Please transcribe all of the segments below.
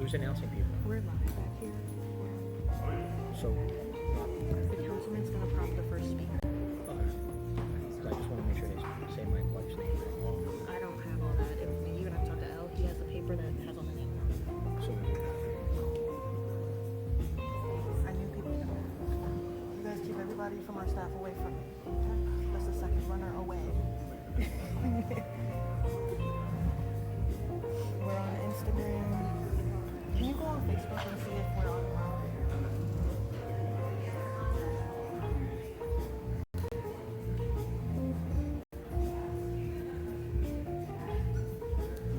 Who's announcing people? We're live back here. So, The councilman's gonna prompt the first speaker. okay. So I just want to make sure they say my wife's name. I don't have all that information. You're gonna have to talk to L. He has the paper that has all the names. So, I knew people were gonna. You guys keep everybody from our staff away from me. Okay? That's the second runner away. We're on Instagram. Can you go on Facebook and see if we're on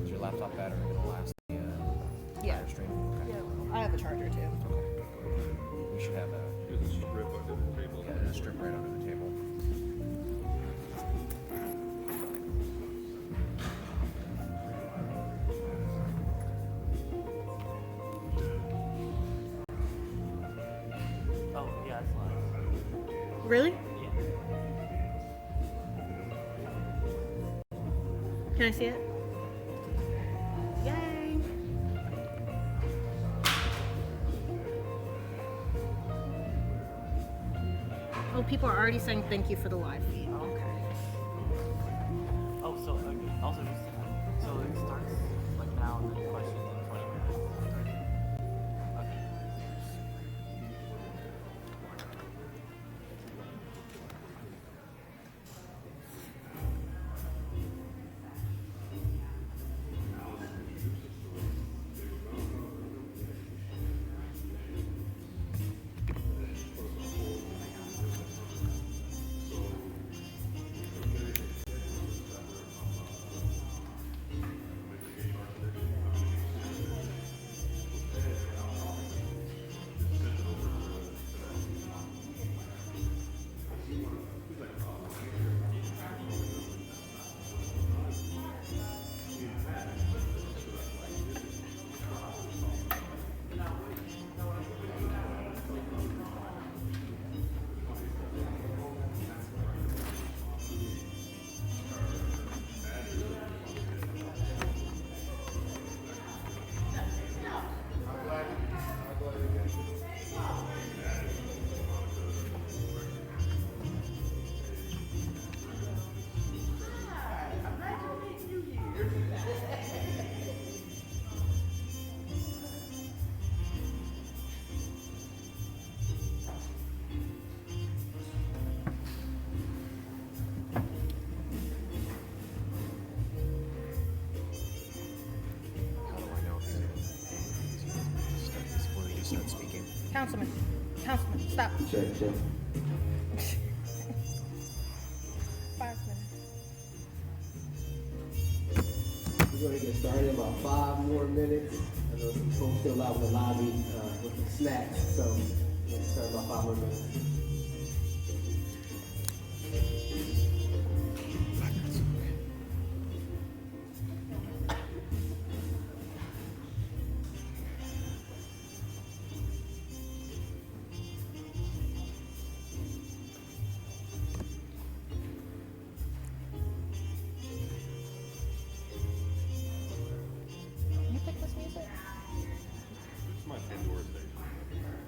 Is your laptop battery gonna last the entire stream? Okay. Yeah, I have a charger too. Okay. We should have a Strip under the table. yeah, a strip right under the table. Oh, yeah, it's live. Really? Yeah. Can I see it? Yay! Oh, people are already saying thank you for the live feed. Okay. Oh, so also just so it starts like now and then questions in 20 minutes. Okay. How do I know if will he just start speaking? Councilman, stop. Check. 5 minutes. We're going to get started in about 5 more minutes. I know some folks still out in the lobby with some snacks, so we'll get started in about 5 more minutes. You pick this music? It's my Pandora station.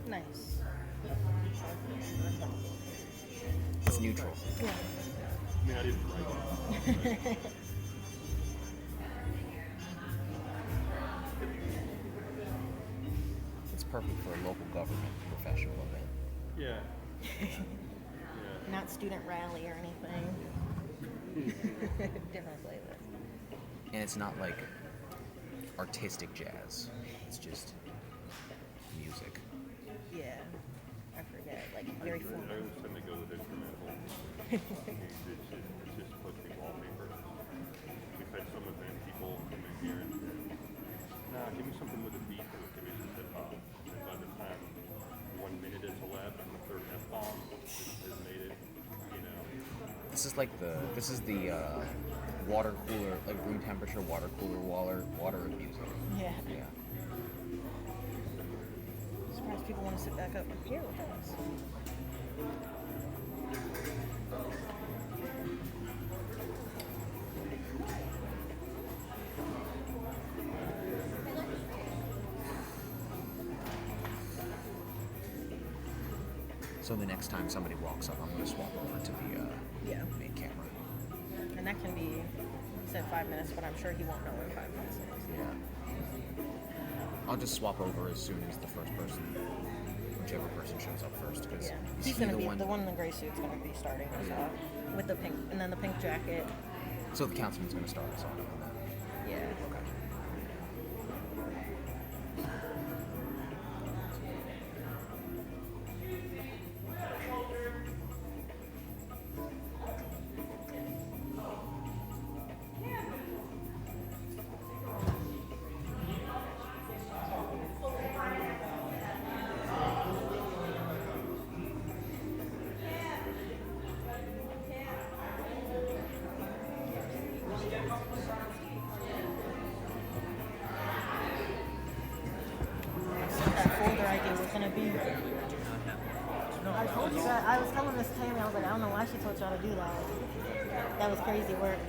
Nice. It's neutral. Yeah. I mean, I didn't write it. It's perfect for a local government professional event. Yeah. Yeah. Not student rally or anything. Different flavor. And it's not like artistic jazz. It's just music. Yeah. I forget. Like very I formal. always tend to go with instrumental. It's just supposed to be wallpaper. We've had some event people come in here and say, nah, give me something with a beat to it. Give me some hip hop. And by the time 1 minute has elapsed and the third F-bomb has made it, you know. This is the water cooler, like room temperature water cooler water of music. Yeah. Yeah. Surprised people want to sit back up here with us. So the next time somebody walks up, I'm going to swap over to the Yeah. main camera. And that can be, you said 5 minutes, but I'm sure he won't know in 5 minutes. Yeah. I'll just swap over as soon as the first person, whichever person shows up first. Because Yeah. He's gonna be, the one in the gray suit's gonna be starting us off with the pink, and then the pink jacket. So the councilman's going to start us off on that. Yeah. Okay. That folder idea was gonna be. I told you that. I was telling Miss Tammy, I was like, I don't know why she told y'all to do that. That was crazy work.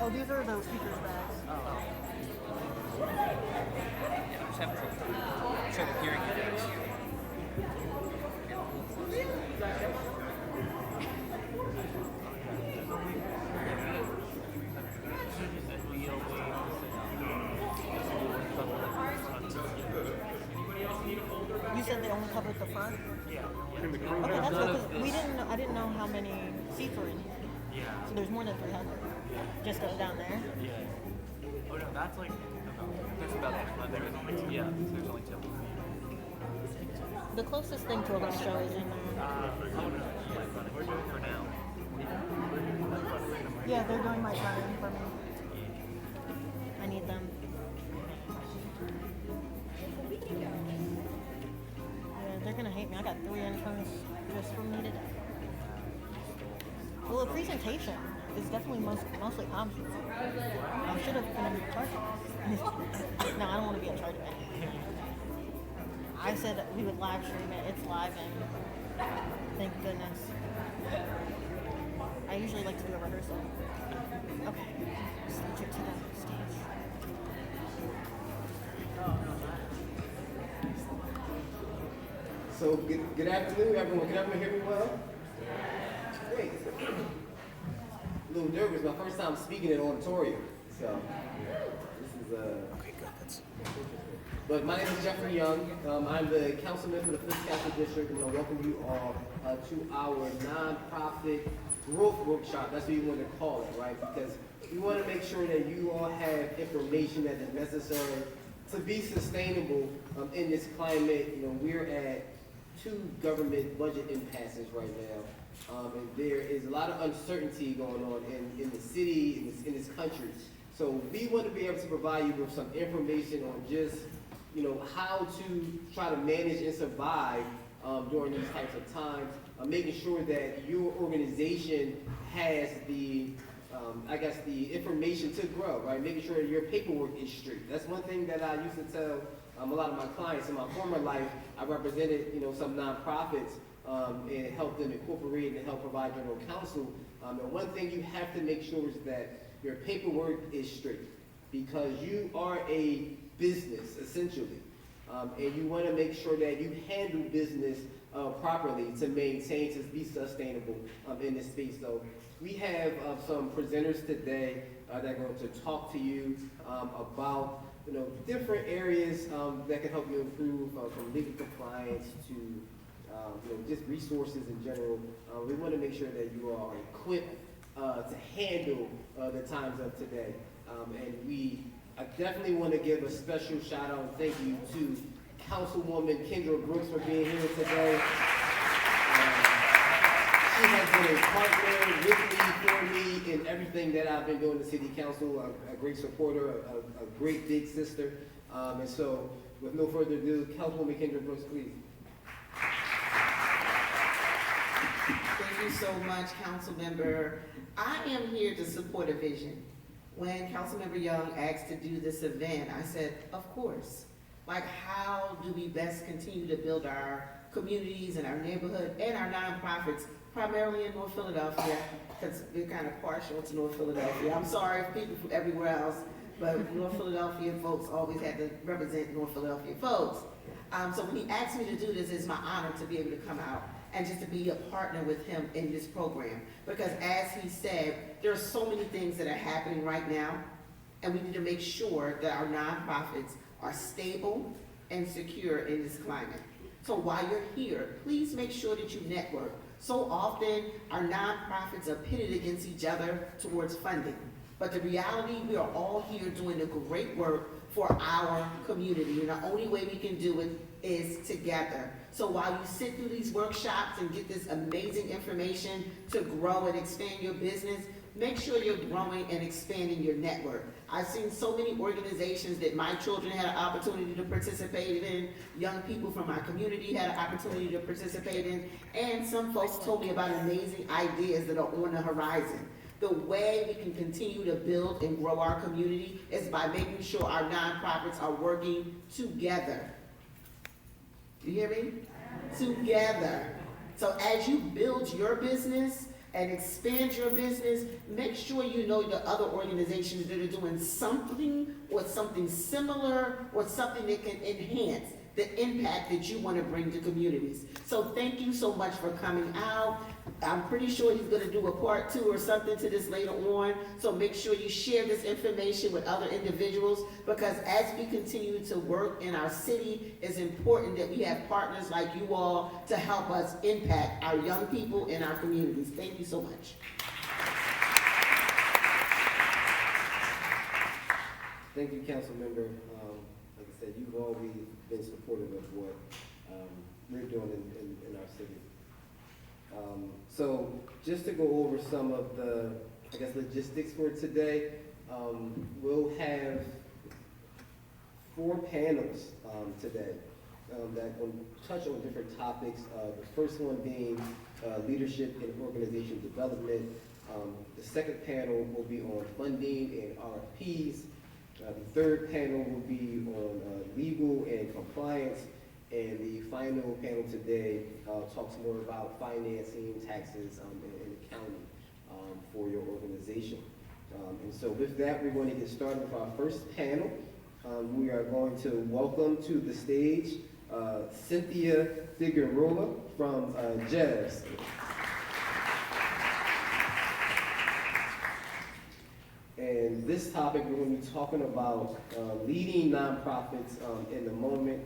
Oh, these are the speaker's bags. Yeah, just have to check the hearing index. You said they only covered the front? Yeah. Can the crew Okay, have that's good, 'cause we didn't know, I didn't know how many seats were in here. Yeah. So there's more than 300. Just up down there. Yeah. Oh no, that's like that's about it. There's only two. Yeah, there's only two. The closest thing to a run show is in there. Oh no, we're doing for now. Yeah, they're doing my running for me. I need them. Yeah, they're gonna hate me. I got 3 interns just from me today. Well, the presentation is definitely mostly comms. I should have been in charge of it. No, I don't want to be in charge of it. I said we would live stream it. It's live and thank goodness. I usually like to do a rehearsal. Okay, switch it to the stage. So good afternoon, everyone. Can everyone hear me well? Great. A little nervous. My first time speaking in an auditorium. So this is Okay, good. That's But my name is Jeffery Young. I'm the councilman for the 5th Council District, and I welcome you all to our nonprofit growth workshop. That's what you want to call it, right? Because we want to make sure that you all have information that is necessary to be sustainable in this climate. You know, we're at 2 government budget impasses right now, and there is a lot of uncertainty going on in the city, in this country. So we want to be able to provide you with some information on just, you know, how to try to manage and survive during these types of times, making sure that your organization has the, I guess, the information to grow, right? Making sure your paperwork is straight. That's one thing that I used to tell a lot of my clients. In my former life, I represented, you know, some nonprofits and helped them incorporate and help provide general counsel. And one thing you have to make sure is that your paperwork is straight, because you are a business, essentially. And you want to make sure that you handle business properly to maintain, to be sustainable in this space. So we have some presenters today that are going to talk to you about, you know, different areas that can help you improve from legal compliance to you know, just resources in general. We want to make sure that you are equipped to handle the times of today. I definitely want to give a special shout out and thank you to Councilwoman Kendra Brooks for being here today. She has been a partner with me, for me, in everything that I've been doing in the City Council, a great supporter, a great big sister. And so, with no further ado, Councilwoman Kendra Brooks, please. Thank you so much, Councilmember. I am here to support a vision. When Councilmember Young asked to do this event, I said, of course. Like, how do we best continue to build our communities and our neighborhood and our nonprofits, primarily in North Philadelphia, because we're kind of partial to North Philadelphia. I'm sorry if people from everywhere else but North Philadelphia folks always had to represent North Philadelphia folks. So when he asked me to do this, it's my honor to be able to come out and just to be a partner with him in this program. Because as he said, there are so many things that are happening right now, and we need to make sure that our nonprofits are stable and secure in this climate. So while you're here, please make sure that you network. So often, our nonprofits are pitted against each other towards funding. But the reality, we are all here doing the great work for our community, and the only way we can do it is together. So while you sit through these workshops and get this amazing information to grow and expand your business, make sure you're growing and expanding your network. I've seen so many organizations that my children had an opportunity to participate in, young people from my community had an opportunity to participate in, and some folks told me about amazing ideas that are on the horizon. The way we can continue to build and grow our community is by making sure our nonprofits are working together. You hear me? Together. So as you build your business and expand your business, make sure you know the other organizations that are doing something or something similar or something that can enhance the impact that you want to bring to communities. So thank you so much for coming out. I'm pretty sure he's going to do a part 2 or something to this later on. So make sure you share this information with other individuals, because as we continue to work in our city, it's important that we have partners like you all to help us impact our young people in our communities. Thank you so much. Thank you, Councilmember. Like I said, you've always been supportive of what we're doing in our city. So just to go over some of the, I guess, logistics for today, we'll have 4 panels today that will touch on different topics. The first one being leadership and organization development. The second panel will be on funding and RFPs. The third panel will be on legal and compliance. And the final panel today talks more about financing, taxes, and accounting for your organization. And so with that, we're going to get started with our first panel. We are going to welcome to the stage Cynthia Figueroa from JEVS. And this topic, we're going to be talking about leading nonprofits in the moment,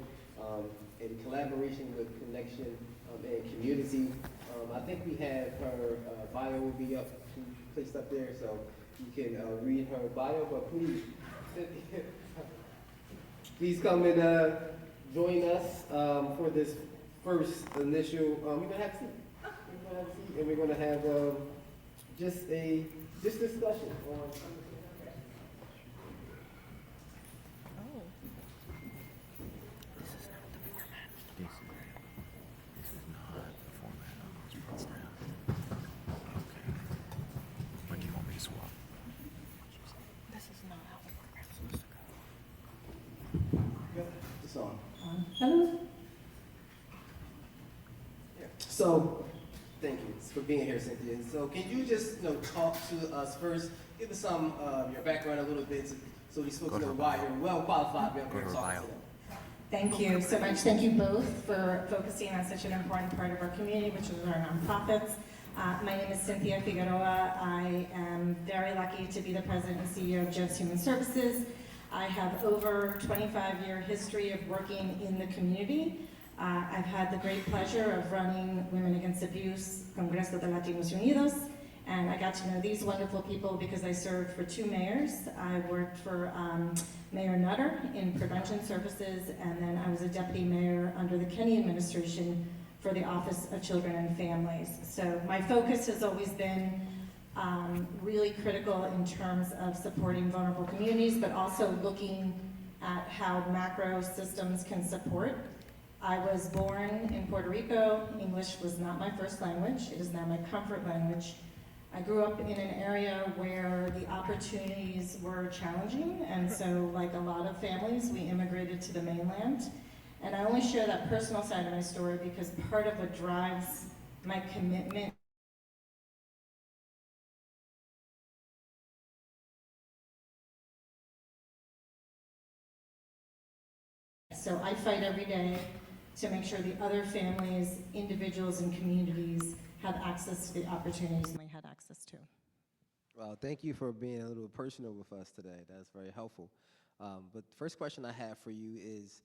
in collaboration with connection and community. I think we have her bio will be placed up there, so you can read her bio, but please, please come and join us for this first initial, we're gonna have a seat. And we're gonna have just discussion on Hello. So, thank you for being here, Cynthia. So, can you just talk to us first? Give us some your background a little bit, so these folks know why you're well qualified to be up here talking to them. Thank you so much. Thank you both for focusing on such an important part of our community, which is our nonprofits. My name is Cynthia Figueroa. I am very lucky to be the president and CEO of JEVS Human Services. I have over 25-year history of working in the community. I've had the great pleasure of running Women Against Abuse, Congreso de Latinos Unidos, and I got to know these wonderful people because I served for 2 mayors. I worked for Mayor Nutter in prevention services, and then I was a deputy mayor under the Kenney administration for the Office of Children and Families. So my focus has always been really critical in terms of supporting vulnerable communities, but also looking at how macro systems can support. I was born in Puerto Rico. English was not my first language. It is now my comfort language. I grew up in an area where the opportunities were challenging, and so like a lot of families, we immigrated to the mainland. And I only share that personal side of my story because part of what drives my commitment So I fight every day to make sure the other families, individuals, and communities have access to the opportunities we had access to. Well, thank you for being a little personal with us today. That's very helpful. But the first question I have for you is,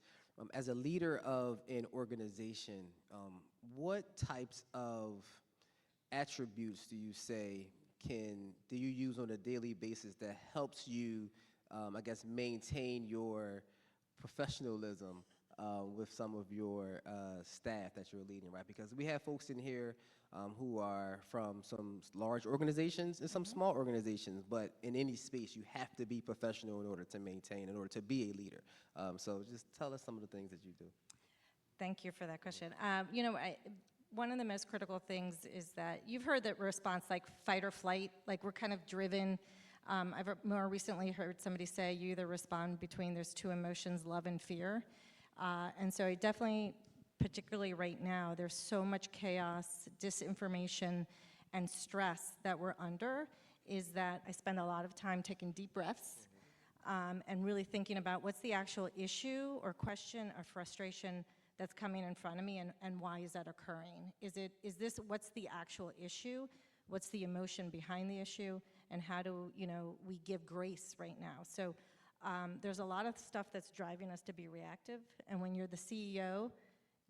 as a leader of an organization, what types of attributes do you say do you use on a daily basis that helps you, I guess, maintain your professionalism with some of your staff that you're leading, right? Because we have folks in here who are from some large organizations and some small organizations, but in any space, you have to be professional in order to maintain, in order to be a leader. So just tell us some of the things that you do. Thank you for that question. You know, one of the most critical things is that you've heard that response like fight or flight, like we're kind of driven. I've more recently heard somebody say you either respond between there's two emotions, love and fear. And so I definitely, particularly right now, there's so much chaos, disinformation, and stress that we're under, is that I spend a lot of time taking deep breaths and really thinking about what's the actual issue or question or frustration that's coming in front of me, and why is that occurring? What's the actual issue? What's the emotion behind the issue? And how do, we give grace right now? So there's a lot of stuff that's driving us to be reactive, and when you're the CEO,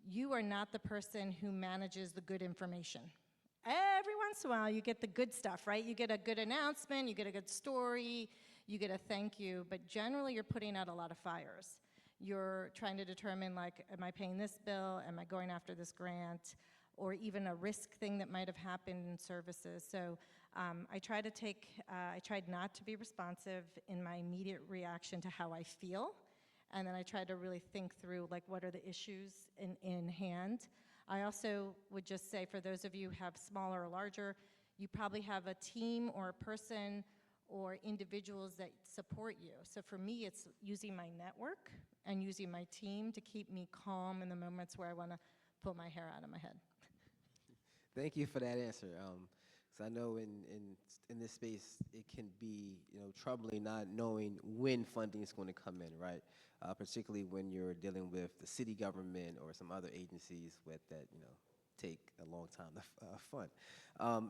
you are not the person who manages the good information. Every once in a while, you get the good stuff, right? You get a good announcement, you get a good story, you get a thank you, but generally you're putting out a lot of fires. You're trying to determine, like, am I paying this bill? Am I going after this grant? Or even a risk thing that might have happened in services. So I tried not to be responsive in my immediate reaction to how I feel. And then I tried to really think through, like, what are the issues in hand. I also would just say, for those of you who have smaller or larger, you probably have a team or a person or individuals that support you. So for me, it's using my network and using my team to keep me calm in the moments where I want to pull my hair out of my head. Thank you for that answer. Because I know in this space, it can be troubling not knowing when funding is going to come in, right? Particularly when you're dealing with the city government or some other agencies that take a long time to fund.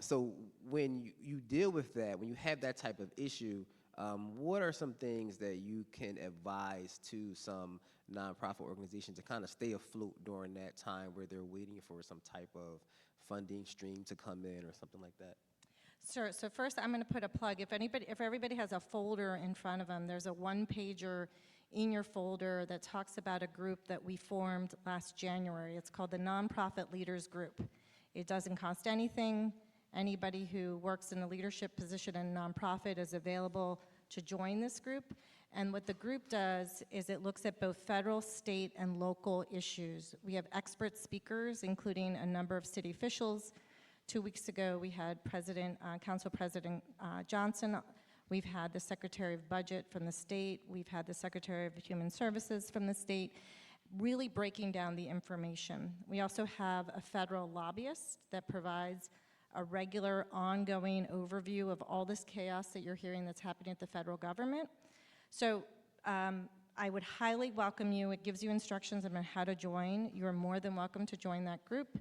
So when you deal with that, when you have that type of issue, what are some things that you can advise to some nonprofit organizations to kind of stay afloat during that time where they're waiting for some type of funding stream to come in or something like that? Sure. So first, I'm going to put a plug. If everybody has a folder in front of them, there's a one-pager in your folder that talks about a group that we formed last January. It's called the Nonprofit Leaders Group. It doesn't cost anything. Anybody who works in a leadership position in a nonprofit is available to join this group. And what the group does is it looks at both federal, state, and local issues. We have expert speakers, including a number of city officials. 2 weeks ago, we had Council President Johnson. We've had the Secretary of Budget from the state. We've had the Secretary of Human Services from the state, really breaking down the information. We also have a federal lobbyist that provides a regular, ongoing overview of all this chaos that you're hearing that's happening at the federal government. So I would highly welcome you. It gives you instructions on how to join. You're more than welcome to join that group.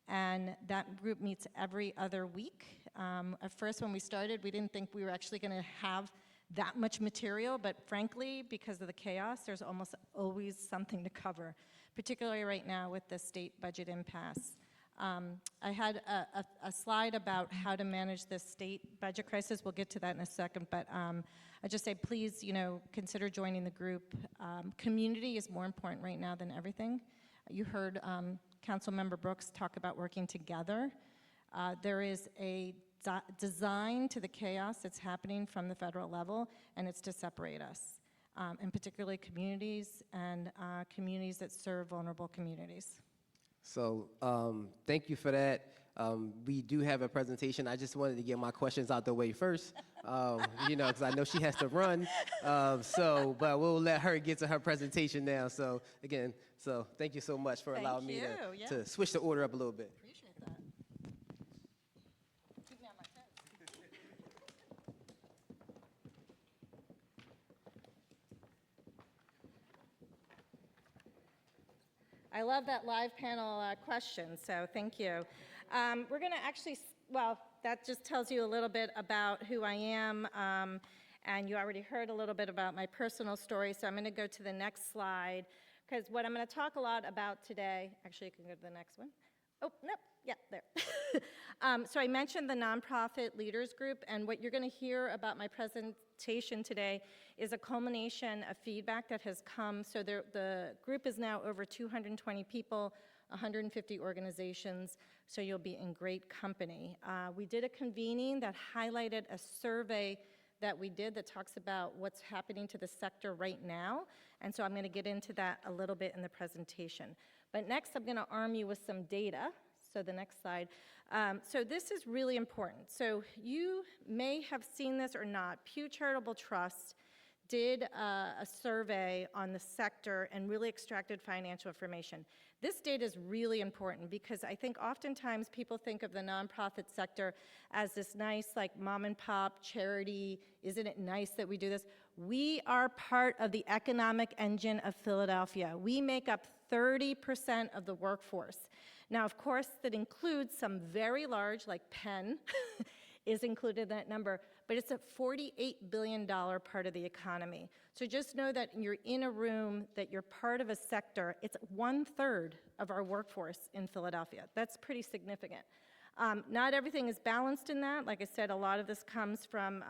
And that group meets every other week. At first, when we started, we didn't think we were actually going to have that much material, but frankly, because of the chaos, there's almost always something to cover, particularly right now with the state budget impasse. I had a slide about how to manage the state budget crisis. We'll get to that in a second, but I just say, please, consider joining the group. Community is more important right now than everything. You heard Councilmember Brooks talk about working together. There is a design to the chaos that's happening from the federal level, and it's to separate us, and particularly communities and communities that serve vulnerable communities. So thank you for that. We do have a presentation. I just wanted to get my questions out the way first, because I know she has to run. But we'll let her get to her presentation now. So again, thank you so much for allowing me to switch the order up a little bit. Appreciate that. Keep me on my toes. I love that live panel question, so thank you. We're going to actually, well, that just tells you a little bit about who I am, and you already heard a little bit about my personal story, so I'm going to go to the next slide, because what I'm going to talk a lot about today, actually you can go to the next one. Oh, nope, yeah, there. So I mentioned the Nonprofit Leaders Group, and what you're going to hear about my presentation today is a culmination of feedback that has come. So the group is now over 220 people, 150 organizations, so you'll be in great company. We did a convening that highlighted a survey that we did that talks about what's happening to the sector right now, and so I'm going to get into that a little bit in the presentation. But next, I'm going to arm you with some data. So the next slide. So this is really important. So you may have seen this or not. Pew Charitable Trust did a survey on the sector and really extracted financial information. This data is really important because I think oftentimes people think of the nonprofit sector as this nice, like, mom and pop charity. Isn't it nice that we do this? We are part of the economic engine of Philadelphia. We make up 30% of the workforce. Now, of course, that includes some very large, like Penn, is included in that number, but it's a $48 billion part of the economy. So just know that you're in a room, that you're part of a sector. It's 1/3 of our workforce in Philadelphia. That's pretty significant. Not everything is balanced in that. Like I said, a lot of this comes from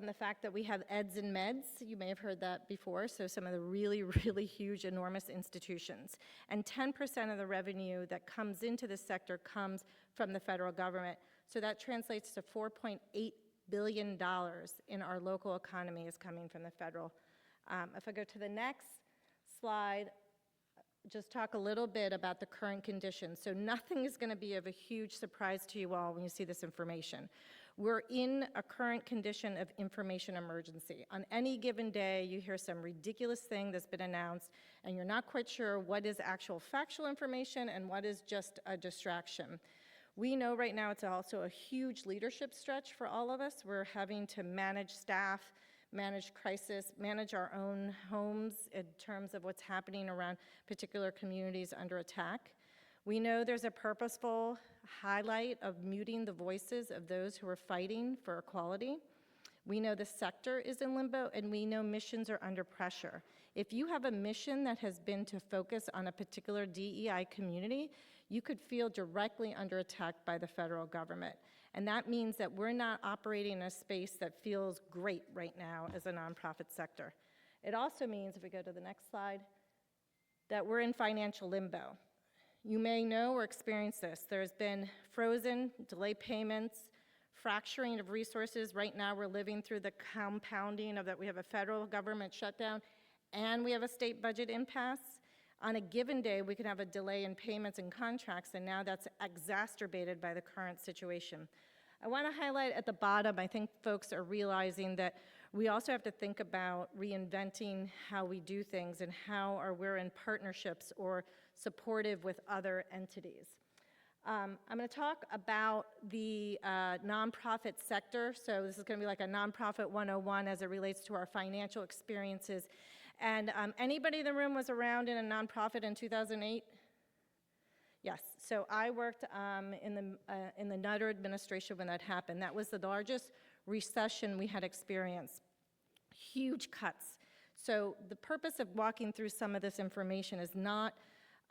the fact that we have eds and meds. You may have heard that before, so some of the really, really huge, enormous institutions. And 10% of the revenue that comes into this sector comes from the federal government. So that translates to $4.8 billion in our local economy is coming from the federal. If I go to the next slide, just talk a little bit about the current conditions. So nothing is going to be of a huge surprise to you all when you see this information. We're in a current condition of information emergency. On any given day, you hear some ridiculous thing that's been announced, and you're not quite sure what is actual factual information and what is just a distraction. We know right now it's also a huge leadership stretch for all of us. We're having to manage staff, manage crisis, manage our own homes in terms of what's happening around particular communities under attack. We know there's a purposeful highlight of muting the voices of those who are fighting for equality. We know the sector is in limbo, and we know missions are under pressure. If you have a mission that has been to focus on a particular DEI community, you could feel directly under attack by the federal government. And that means that we're not operating in a space that feels great right now as a nonprofit sector. It also means, if we go to the next slide, that we're in financial limbo. You may know or experience this. There's been frozen, delayed payments, fracturing of resources. Right now, we're living through the compounding of that. We have a federal government shutdown, and we have a state budget impasse. On a given day, we can have a delay in payments and contracts, and now that's exacerbated by the current situation. I want to highlight at the bottom, I think folks are realizing that we also have to think about reinventing how we do things and how we're in partnerships or supportive with other entities. I'm going to talk about the nonprofit sector. So this is going to be like a nonprofit 101 as it relates to our financial experiences. And anybody in the room was around in a nonprofit in 2008? Yes. So I worked in the Nutter administration when that happened. That was the largest recession we had experienced. Huge cuts. So the purpose of walking through some of this information is not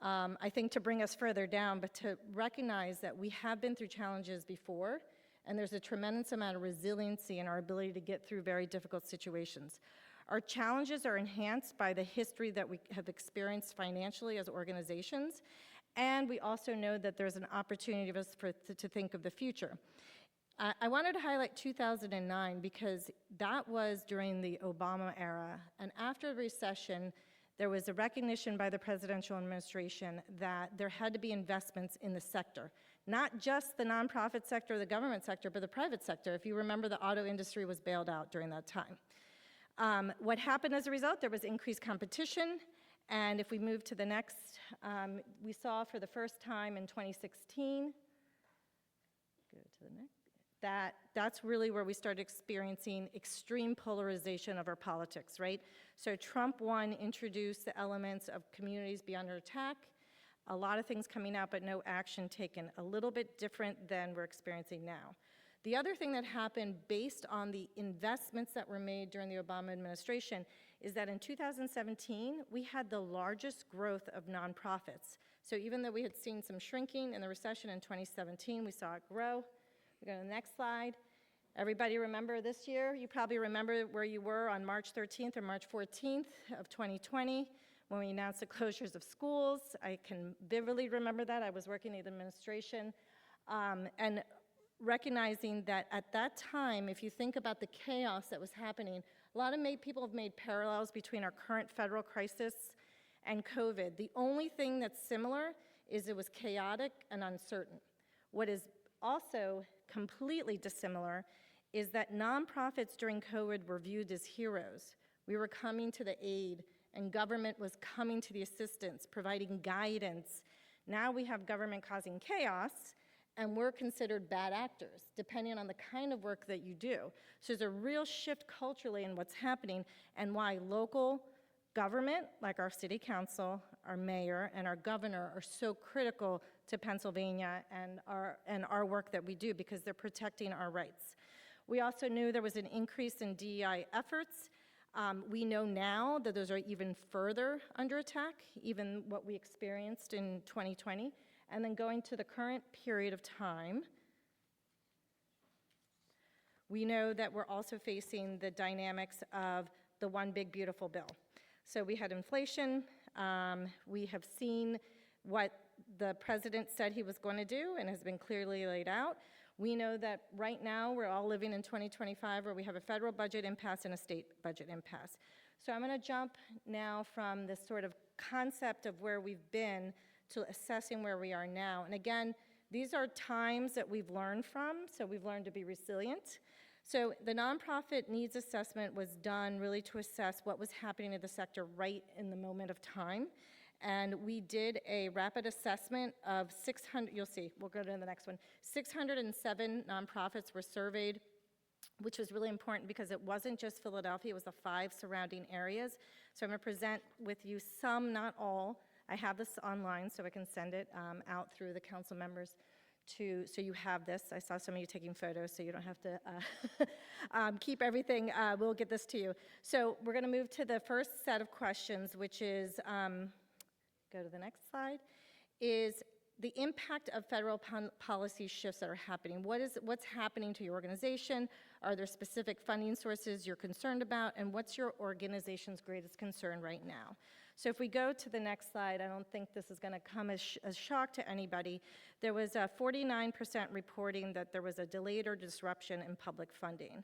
I think to bring us further down, but to recognize that we have been through challenges before, and there's a tremendous amount of resiliency in our ability to get through very difficult situations. Our challenges are enhanced by the history that we have experienced financially as organizations, and we also know that there's an opportunity for us to think of the future. I wanted to highlight 2009 because that was during the Obama era, and after the recession, there was a recognition by the presidential administration that there had to be investments in the sector, not just the nonprofit sector or the government sector, but the private sector. If you remember, the auto industry was bailed out during that time. What happened as a result? There was increased competition, and if we move to the next, we saw for the first time in 2016, go to the next, That's really where we started experiencing extreme polarization of our politics, right? So Trump, one, introduced the elements of communities be under attack, a lot of things coming out, but no action taken, a little bit different than we're experiencing now. The other thing that happened based on the investments that were made during the Obama administration is that in 2017, we had the largest growth of nonprofits. So even though we had seen some shrinking in the recession in 2017, we saw it grow. We go to the next slide. Everybody remember this year? You probably remember where you were on March 13th or March 14th of 2020 when we announced the closures of schools. I can vividly remember that. I was working in administration. And recognizing that at that time, if you think about the chaos that was happening, a lot of people have made parallels between our current federal crisis and COVID. The only thing that's similar is it was chaotic and uncertain. What is also completely dissimilar is that nonprofits during COVID were viewed as heroes. We were coming to the aid, and government was coming to the assistance, providing guidance. Now we have government causing chaos, and we're considered bad actors, depending on the kind of work that you do. So there's a real shift culturally in what's happening, and why local government, like our city council, our mayor, and our governor are so critical to Pennsylvania and our work that we do, because they're protecting our rights. We also knew there was an increase in DEI efforts. We know now that those are even further under attack, even what we experienced in 2020. And then going to the current period of time, we know that we're also facing the dynamics of the one big beautiful bill. So we had inflation. We have seen what the president said he was going to do and has been clearly laid out. We know that right now we're all living in 2025 where we have a federal budget impasse and a state budget impasse. So I'm going to jump now from this sort of concept of where we've been to assessing where we are now. And again, these are times that we've learned from, so we've learned to be resilient. So the nonprofit needs assessment was done really to assess what was happening in the sector right in the moment of time. And we did a rapid assessment of 600, you'll see, we'll go to the next one. 607 nonprofits were surveyed, which was really important because it wasn't just Philadelphia, it was the 5 surrounding areas. So I'm gonna present with you some, not all. I have this online so I can send it out through the council members so you have this. I saw some of you taking photos, so you don't have to keep everything. We'll get this to you. So we're gonna move to the first set of questions, which is, go to the next slide, is the impact of federal policy shifts that are happening. What's happening to your organization? Are there specific funding sources you're concerned about? And what's your organization's greatest concern right now? So if we go to the next slide, I don't think this is gonna come as shock to anybody. There was a 49% reporting that there was a delayed or disruption in public funding.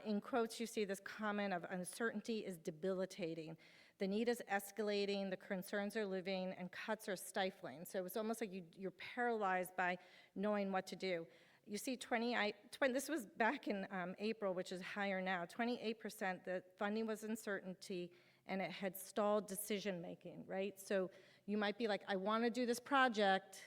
In quotes, you see this comment of uncertainty is debilitating. The need is escalating, the concerns are living, and cuts are stifling. So it's almost like you're paralyzed by knowing what to do. You see this was back in April, which is higher now, 28% that funding was uncertainty and it had stalled decision-making, right? So you might be like, I wanna do this project,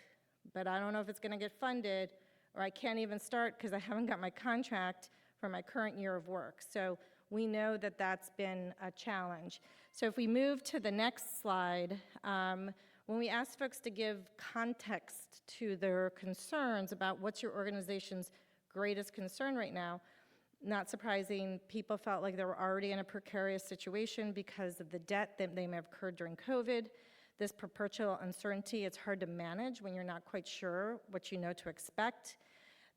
but I don't know if it's gonna get funded, or I can't even start because I haven't got my contract for my current year of work. So we know that that's been a challenge. So if we move to the next slide, when we ask folks to give context to their concerns about what's your organization's greatest concern right now, not surprising, people felt like they were already in a precarious situation because of the debt that they may have incurred during COVID. This perpetual uncertainty, it's hard to manage when you're not quite sure what you know to expect.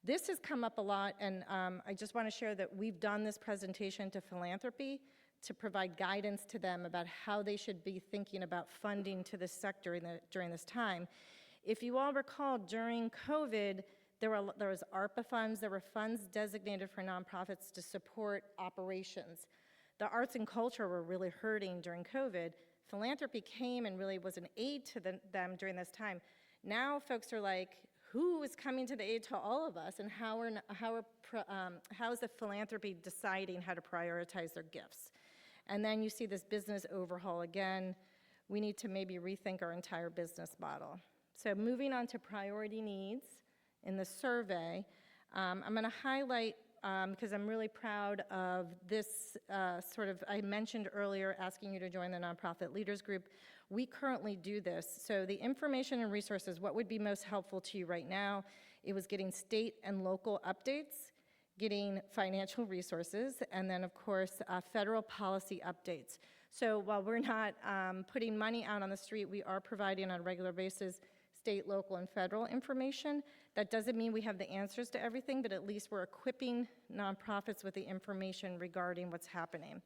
This has come up a lot, and I just want to share that we've done this presentation to philanthropy to provide guidance to them about how they should be thinking about funding to this sector during this time. If you all recall, during COVID, there was ARPA funds, there were funds designated for nonprofits to support operations. The arts and culture were really hurting during COVID. Philanthropy came and really was an aid to them during this time. Now folks are like, who is coming to the aid to all of us, and how is the philanthropy deciding how to prioritize their gifts? And then you see this business overhaul again. We need to maybe rethink our entire business model. So moving on to priority needs in the survey, I'm going to highlight, because I'm really proud of this I mentioned earlier, asking you to join the Nonprofit Leaders Group. We currently do this. So the information and resources, what would be most helpful to you right now? It was getting state and local updates, getting financial resources, and then, of course, federal policy updates. So while we're not putting money out on the street, we are providing on a regular basis state, local, and federal information. That doesn't mean we have the answers to everything, but at least we're equipping nonprofits with the information regarding what's happening.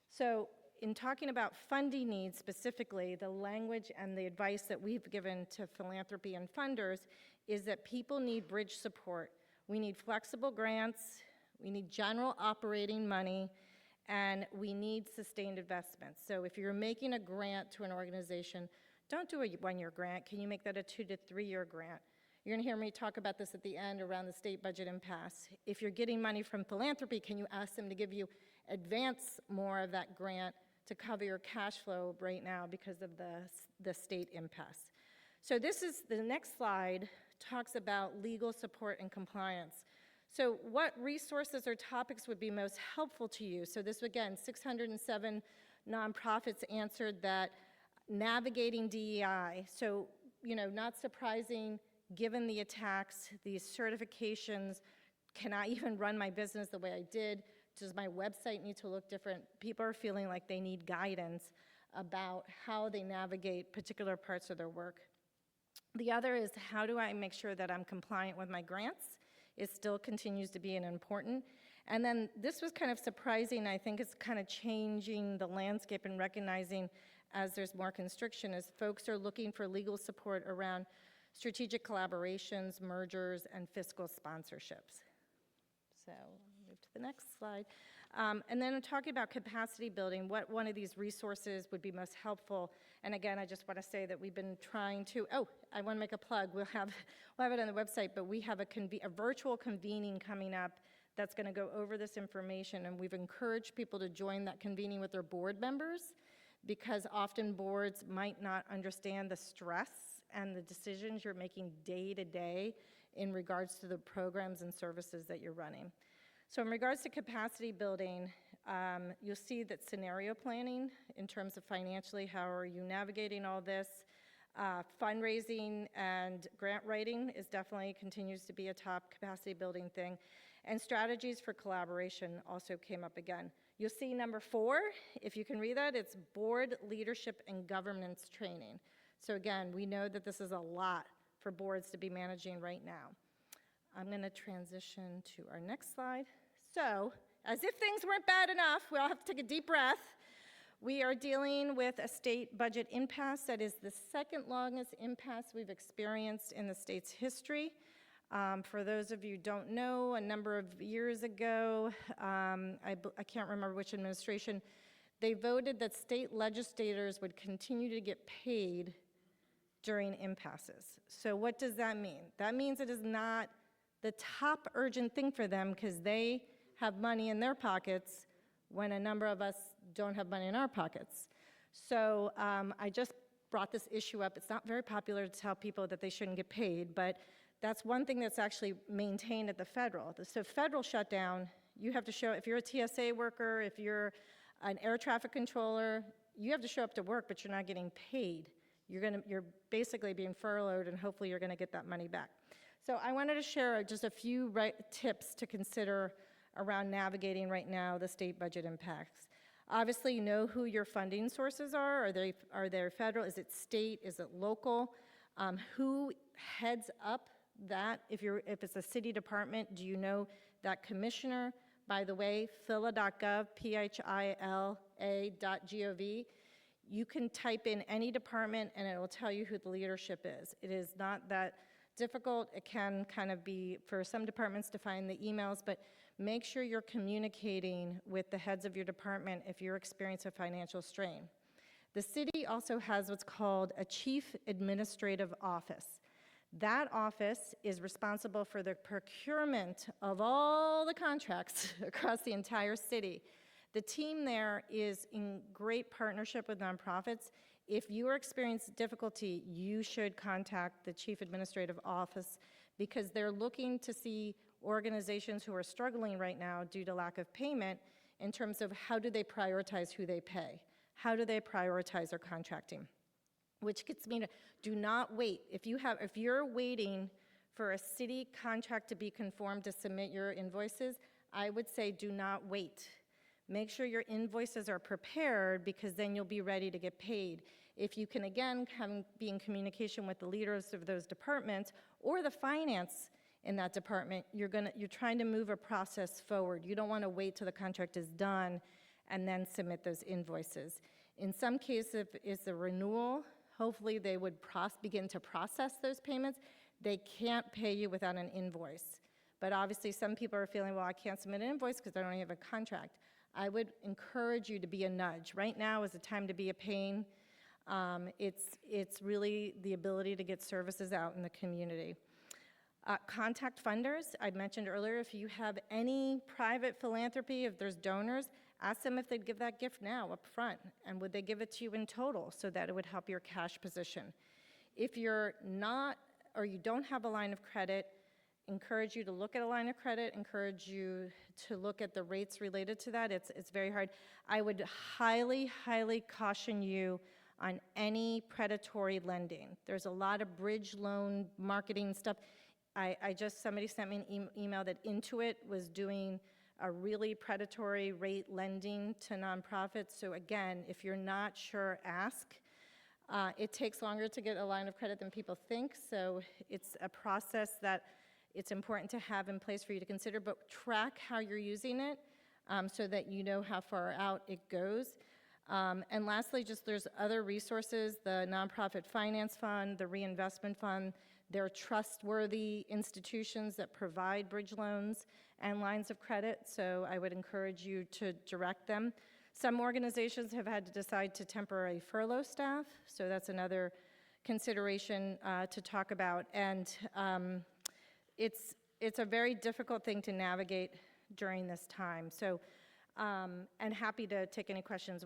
So in talking about funding needs specifically, the language and the advice that we've given to philanthropy and funders is that people need bridge support. We need flexible grants, we need general operating money, and we need sustained investments. So if you're making a grant to an organization, don't do a one-year grant. Can you make that a 2 to 3 year grant? You're gonna hear me talk about this at the end around the state budget impasse. If you're getting money from philanthropy, can you ask them to give you advance more of that grant to cover your cash flow right now because of the state impasse? So this is, the next slide talks about legal support and compliance. So what resources or topics would be most helpful to you? So this, again, 607 nonprofits answered that. Navigating DEI, so, not surprising, given the attacks, these certifications, can I even run my business the way I did? Does my website need to look different? People are feeling like they need guidance about how they navigate particular parts of their work. The other is, how do I make sure that I'm compliant with my grants? It still continues to be an important. And then this was kind of surprising. I think it's kind of changing the landscape and recognizing as there's more constriction, as folks are looking for legal support around strategic collaborations, mergers, and fiscal sponsorships. So move to the next slide. And then I'm talking about capacity building, what one of these resources would be most helpful. And again, I just want to say that we've been trying to, I want to make a plug. We'll have it on the website, but we have a virtual convening coming up that's going to go over this information, and we've encouraged people to join that convening with their board members, because often boards might not understand the stress and the decisions you're making day to day in regards to the programs and services that you're running. So in regards to capacity building, you'll see that scenario planning in terms of financially, how are you navigating all this? Fundraising and grant writing is definitely continues to be a top capacity building thing. And strategies for collaboration also came up again. You'll see number 4, if you can read that, it's board leadership and governance training. So again, we know that this is a lot for boards to be managing right now. I'm going to transition to our next slide. So, as if things weren't bad enough, we all have to take a deep breath. We are dealing with a state budget impasse that is the second longest impasse we've experienced in the state's history. For those of you who don't know, a number of years ago, I can't remember which administration, they voted that state legislators would continue to get paid during impasses. So what does that mean? That means it is not the top urgent thing for them because they have money in their pockets when a number of us don't have money in our pockets. So I just brought this issue up. It's not very popular to tell people that they shouldn't get paid, but that's one thing that's actually maintained at the federal. So federal shutdown, you have to show, if you're a TSA worker, if you're an air traffic controller, you have to show up to work, but you're not getting paid. You're basically being furloughed, and hopefully you're gonna get that money back. So I wanted to share just a few tips to consider around navigating right now the state budget impacts. Obviously, you know who your funding sources are. Are they federal? Is it state? Is it local? Who heads up that? If it's a city department, do you know that commissioner? By the way, phila.gov, phila.gov. You can type in any department and it will tell you who the leadership is. It is not that difficult. It can kind of be for some departments to find the emails, but make sure you're communicating with the heads of your department if you're experiencing a financial strain. The city also has what's called a chief administrative office. That office is responsible for the procurement of all the contracts across the entire city. The team there is in great partnership with nonprofits. If you are experiencing difficulty, you should contact the Chief Administrative Office because they're looking to see organizations who are struggling right now due to lack of payment in terms of how do they prioritize who they pay? How do they prioritize their contracting? Which gets me to, do not wait. If you're waiting for a city contract to be conformed to submit your invoices, I would say do not wait. Make sure your invoices are prepared, because then you'll be ready to get paid. If you can, again, be in communication with the leaders of those departments or the finance in that department, you're trying to move a process forward. You don't want to wait till the contract is done and then submit those invoices. In some cases, if it's a renewal, hopefully they would begin to process those payments. They can't pay you without an invoice. But obviously, some people are feeling, well, I can't submit an invoice because I don't have a contract. I would encourage you to be a nudge. Right now is the time to be a pain. It's really the ability to get services out in the community. Contact funders. I mentioned earlier, if you have any private philanthropy, if there's donors, ask them if they'd give that gift now up front, and would they give it to you in total so that it would help your cash position. If you're not, or you don't have a line of credit, encourage you to look at a line of credit, encourage you to look at the rates related to that. It's very hard. I would highly, highly caution you on any predatory lending. There's a lot of bridge loan marketing stuff. Somebody sent me an email that Intuit was doing a really predatory rate lending to nonprofits. So again, if you're not sure, ask. It takes longer to get a line of credit than people think, so it's a process that it's important to have in place for you to consider, but track how you're using it so that you know how far out it goes. And lastly, just there's other resources, the Nonprofit Finance Fund, the Reinvestment Fund. They're trustworthy institutions that provide bridge loans and lines of credit, so I would encourage you to direct them. Some organizations have had to decide to temporarily furlough staff, so that's another consideration to talk about. And it's a very difficult thing to navigate during this time. So, and happy to take any questions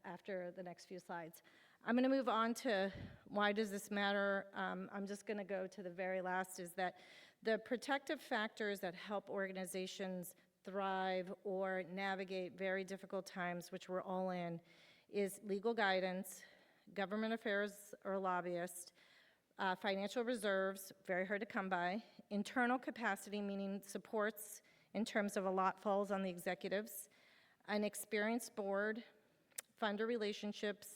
after the next few slides. I'm going to move on to why does this matter. I'm just going to go to the very last, is that the protective factors that help organizations thrive or navigate very difficult times, which we're all in, is legal guidance, government affairs or lobbyists, financial reserves, very hard to come by, internal capacity, meaning supports in terms of a lot falls on the executives, an experienced board, funder relationships,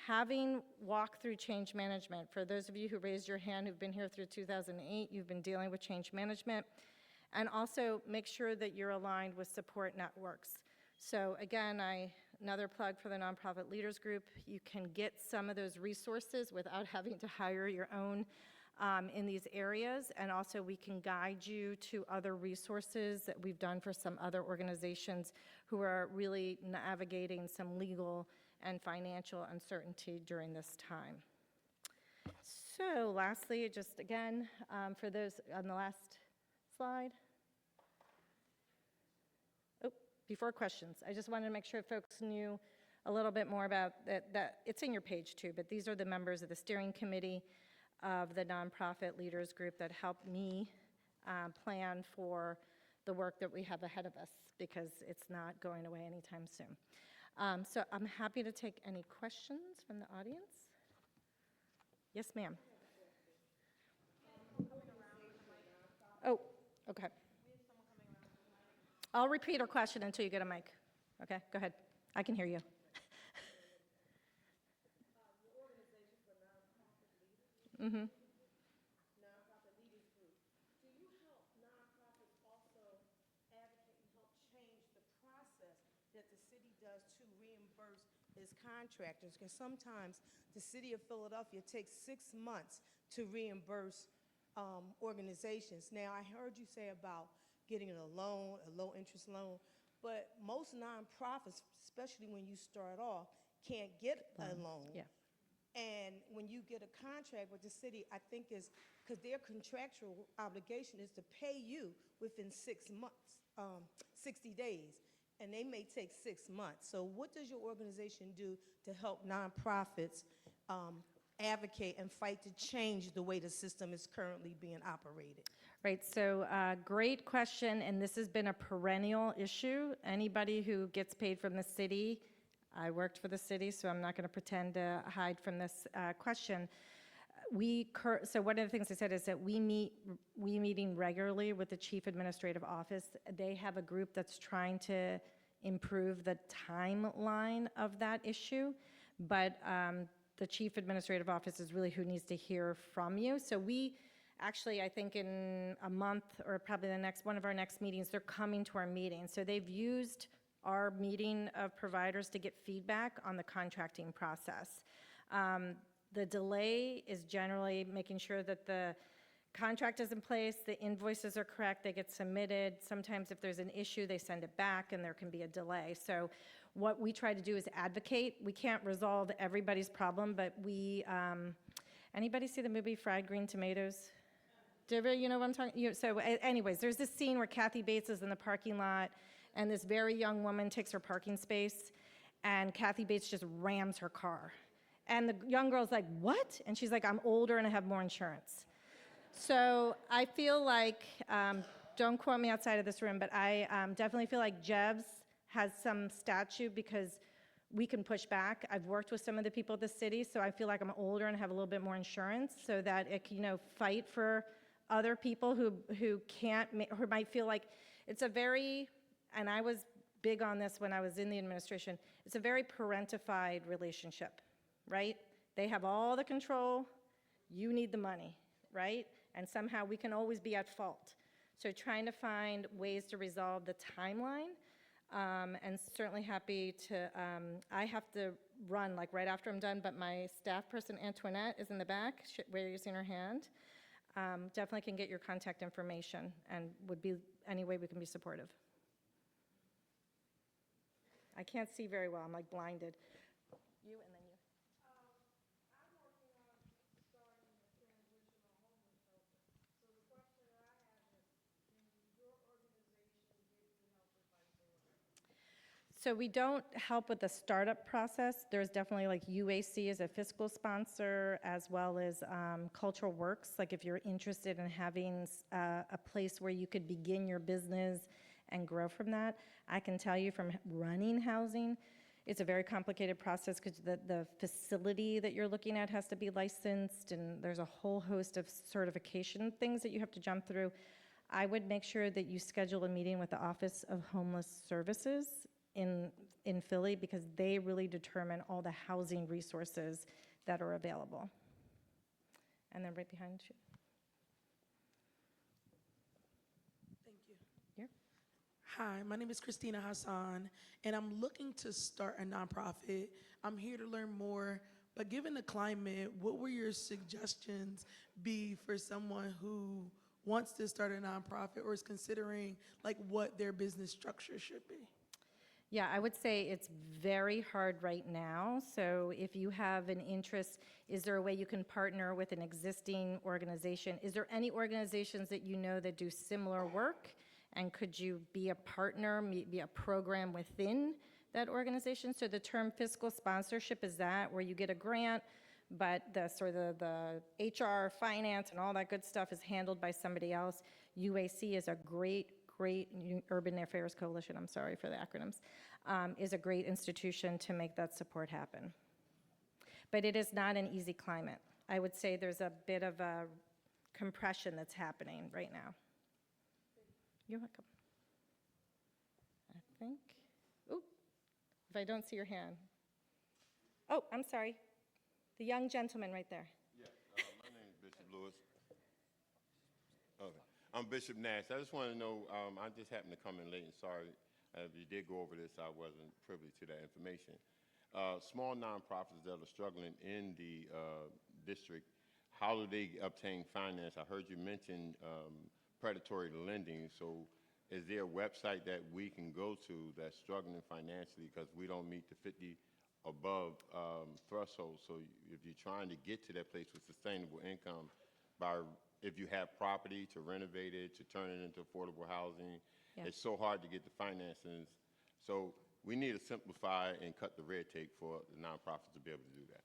having walked through change management. For those of you who raised your hand who've been here through 2008, you've been dealing with change management. And also make sure that you're aligned with support networks. So again, another plug for the Nonprofit Leaders Group. You can get some of those resources without having to hire your own in these areas. And also we can guide you to other resources that we've done for some other organizations who are really navigating some legal and financial uncertainty during this time. So lastly, just again, for those on the last slide. Oh, before questions, I just wanted to make sure folks knew a little bit more about that. It's in your page too, but these are the members of the steering committee of the Nonprofit Leaders Group that helped me plan for the work that we have ahead of us, because it's not going away anytime soon. So I'm happy to take any questions from the audience. Yes, ma'am. Oh, okay. I'll repeat her question until you get a mic. Okay, go ahead. I can hear you. Mm-hmm. Nonprofit Leaders Group. Do you help nonprofits also advocate and help change the process that the city does to reimburse its contractors? Because sometimes the city of Philadelphia takes 6 months to reimburse organizations. Now, I heard you say about getting a loan, a low-interest loan, but most nonprofits, especially when you start off, can't get a loan. Yeah. And when you get a contract with the city, I think is because their contractual obligation is to pay you within 6 months, 60 days, and they may take 6 months. So what does your organization do to help nonprofits advocate and fight to change the way the system is currently being operated? Right, so great question, and this has been a perennial issue. Anybody who gets paid from the city, I worked for the city, so I'm not going to pretend to hide from this question. So one of the things I said is that we meeting regularly with the Chief Administrative Office. They have a group that's trying to improve the timeline of that issue, but the Chief Administrative Office is really who needs to hear from you. So we actually, I think in a month or probably one of our next meetings, they're coming to our meeting. So they've used our meeting of providers to get feedback on the contracting process. The delay is generally making sure that the contract is in place, the invoices are correct, they get submitted. Sometimes if there's an issue, they send it back and there can be a delay. So what we try to do is advocate. We can't resolve everybody's problem, but anybody see the movie Fried Green Tomatoes? You know what I'm talking? So anyways, there's this scene where Kathy Bates is in the parking lot and this very young woman takes her parking space and Kathy Bates just rams her car. And the young girl's like, what? And she's like, I'm older and I have more insurance. So I feel like, don't quote me outside of this room, but I definitely feel like JEVS has some statute because we can push back. I've worked with some of the people at the city, so I feel like I'm older and have a little bit more insurance so that it can, fight for other people who can't, who might feel like it's a very, and I was big on this when I was in the administration, it's a very parentified relationship, right? They have all the control, you need the money, right? And somehow we can always be at fault. So trying to find ways to resolve the timeline, and certainly happy to, I have to run like right after I'm done, but my staff person Antoinette is in the back, raising her hand. Definitely can get your contact information and would be any way we can be supportive. I can't see very well, I'm like blinded. You and then you. I'm working on starting a transitional homeless shelter. So the question that I have is, can your organization give me help if I so order? So we don't help with the startup process. There's definitely like UAC as a fiscal sponsor, as well as Cultural Works. Like if you're interested in having a place where you could begin your business and grow from that, I can tell you from running housing, it's a very complicated process because the facility that you're looking at has to be licensed, and there's a whole host of certification things that you have to jump through. I would make sure that you schedule a meeting with the Office of Homeless Services in Philly because they really determine all the housing resources that are available. And then right behind you. Thank you. Yeah. Hi, my name is Christina Hassan, and I'm looking to start a nonprofit. I'm here to learn more, but given the climate, what would your suggestions be for someone who wants to start a nonprofit or is considering like what their business structure should be? Yeah, I would say it's very hard right now. So if you have an interest, is there a way you can partner with an existing organization? Is there any organizations that you know that do similar work? And could you be a partner, be a program within that organization? So the term fiscal sponsorship is that, where you get a grant, but the sort of the HR, finance, and all that good stuff is handled by somebody else. UAC is a great Urban Affairs Coalition, I'm sorry for the acronyms, is a great institution to make that support happen. But it is not an easy climate. I would say there's a bit of a compression that's happening right now. You're welcome. I think, ooh, if I don't see your hand. Oh, I'm sorry. The young gentleman right there. Yeah, my name is Bishop Lewis. Okay. I'm Bishop Nash. I just want to know, I just happened to come in late, and sorry if you did go over this, I wasn't privy to that information. Small nonprofits that are struggling in the district, how do they obtain finance? I heard you mention predatory lending, so is there a website that we can go to that's struggling financially because we don't meet the 50 above threshold? So if you're trying to get to that place with sustainable income, if you have property, to renovate it, to turn it into affordable housing, it's so hard to get the finances. So we need to simplify and cut the red tape for the nonprofits to be able to do that.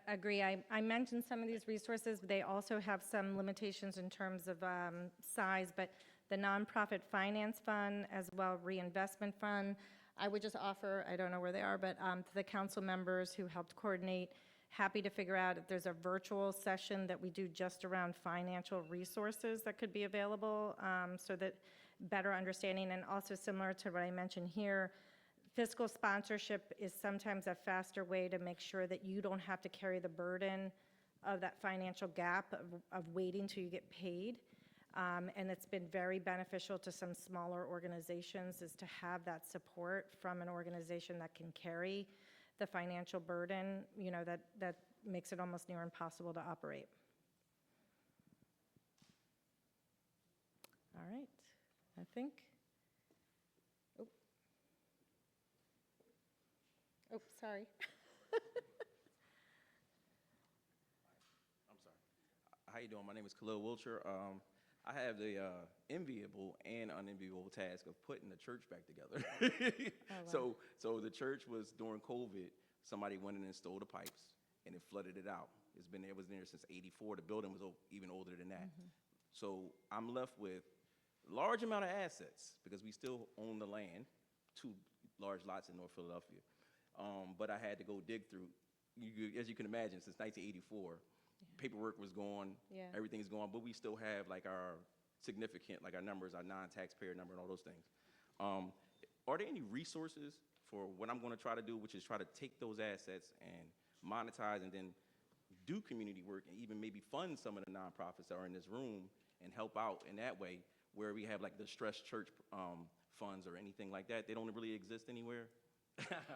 Agree. I mentioned some of these resources, but they also have some limitations in terms of size, but the nonprofit finance fund as well reinvestment fund, I would just offer, I don't know where they are, but to the council members who helped coordinate, happy to figure out if there's a virtual session that we do just around financial resources that could be available, so that better understanding, and also similar to what I mentioned here, fiscal sponsorship is sometimes a faster way to make sure that you don't have to carry the burden of that financial gap of waiting till you get paid. And it's been very beneficial to some smaller organizations is to have that support from an organization that can carry the financial burden, you know, that makes it almost near impossible to operate. All right, I think. Oh, sorry. I'm sorry. How you doing? My name is Khalil Wiltshire. I have the enviable and unenviable task of putting the church back together. Oh, wow. So the church was during COVID. Somebody went in and stole the pipes, and it flooded it out. It was there since '84. The building was even older than that. So I'm left with a large amount of assets because we still own the land, 2 large lots in North Philadelphia. But I had to go dig through. As you can imagine, since 1984, paperwork was gone, everything's gone, but we still have like our significant, like our numbers, our non-taxpayer number and all those things. Are there any resources for what I'm gonna try to do, which is try to take those assets and monetize and then do community work and even maybe fund some of the nonprofits that are in this room and help out in that way, where we have like the stressed church funds or anything like that? They don't really exist anywhere.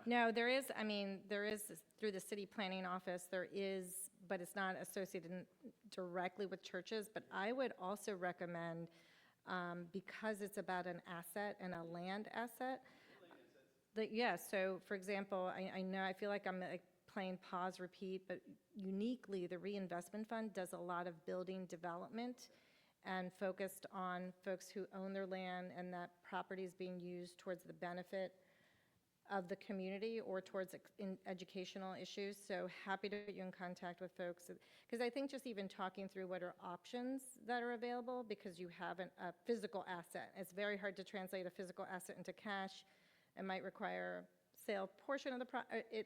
No, there is, I mean, there is through the city planning office, there is, but it's not associated directly with churches. But I would also recommend, because it's about an asset and a land asset, so for example, I know, I feel like I'm like playing pause, repeat, but uniquely, the reinvestment fund does a lot of building development and focused on folks who own their land and that property is being used towards the benefit of the community or towards educational issues. So happy to put you in contact with folks, because I think just even talking through what are options that are available, because you have a physical asset. It's very hard to translate a physical asset into cash. It might require sale portion of the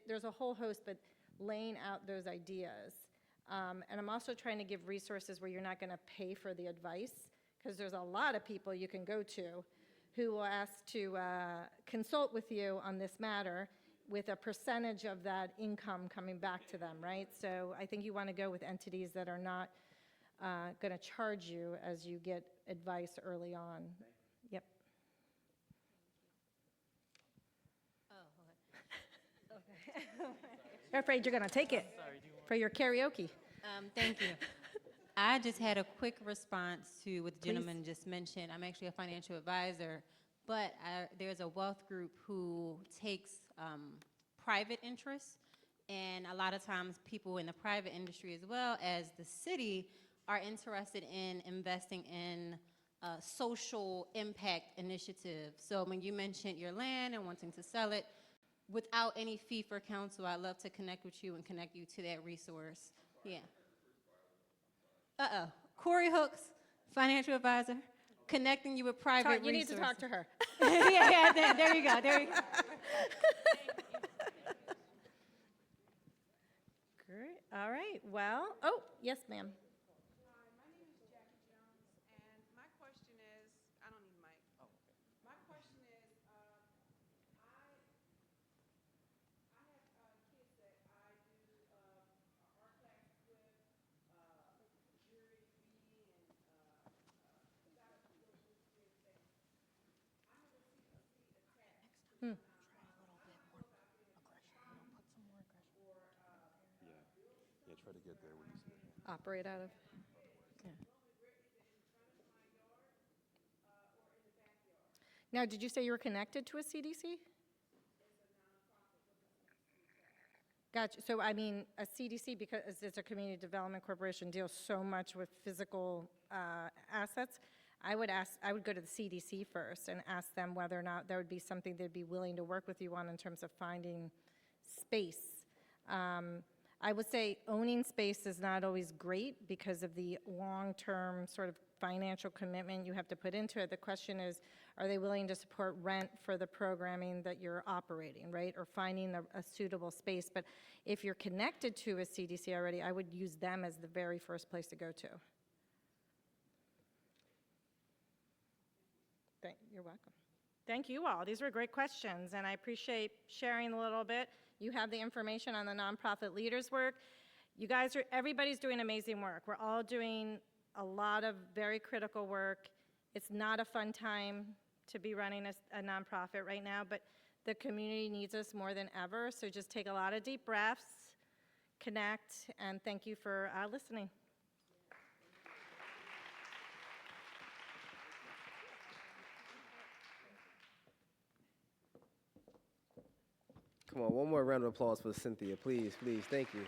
there's a whole host, but laying out those ideas. And I'm also trying to give resources where you're not gonna pay for the advice, because there's a lot of people you can go to who will ask to consult with you on this matter with a percentage of that income coming back to them, right? So I think you want to go with entities that are not going to charge you as you get advice early on. Yep. Oh, okay. You're afraid you're going to take it for your karaoke. Thank you. I just had a quick response to what the gentleman just mentioned. I'm actually a financial advisor, but there's a wealth group who takes private interests, and a lot of times people in the private industry as well as the city are interested in investing in social impact initiatives. So when you mentioned your land and wanting to sell it, without any fee for council, I'd love to connect with you and connect you to that resource. Yeah. Corey Hooks, financial advisor, connecting you with private resources. You need to talk to her. yeah, there you go, there you go. Great, all right, well, oh, yes, ma'am. Hi, my name is Jackie Jones, and my question is, I don't need a mic. Oh, okay. My question is, I have kids that I do art classes with, jury reading, and got a little history and things. I have a CDC attached to my Yeah, try to get there when you see it. Operate out of. Yeah. Now, did you say you were connected to a CDC? Gotcha. So, I mean, a CDC, because it's a community development corporation, deals so much with physical assets. I would go to the CDC first and ask them whether or not there would be something they'd be willing to work with you on in terms of finding space. I would say owning space is not always great because of the long-term sort of financial commitment you have to put into it. The question is, are they willing to support rent for the programming that you're operating, right? Or finding a suitable space. But if you're connected to a CDC already, I would use them as the very first place to go to. You're welcome. Thank you all. These were great questions, and I appreciate sharing a little bit. You have the information on the nonprofit leaders work. You guys are, everybody's doing amazing work. We're all doing a lot of very critical work. It's not a fun time to be running a nonprofit right now, but the community needs us more than ever. So just take a lot of deep breaths, connect, and thank you for listening. Come on, one more round of applause for Cynthia, please, please. Thank you.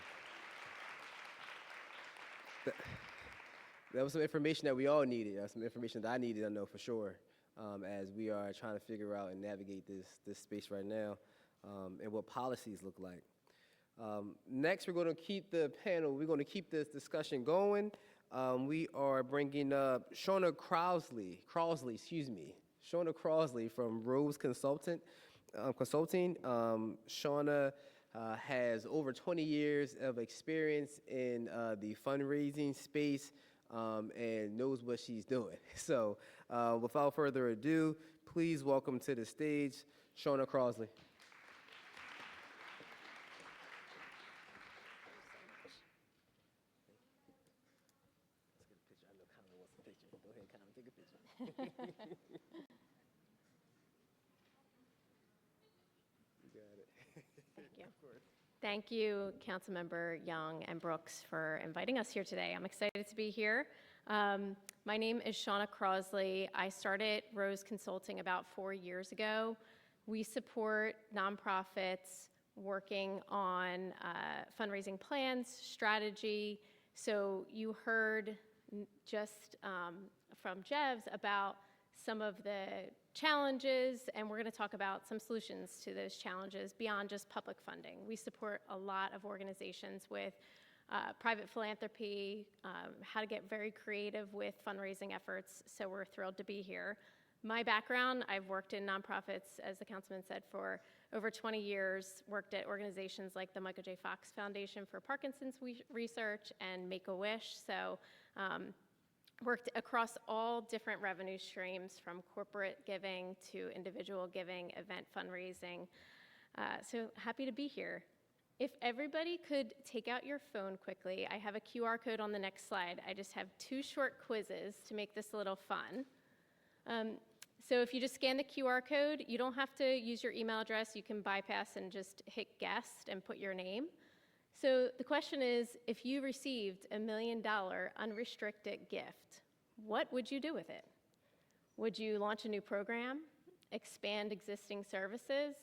That was some information that we all needed. Some information that I needed, I know for sure, as we are trying to figure out and navigate this space right now, and what policies look like. Next, we're going to keep the panel. We're going to keep this discussion going. We are bringing up Shauna Crossley, Shauna Crossley from Rose Consulting. Shauna has over 20 years of experience in the fundraising space and knows what she's doing. So without further ado, please welcome to the stage Shauna Crossley. Thank you, Councilmember Young and Brooks, for inviting us here today. I'm excited to be here. My name is Shauna Crossley. I started Rose Consulting about 4 years ago. We support nonprofits working on fundraising plans, strategy. So you heard just from JEVS about some of the challenges, and we're going to talk about some solutions to those challenges beyond just public funding. We support a lot of organizations with private philanthropy, how to get very creative with fundraising efforts, so we're thrilled to be here. My background, I've worked in nonprofits, as the councilman said, for over 20 years, worked at organizations like the Michael J. Fox Foundation for Parkinson's Research and Make-A-Wish, so worked across all different revenue streams, from corporate giving to individual giving, event fundraising. So happy to be here. If everybody could take out your phone quickly, I have a QR code on the next slide. I just have 2 short quizzes to make this a little fun. So if you just scan the QR code, you don't have to use your email address. You can bypass and just hit guest and put your name. So the question is, if you received $1 million unrestricted gift, what would you do with it? Would you launch a new program, expand existing services,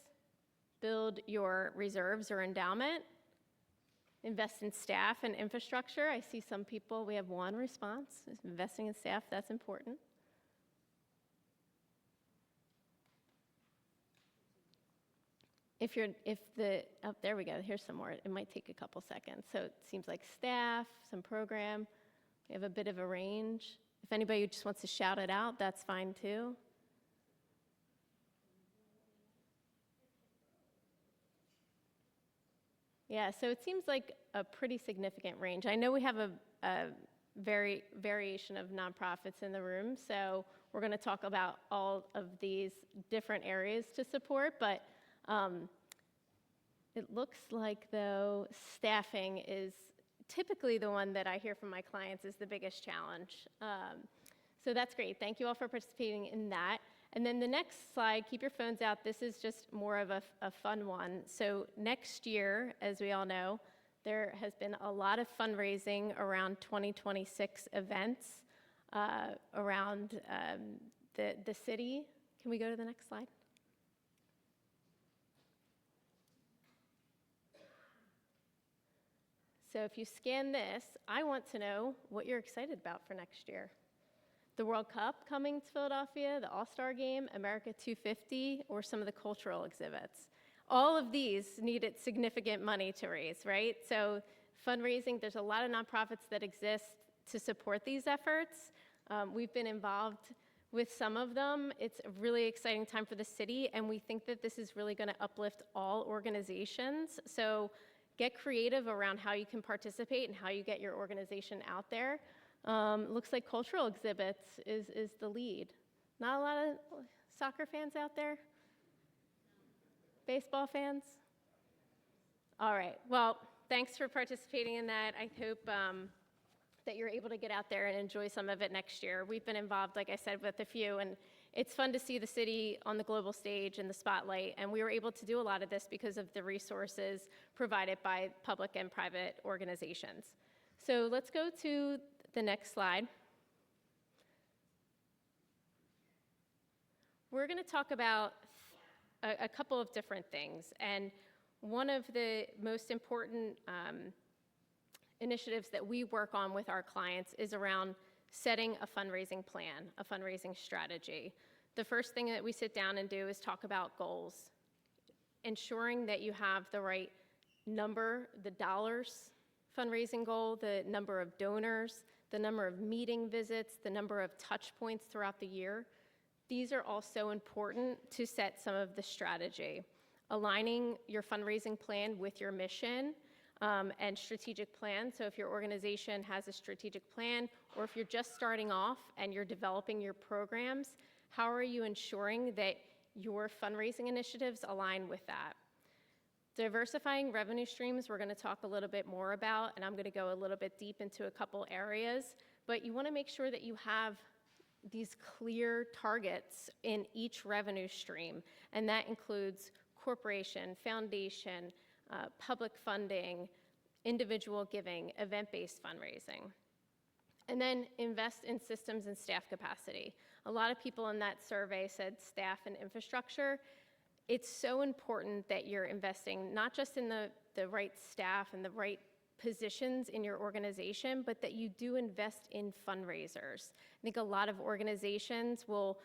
build your reserves or endowment, invest in staff and infrastructure? I see some people, we have one response, investing in staff, that's important. Oh, there we go, here's some more. It might take a couple seconds. So it seems like staff, some program. We have a bit of a range. If anybody just wants to shout it out, that's fine too. Yeah, so it seems like a pretty significant range. I know we have a variation of nonprofits in the room, so we're going to talk about all of these different areas to support, but it looks like, though, staffing is typically the one that I hear from my clients is the biggest challenge. So that's great. Thank you all for participating in that. And then the next slide, keep your phones out. This is just more of a fun one. So next year, as we all know, there has been a lot of fundraising around 2026 events around the city. Can we go to the next slide? So if you scan this, I want to know what you're excited about for next year. The World Cup coming to Philadelphia, the All-Star Game, America 250, or some of the cultural exhibits. All of these needed significant money to raise, right? So Fundraising, there's a lot of nonprofits that exist to support these efforts. We've been involved with some of them. It's a really exciting time for the city, and we think that this is really going to uplift all organizations. So get creative around how you can participate and how you get your organization out there. Looks like cultural exhibits is the lead. Not a lot of soccer fans out there? Baseball fans? All right, well, thanks for participating in that. I hope that you're able to get out there and enjoy some of it next year. We've been involved, like I said, with a few, and it's fun to see the city on the global stage in the spotlight, and we were able to do a lot of this because of the resources provided by public and private organizations. So let's go to the next slide. We're going to talk about a couple of different things, and one of the most important initiatives that we work on with our clients is around setting a fundraising plan, a fundraising strategy. The first thing that we sit down and do is talk about goals, ensuring that you have the right number, the dollars fundraising goal, the number of donors, the number of meeting visits, the number of touch points throughout the year. These are all so important to set some of the strategy. Aligning your fundraising plan with your mission and strategic plan. So if your organization has a strategic plan, or if you're just starting off and you're developing your programs, how are you ensuring that your fundraising initiatives align with that? Diversifying revenue streams, we're going to talk a little bit more about, and I'm going to go a little bit deep into a couple areas, but you want to make sure that you have these clear targets in each revenue stream, and that includes corporation, foundation, public funding, individual giving, event-based fundraising. And then invest in systems and staff capacity. A lot of people in that survey said staff and infrastructure. It's so important that you're investing not just in the right staff and the right positions in your organization, but that you do invest in fundraisers. I think a lot of organizations will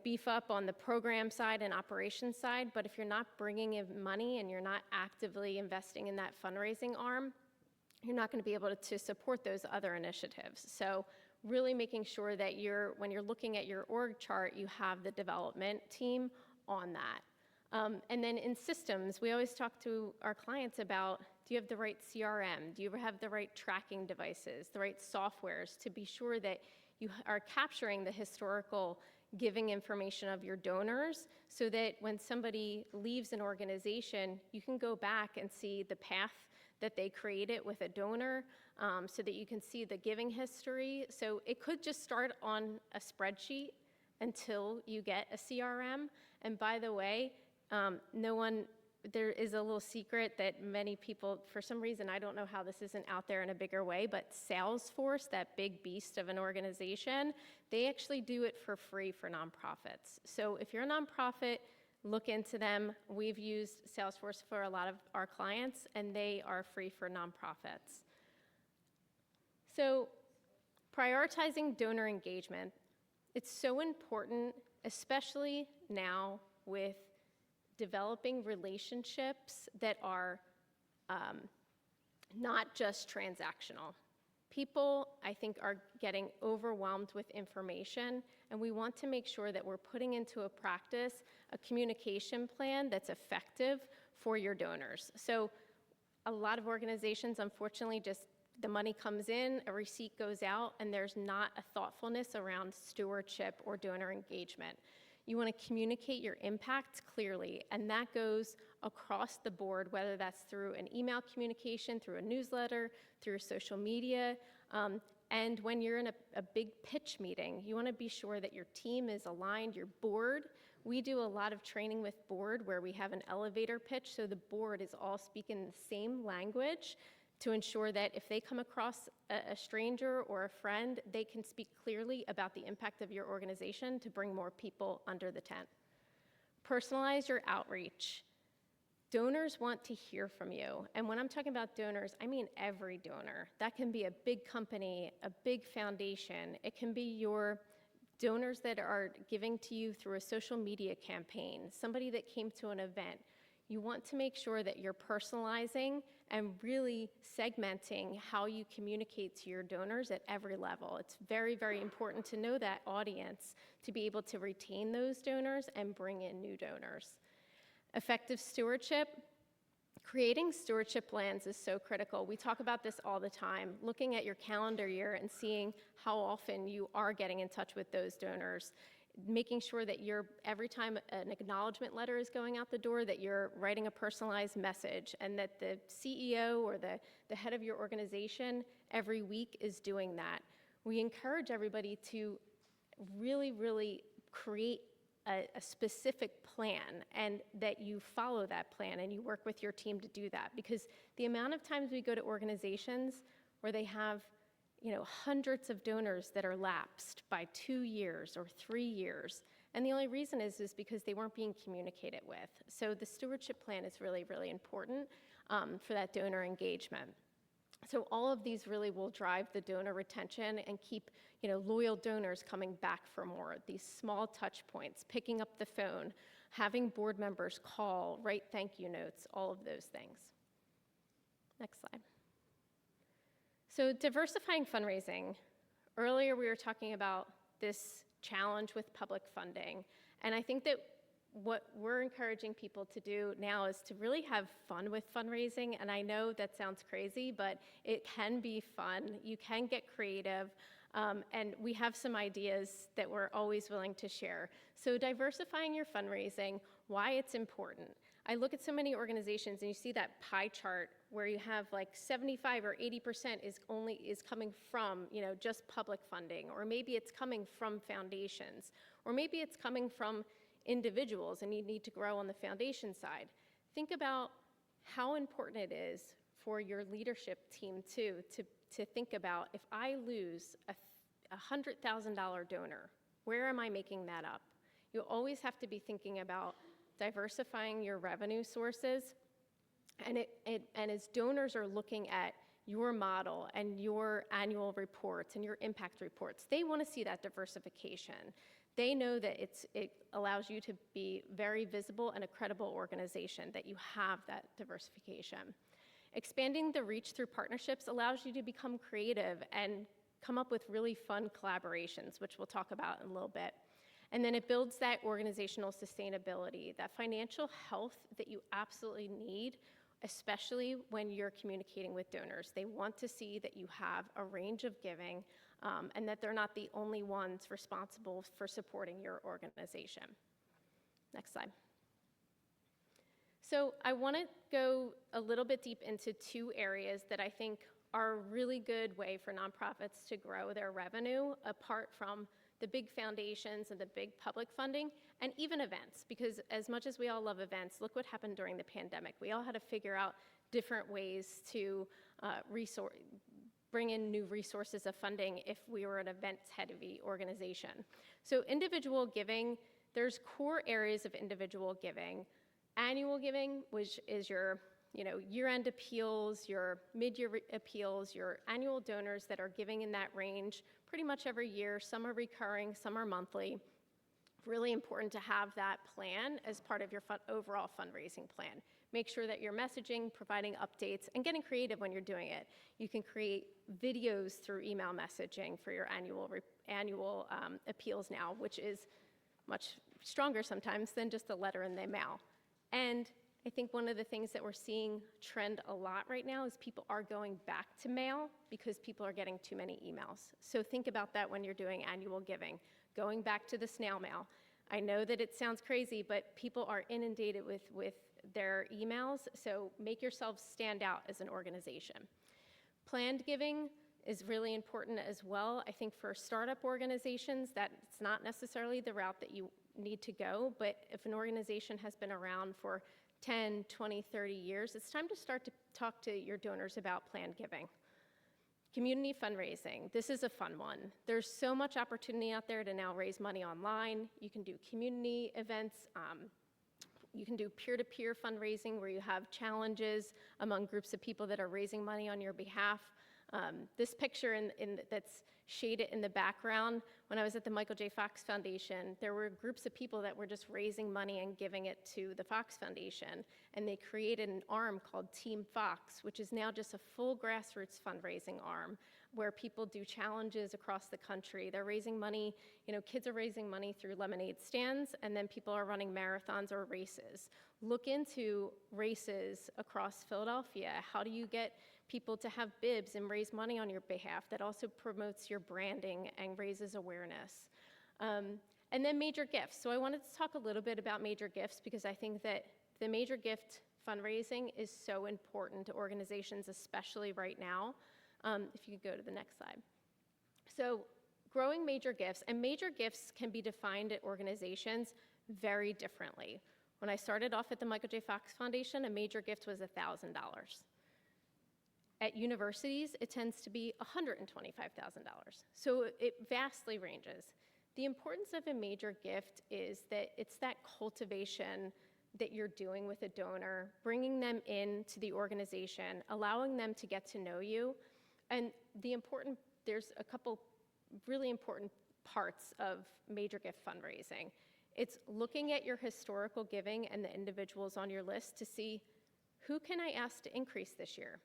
beef up on the program side and operations side, but if you're not bringing in money and you're not actively investing in that fundraising arm, you're not going to be able to support those other initiatives. So really making sure that when you're looking at your org chart, you have the development team on that. And then in systems, we always talk to our clients about, do you have the right CRM? Do you have the right tracking devices, the right softwares to be sure that you are capturing the historical giving information of your donors so that when somebody leaves an organization, you can go back and see the path that they created with a donor so that you can see the giving history. So it could just start on a spreadsheet until you get a CRM. And by the way, there is a little secret that many people, for some reason, I don't know how this isn't out there in a bigger way, but Salesforce, that big beast of an organization, they actually do it for free for nonprofits. So if you're a nonprofit, look into them. We've used Salesforce for a lot of our clients, and they are free for nonprofits. So prioritizing donor engagement. It's so important, especially now with developing relationships that are not just transactional. People, I think, are getting overwhelmed with information, and we want to make sure that we're putting into a practice a communication plan that's effective for your donors. So a lot of organizations, unfortunately, just the money comes in, a receipt goes out, and there's not a thoughtfulness around stewardship or donor engagement. You want to communicate your impact clearly, and that goes across the board, whether that's through an email communication, through a newsletter, through social media, and when you're in a big pitch meeting, you want to be sure that your team is aligned, your board. We do a lot of training with board where we have an elevator pitch, so the board is all speaking the same language to ensure that if they come across a stranger or a friend, they can speak clearly about the impact of your organization to bring more people under the tent. Personalize your outreach. Donors want to hear from you. And when I'm talking about donors, I mean every donor. That can be a big company, a big foundation. It can be your donors that are giving to you through a social media campaign, somebody that came to an event. you want to make sure that you're personalizing and really segmenting how you communicate to your donors at every level. It's very, very important to know that audience to be able to retain those donors and bring in new donors. Effective stewardship. Creating stewardship plans is so critical. We talk about this all the time, looking at your calendar year and seeing how often you are getting in touch with those donors, making sure that every time an acknowledgement letter is going out the door, that you're writing a personalized message, and that the CEO or the head of your organization every week is doing that. We encourage everybody to really, really create a specific plan, and that you follow that plan and you work with your team to do that. Because the amount of times we go to organizations where they have hundreds of donors that are lapsed by 2 years or 3 years, and the only reason is because they weren't being communicated with. So the stewardship plan is really, really important for that donor engagement. So all of these really will drive the donor retention and keep loyal donors coming back for more. These small touch points, picking up the phone, having board members call, write thank you notes, all of those things. Next slide. So diversifying fundraising. Earlier we were talking about this challenge with public funding, and I think that what we're encouraging people to do now is to really have fun with fundraising. And I know that sounds crazy, but it can be fun. You can get creative. And we have some ideas that we're always willing to share. So diversifying your fundraising, why it's important. I look at so many organizations and you see that pie chart where you have like 75 or 80% is coming from just public funding, or maybe it's coming from foundations, or maybe it's coming from individuals and you need to grow on the foundation side. Think about how important it is for your leadership team too to think about, if I lose a $100,000 donor, where am I making that up? You always have to be thinking about diversifying your revenue sources, and as donors are looking at your model and your annual reports and your impact reports, they want to see that diversification. They know that it allows you to be very visible and a credible organization, that you have that diversification. Expanding the reach through partnerships allows you to become creative and come up with really fun collaborations, which we'll talk about in a little bit. And then it builds that organizational sustainability, that financial health that you absolutely need, especially when you're communicating with donors. They want to see that you have a range of giving, and that they're not the only ones responsible for supporting your organization. Next slide. So I want to go a little bit deep into 2 areas that I think are a really good way for nonprofits to grow their revenue, apart from the big foundations and the big public funding, and even events. Because as much as we all love events, look what happened during the pandemic. We all had to figure out different ways to bring in new resources of funding if we were an events-heavy organization. So individual giving, there's core areas of individual giving. Annual giving, which is your year-end appeals, your mid-year appeals, your annual donors that are giving in that range pretty much every year. Some are recurring, some are monthly. Really important to have that plan as part of your overall fundraising plan. Make sure that you're messaging, providing updates, and getting creative when you're doing it. You can create videos through email messaging for your annual appeals now, which is much stronger sometimes than just a letter in the mail. And I think one of the things that we're seeing trend a lot right now is people are going back to mail because people are getting too many emails. So think about that when you're doing annual giving, going back to the snail mail. I know that it sounds crazy, but people are inundated with their emails, so make yourselves stand out as an organization. Planned giving is really important as well. I think for startup organizations, that's not necessarily the route that you need to go, but if an organization has been around for 10, 20, 30 years, it's time to start to talk to your donors about planned giving. Community fundraising, this is a fun one. There's so much opportunity out there to now raise money online. You can do community events. You can do peer-to-peer fundraising where you have challenges among groups of people that are raising money on your behalf. This picture that's shaded in the background, when I was at the Michael J. Fox Foundation, there were groups of people that were just raising money and giving it to the Fox Foundation, and they created an arm called Team Fox, which is now just a full grassroots fundraising arm where people do challenges across the country. They're raising money, kids are raising money through lemonade stands, and then people are running marathons or races. Look into races across Philadelphia. How do you get people to have bibs and raise money on your behalf? That also promotes your branding and raises awareness. And then major gifts. So I wanted to talk a little bit about major gifts because I think that the major gift fundraising is so important to organizations, especially right now. If you could go to the next slide. So growing major gifts, and major gifts can be defined at organizations very differently. When I started off at the Michael J. Fox Foundation, a major gift was $1,000. At universities, it tends to be $125,000. So it vastly ranges. The importance of a major gift is that it's that cultivation that you're doing with a donor, bringing them into the organization, allowing them to get to know you. And there's a couple really important parts of major gift fundraising. It's looking at your historical giving and the individuals on your list to see, who can I ask to increase this year?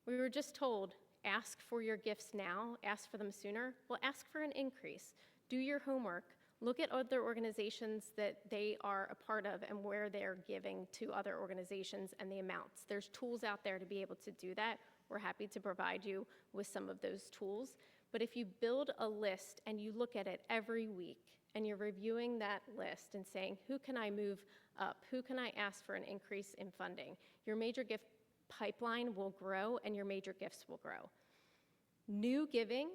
We were just told, ask for your gifts now, ask for them sooner. Well, ask for an increase. Do your homework. Look at other organizations that they are a part of and where they're giving to other organizations and the amounts. There's tools out there to be able to do that. We're happy to provide you with some of those tools. But if you build a list and you look at it every week and you're reviewing that list and saying, who can I move up? Who can I ask for an increase in funding? Your major gift pipeline will grow and your major gifts will grow. New giving,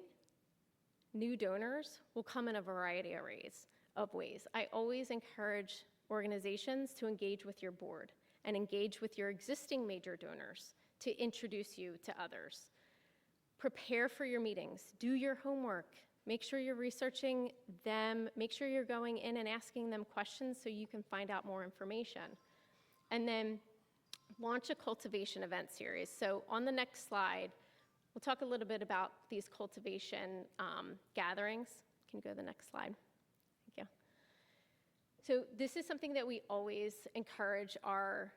new donors will come in a variety of ways. I always encourage organizations to engage with your board and engage with your existing major donors to introduce you to others. Prepare for your meetings. Do your homework. Make sure you're researching them. Make sure you're going in and asking them questions so you can find out more information. And then launch a cultivation event series. So on the next slide, we'll talk a little bit about these cultivation gatherings. Can you go to the next slide? Thank you. So this is something that we always encourage our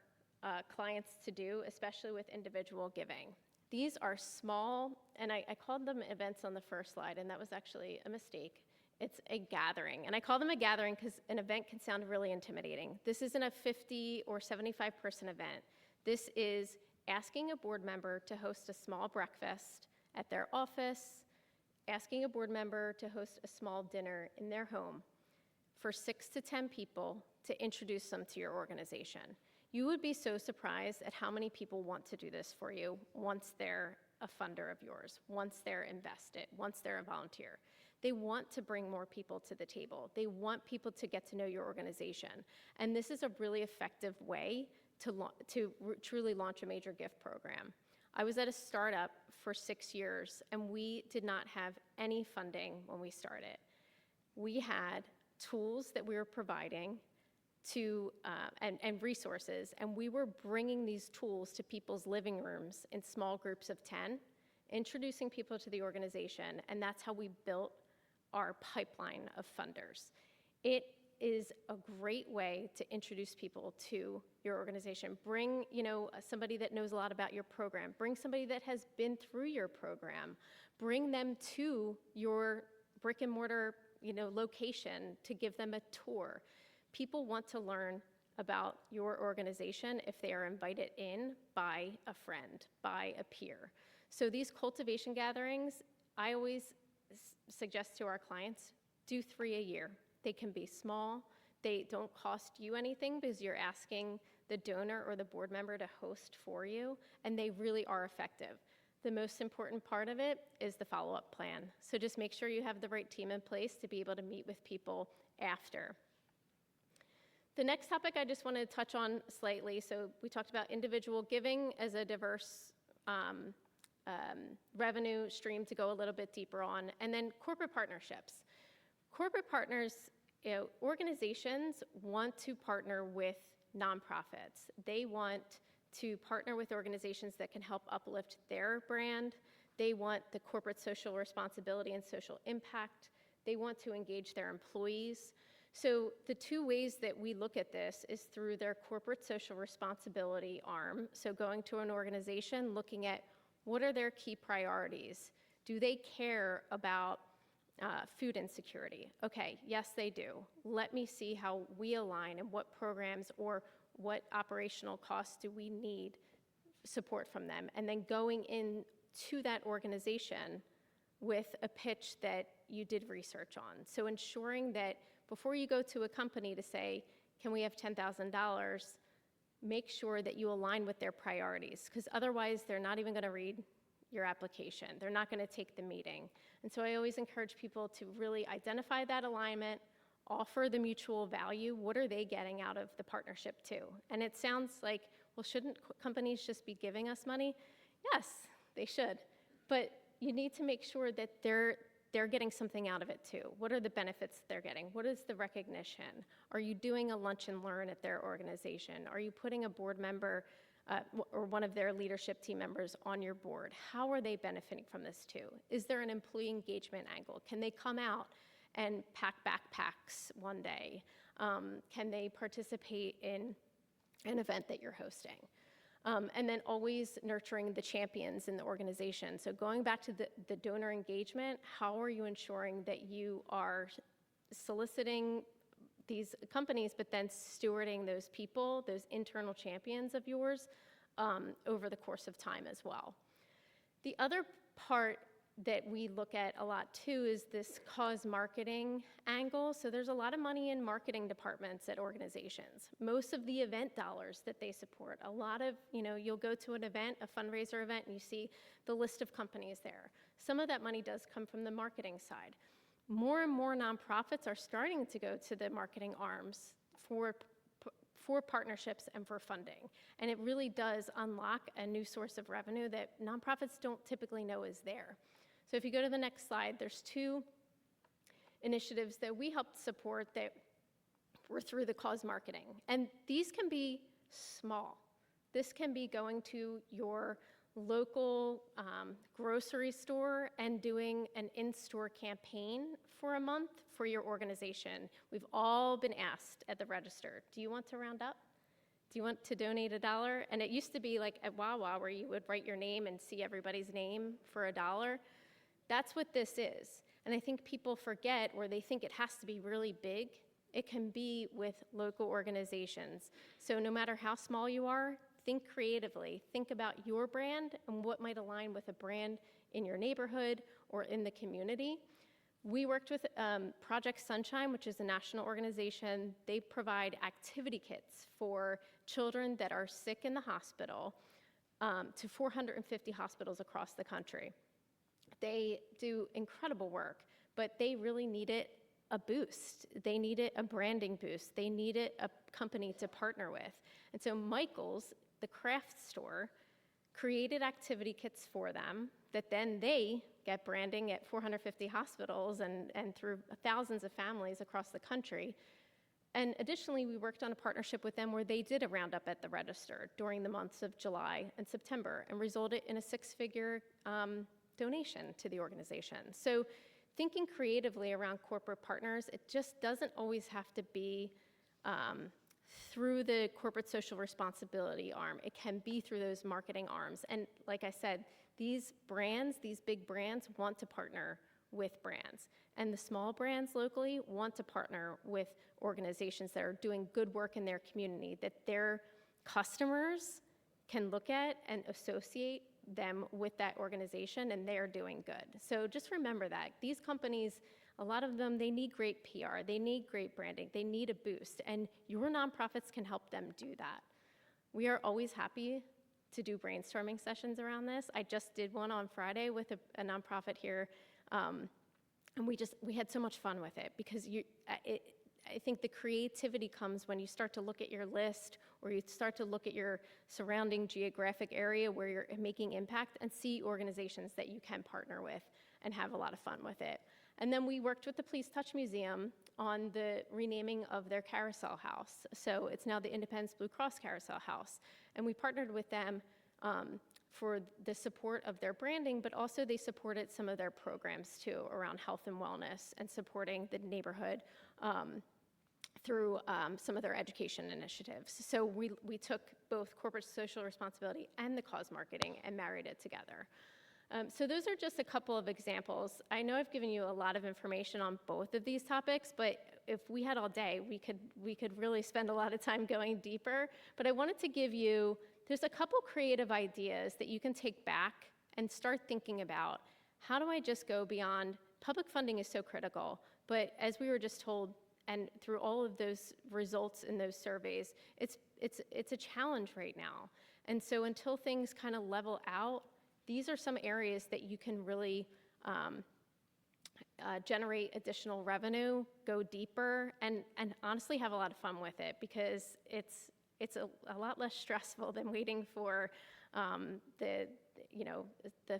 clients to do, especially with individual giving. These are small, and I called them events on the first slide, and that was actually a mistake. It's a gathering, and I call them a gathering because an event can sound really intimidating. This isn't a 50 or 75 person event. This is asking a board member to host a small breakfast at their office, asking a board member to host a small dinner in their home for 6 to 10 people to introduce them to your organization. You would be so surprised at how many people want to do this for you once they're a funder of yours, once they're invested, once they're a volunteer. They want to bring more people to the table. They want people to get to know your organization. And this is a really effective way to truly launch a major gift program. I was at a startup for 6 years, and we did not have any funding when we started. We had tools that we were providing and resources, and we were bringing these tools to people's living rooms in small groups of 10, introducing people to the organization, and that's how we built our pipeline of funders. It is a great way to introduce people to your organization. Bring, somebody that knows a lot about your program. Bring somebody that has been through your program. Bring them to your brick and mortar, location to give them a tour. People want to learn about your organization if they are invited in by a friend, by a peer. So these cultivation gatherings, I always suggest to our clients, do 3 a year. They can be small. They don't cost you anything because you're asking the donor or the board member to host for you, and they really are effective. The most important part of it is the follow-up plan. So just make sure you have the right team in place to be able to meet with people after. The next topic I just want to touch on slightly, so we talked about individual giving as a diverse revenue stream to go a little bit deeper on, and then corporate partnerships. Corporate partners, organizations want to partner with nonprofits. They want to partner with organizations that can help uplift their brand, They want the corporate social responsibility and social impact. They want to engage their employees. So the two ways that we look at this is through their corporate social responsibility arm. So going to an organization, looking at what are their key priorities. Do they care about food insecurity? Okay, yes, they do. Let me see how we align and what programs or what operational costs do we need support from them. And then going into that organization with a pitch that you did research on. So ensuring that before you go to a company to say, can we have $10,000, make sure that you align with their priorities, because otherwise they're not even going to read your application. They're not going to take the meeting. And so I always encourage people to really identify that alignment, offer the mutual value. What are they getting out of the partnership too? And it sounds like, well, shouldn't companies just be giving us money? Yes, they should. But you need to make sure that they're getting something out of it too. What are the benefits they're getting? What is the recognition? Are you doing a lunch and learn at their organization? Are you putting a board member or one of their leadership team members on your board? How are they benefiting from this too? Is there an employee engagement angle? Can they come out and pack backpacks one day? Can they participate in an event that you're hosting? And then always nurturing the champions in the organization. So going back to the donor engagement, how are you ensuring that you are soliciting these companies, but then stewarding those people, those internal champions of yours, over the course of time as well? The other part that we look at a lot too is this cause marketing angle. So there's a lot of money in marketing departments at organizations. Most of the event dollars that they support, a lot of, you'll go to an event, a fundraiser event, and you see the list of companies there. Some of that money does come from the marketing side. More and more nonprofits are starting to go to the marketing arms for partnerships and for funding. And it really does unlock a new source of revenue that nonprofits don't typically know is there. So if you go to the next slide, there's two initiatives that we helped support that were through the cause marketing. And these can be small. This can be going to your local grocery store and doing an in-store campaign for a month for your organization. We've all been asked at the register, do you want to round up? Do you want to donate $1? And it used to be like at Wawa where you would write your name and see everybody's name for $1. That's what this is. And I think people forget, or they think it has to be really big. It can be with local organizations. So no matter how small you are, think creatively. Think about your brand and what might align with a brand in your neighborhood or in the community. We worked with Project Sunshine, which is a national organization. They provide activity kits for children that are sick in the hospital to 450 hospitals across the country. They do incredible work, but they really needed a boost. They needed a branding boost. They needed a company to partner with. And so Michael's, the craft store, created activity kits for them that then they get branding at 450 hospitals and through thousands of families across the country. And additionally, we worked on a partnership with them where they did a roundup at the register during the months of July and September and resulted in a 6-figure donation to the organization. So thinking creatively around corporate partners, it just doesn't always have to be through the corporate social responsibility arm. It can be through those marketing arms. And like I said, these brands, these big brands want to partner with brands. And the small brands locally want to partner with organizations that are doing good work in their community, that their customers can look at and associate them with that organization, and they're doing good. So just remember that. These companies, a lot of them, they need great PR, they need great branding, they need a boost, and your nonprofits can help them do that. We are always happy to do brainstorming sessions around this. I just did one on Friday with a nonprofit here, and we had so much fun with it because I think the creativity comes when you start to look at your list or you start to look at your surrounding geographic area where you're making impact and see organizations that you can partner with and have a lot of fun with it. And then we worked with the Please Touch Museum on the renaming of their carousel house. So it's now the Independence Blue Cross Carousel House. And we partnered with them for the support of their branding, but also they supported some of their programs too around health and wellness and supporting the neighborhood through some of their education initiatives. So we took both corporate social responsibility and the cause marketing and married it together. So those are just a couple of examples. I know I've given you a lot of information on both of these topics, but if we had all day, we could really spend a lot of time going deeper. But I wanted to give you, there's a couple creative ideas that you can take back and start thinking about. How do I just go beyond, public funding is so critical, but as we were just told, and through all of those results in those surveys, it's a challenge right now. And so until things kind of level out, these are some areas that you can really generate additional revenue, go deeper, and honestly have a lot of fun with it, because it's a lot less stressful than waiting for the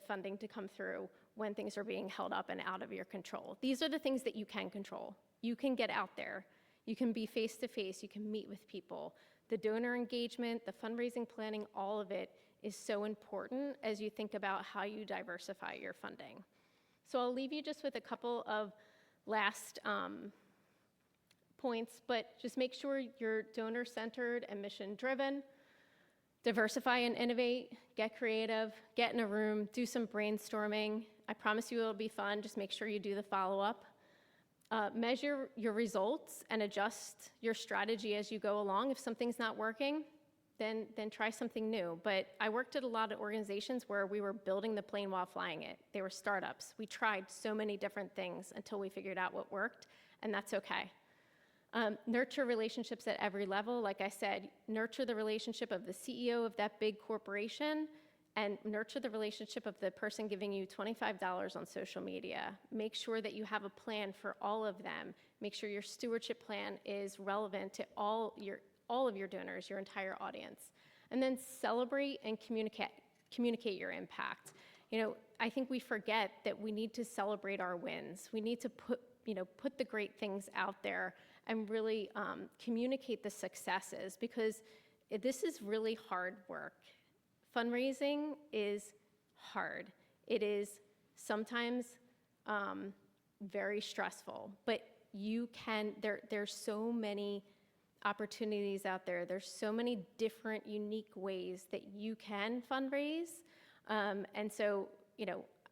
funding to come through when things are being held up and out of your control. These are the things that you can control. You can get out there. You can be face-to-face. You can meet with people. The donor engagement, the fundraising planning, all of it is so important as you think about how you diversify your funding. So I'll leave you just with a couple of last points, but just make sure you're donor-centered and mission-driven. Diversify and innovate, get creative, get in a room, do some brainstorming. I promise you it'll be fun. Just make sure you do the follow-up. Measure your results and adjust your strategy as you go along. If something's not working, then try something new. But I worked at a lot of organizations where we were building the plane while flying it. They were startups. We tried so many different things until we figured out what worked, and that's okay. Nurture relationships at every level. Like I said, nurture the relationship of the CEO of that big corporation, and nurture the relationship of the person giving you $25 on social media. Make sure that you have a plan for all of them. Make sure your stewardship plan is relevant to all of your donors, your entire audience. And then celebrate and communicate your impact. I think we forget that we need to celebrate our wins. We need to put the great things out there and really communicate the successes, because this is really hard work. Fundraising is hard. It is sometimes very stressful, but there's so many opportunities out there. There's so many different, unique ways that you can fundraise. And so,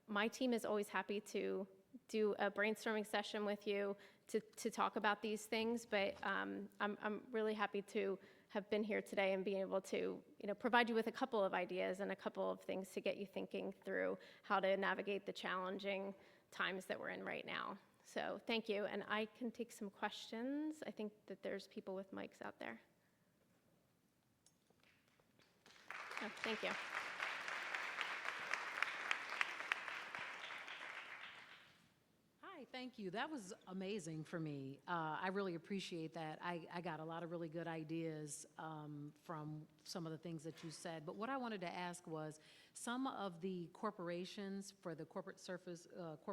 my team is always happy to do a brainstorming session with you to talk about these things, but I'm really happy to have been here today and being able to provide you with a couple of ideas and a couple of things to get you thinking through how to navigate the challenging times that we're in right now. So thank you, and I can take some questions. I think that there's people with mics out there. Oh, thank you. Thank you. That was amazing for me. I really appreciate that. I got a lot of really good ideas from some of the things that you said. But what I wanted to ask was, some of the corporations for the corporate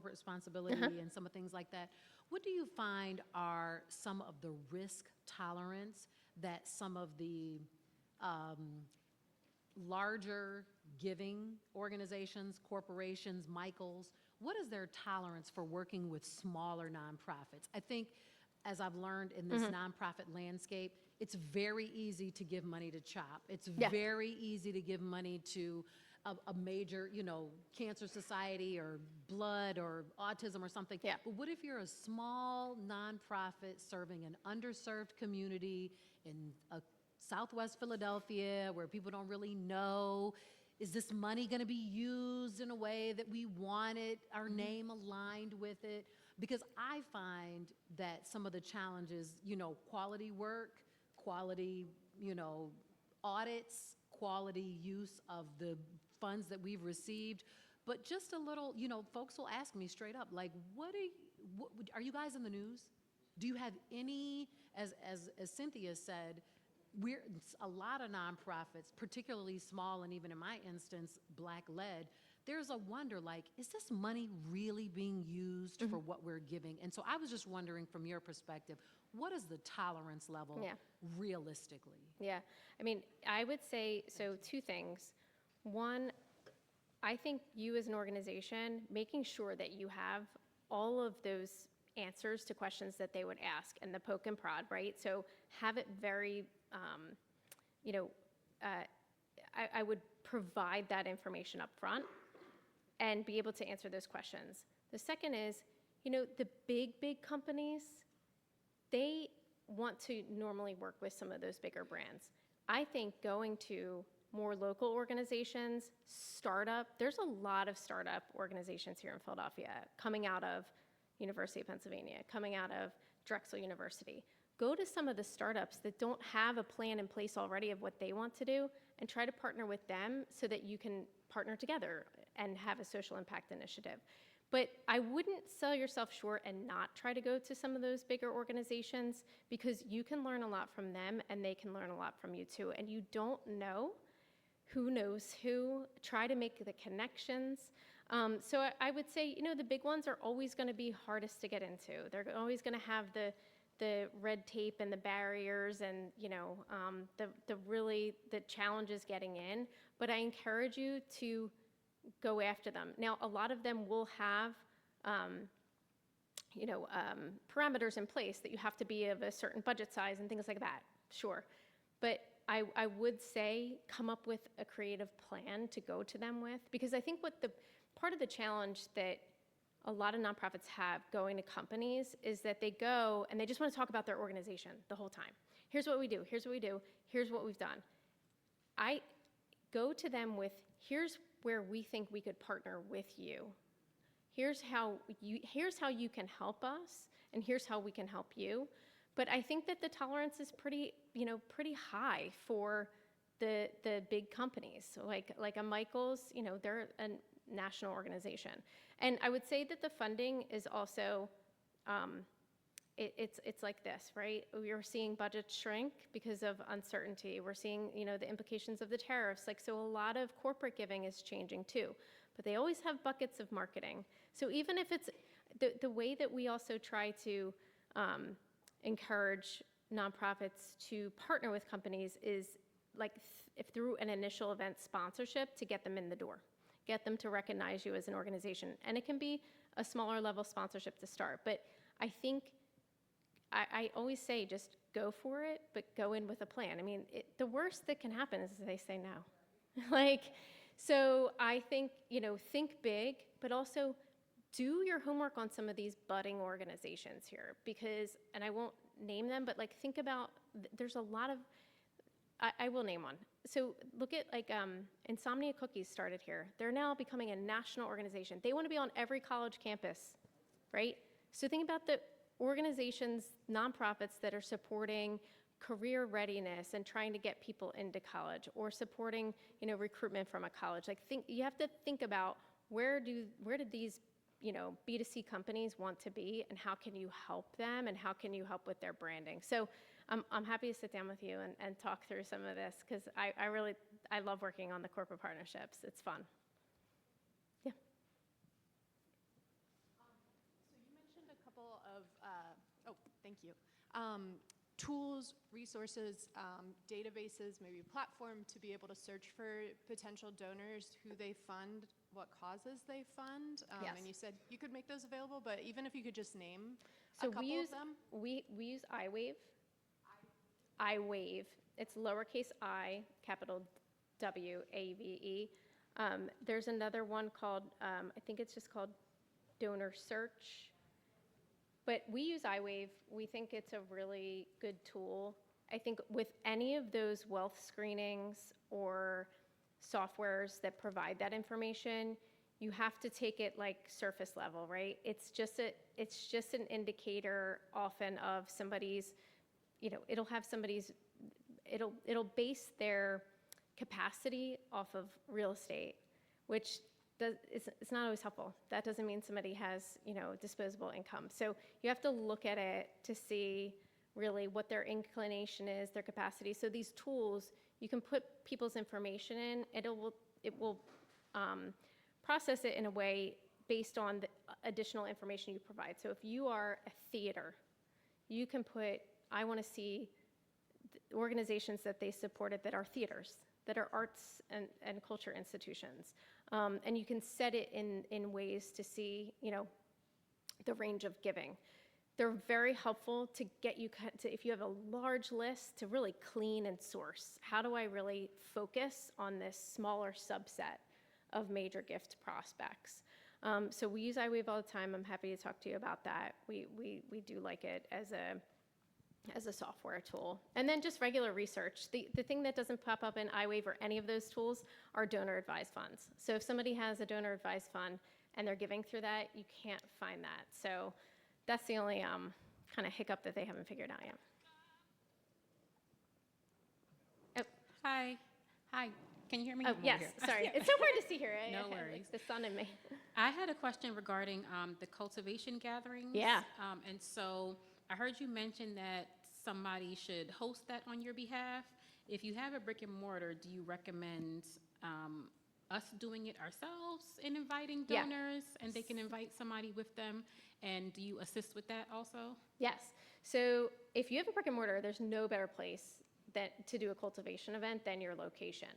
responsibility and some of things like that, what do you find are some of the risk tolerance that some of the larger giving organizations, corporations, Michaels, what is their tolerance for working with smaller nonprofits? I think, as I've learned in this nonprofit landscape, it's very easy to give money to CHOP. It's very easy to give money to a major, cancer society or blood or autism or something. But what if you're a small nonprofit serving an underserved community in Southwest Philadelphia where people don't really know? Is this money going to be used in a way that we want it, our name aligned with it? Because I find that some of the challenges, quality work, quality, audits, quality use of the funds that we've received, but just a little, folks will ask me straight up, like, are you guys in the news? Do you have any, as Cynthia said, a lot of nonprofits, particularly small and even in my instance, Black-led, there's a wonder, like, is this money really being used for what we're giving? And so I was just wondering, from your perspective, what is the tolerance level realistically? Yeah, I mean, I would say, so two things. One, I think you as an organization, making sure that you have all of those answers to questions that they would ask and the poke and prod, right? So have it very, I would provide that information up front and be able to answer those questions. The second is, the big companies, they want to normally work with some of those bigger brands. I think going to more local organizations, there's a lot of startup organizations here in Philadelphia coming out of University of Pennsylvania, coming out of Drexel University. Go to some of the startups that don't have a plan in place already of what they want to do and try to partner with them so that you can partner together and have a social impact initiative. But I wouldn't sell yourself short and not try to go to some of those bigger organizations, because you can learn a lot from them and they can learn a lot from you too. And you don't know who knows who. Try to make the connections. So I would say, the big ones are always going to be hardest to get into. They're always going to have the red tape and the barriers and, the challenges getting in. But I encourage you to go after them. Now, a lot of them will have, parameters in place that you have to be of a certain budget size and things like that, sure. But I would say come up with a creative plan to go to them with, because I think part of the challenge that a lot of nonprofits have going to companies is that they go and they just want to talk about their organization the whole time. Here's what we do, here's what we do, here's what we've done. I go to them with, here's where we think we could partner with you. Here's how you can help us, and here's how we can help you. But I think that the tolerance is pretty high for the big companies. So like a Michaels, they're a national organization. And I would say that the funding is also, it's like this, right? We're seeing budgets shrink because of uncertainty. We're seeing, the implications of the tariffs. So a lot of corporate giving is changing too. But they always have buckets of marketing. So even if it's the way that we also try to encourage nonprofits to partner with companies is if through an initial event sponsorship to get them in the door, get them to recognize you as an organization. And it can be a smaller level sponsorship to start. But I think I always say just go for it, but go in with a plan. I mean, the worst that can happen is they say no. So I think, think big, but also do your homework on some of these budding organizations here, because, and I won't name them, but think about, there's a lot of, I will name one. So look at Insomnia Cookies started here. They're now becoming a national organization. They want to be on every college campus, right? So think about the organizations, nonprofits that are supporting career readiness and trying to get people into college, or supporting, recruitment from a college. You have to think about where did these, B2C companies want to be, and how can you help them, and how can you help with their branding? So I'm happy to sit down with you and talk through some of this, because I love working on the corporate partnerships. It's fun. Yeah. So you mentioned a couple of, thank you. Tools, resources, databases, maybe a platform to be able to search for potential donors, who they fund, what causes they fund. Yes. And you said you could make those available, but even if you could just name a couple of them. We use iWave. iWave. It's lowercase I, capital W-A-V-E. There's another one called, I think it's just called Donor Search. But we use iWave. We think it's a really good tool. I think with any of those wealth screenings or softwares that provide that information, you have to take it surface level, right? It's just an indicator often of somebody's, it'll have somebody's, it'll base their capacity off of real estate, which it's not always helpful. That doesn't mean somebody has, disposable income. So you have to look at it to see really what their inclination is, their capacity. So these tools, you can put people's information in, it will process it in a way based on the additional information you provide. So if you are a theater, you can put, I want to see organizations that they supported that are theaters. that are arts and culture institutions. And you can set it in ways to see, the range of giving. They're very helpful to get you to, if you have a large list, to really clean and source. How do I really focus on this smaller subset of major gift prospects? So we use iWave all the time. I'm happy to talk to you about that. We do like it as a software tool. And then just regular research. The thing that doesn't pop up in iWave or any of those tools are donor advised funds. So if somebody has a donor advised fund and they're giving through that, you can't find that. So that's the only kind of hiccup that they haven't figured out yet. Hi. Can you hear me? Oh, I'm over yes, here. sorry. It's so hard to see here. No I have, worries. the sun in me. I had a question regarding the cultivation gatherings. Yeah. And so I heard you mention that somebody should host that on your behalf. If you have a brick and mortar, do you recommend us doing it ourselves and inviting Yeah. donors, and they can invite somebody with them? And do you assist with that also? Yes. So if you have a brick and mortar, there's no better place to do a cultivation event than your location.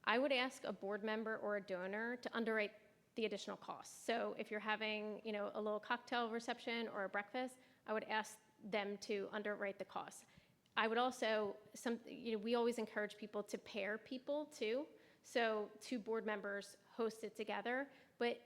I would ask a board member or a donor to underwrite the additional costs. So if you're having, a little cocktail reception or a breakfast, I would ask them to underwrite the costs. I would also, we always encourage people to pair people too. So 2 board members host it together, but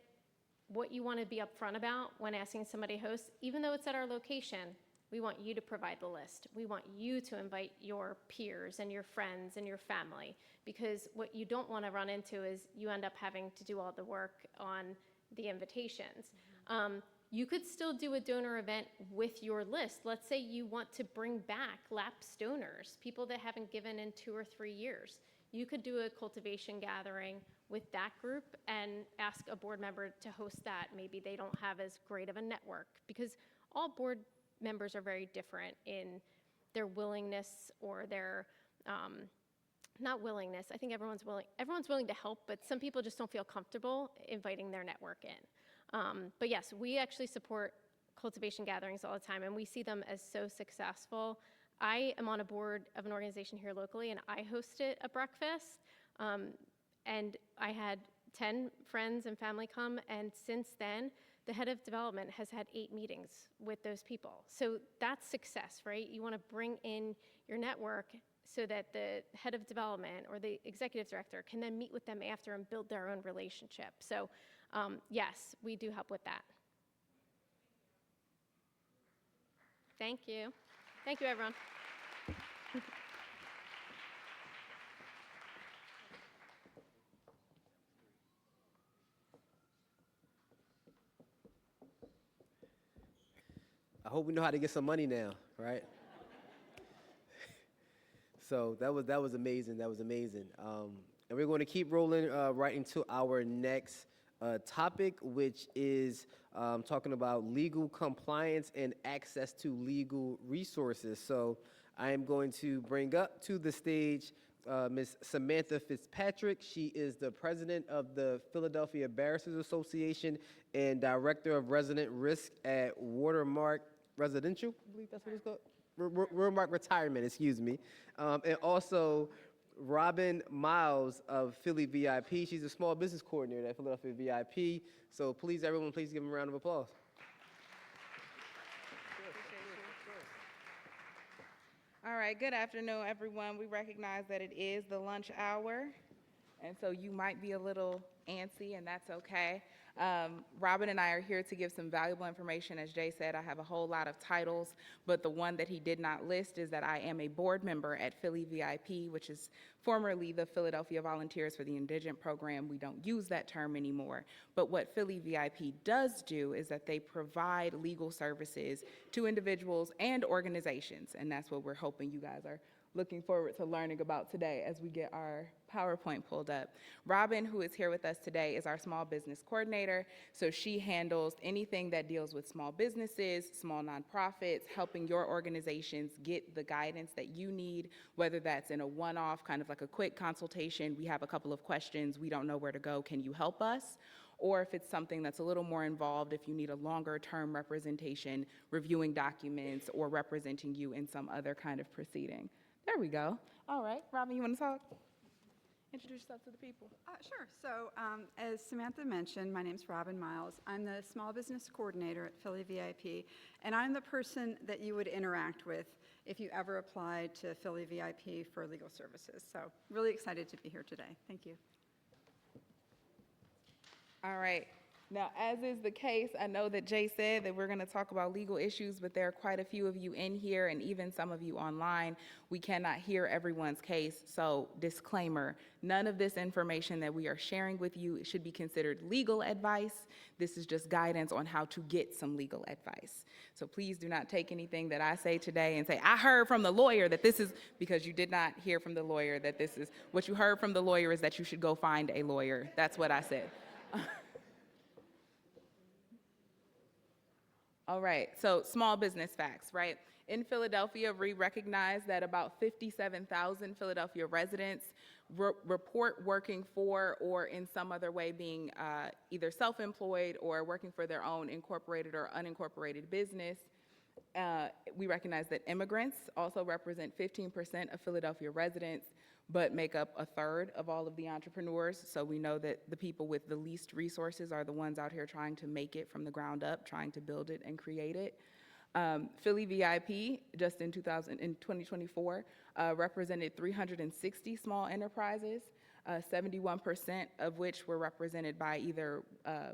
what you want to be upfront about when asking somebody to host, even though it's at our location, we want you to provide the list. We want you to invite your peers and your friends and your family, because what you don't want to run into is you end up having to do all the work on the invitations. You could still do a donor event with your list. Let's say you want to bring back lapsed donors, people that haven't given in 2 or 3 years. You could do a cultivation gathering with that group and ask a board member to host that. Maybe they don't have as great of a network, because all board members are very different in their willingness or their, not willingness. I think everyone's willing to help, but some people just don't feel comfortable inviting their network in. But yes, we actually support cultivation gatherings all the time, and we see them as so successful. I am on a board of an organization here locally, and I hosted a breakfast, and I had 10 friends and family come, and since then, the head of development has had 8 meetings with those people. So that's success, right? You want to bring in your network so that the head of development or the executive director can then meet with them after and build their own relationship. So yes, we do help with that. Thank you. Thank you, everyone. I hope we know how to get some money now, right? So that was amazing. That was amazing. And we're going to keep rolling right into our next topic, which is talking about legal compliance and access to legal resources. So I am going to bring up to the stage Ms. Samantha Fitzpatrick. She is the president of the Philadelphia Barristers Association and director of resident risk at Watermark Residential, I believe that's what it's called. Watermark Retirement, excuse me. And also Robin Miles of Philly VIP. She's a small business coordinator at Philadelphia VIP. So please, everyone, please give them a round of applause. All right, good afternoon, everyone. We recognize that it is the lunch hour, and so you might be a little antsy, and that's okay. Robin and I are here to give some valuable information. As Jay said, I have a whole lot of titles, but the one that he did not list is that I am a board member at Philly VIP, which is formerly the Philadelphia Volunteers for the Indigent Program. We don't use that term anymore. But what Philly VIP does do is that they provide legal services to individuals and organizations, and that's what we're hoping you guys are looking forward to learning about today as we get our PowerPoint pulled up. Robin, who is here with us today, is our small business coordinator. So she handles anything that deals with small businesses, small nonprofits, helping your organizations get the guidance that you need, whether that's in a one-off, kind of like a quick consultation. We have a couple of questions. We don't know where to go. Can you help us? Or if it's something that's a little more involved, if you need a longer term representation, reviewing documents, or representing you in some other kind of proceeding. There we go. All right, Robin, you want to talk? introduce yourself to the people. Sure. So as Samantha mentioned, my name's Robin Miles. I'm the Small Business Coordinator at Philly VIP, and I'm the person that you would interact with if you ever applied to Philly VIP for legal services. So really excited to be here today. Thank you. All right. Now, as is the case, I know that Jay said that we're going to talk about legal issues, but there are quite a few of you in here and even some of you online. We cannot hear everyone's case, so disclaimer, none of this information that we are sharing with you should be considered legal advice. This is just guidance on how to get some legal advice. So please do not take anything that I say today and say, I heard from the lawyer that this is, because you did not hear from the lawyer that this is. What you heard from the lawyer is that you should go find a lawyer. That's what I said. All right, so small business facts, right? In Philadelphia, we recognize that about 57,000 Philadelphia residents report working for or in some other way being either self-employed or working for their own incorporated or unincorporated business. We recognize that immigrants also represent 15% of Philadelphia residents, but make up a third of all of the entrepreneurs. So we know that the people with the least resources are the ones out here trying to make it from the ground up, trying to build it and create it. Philly VIP, just in 2024, represented 360 small enterprises, 71% of which were represented by either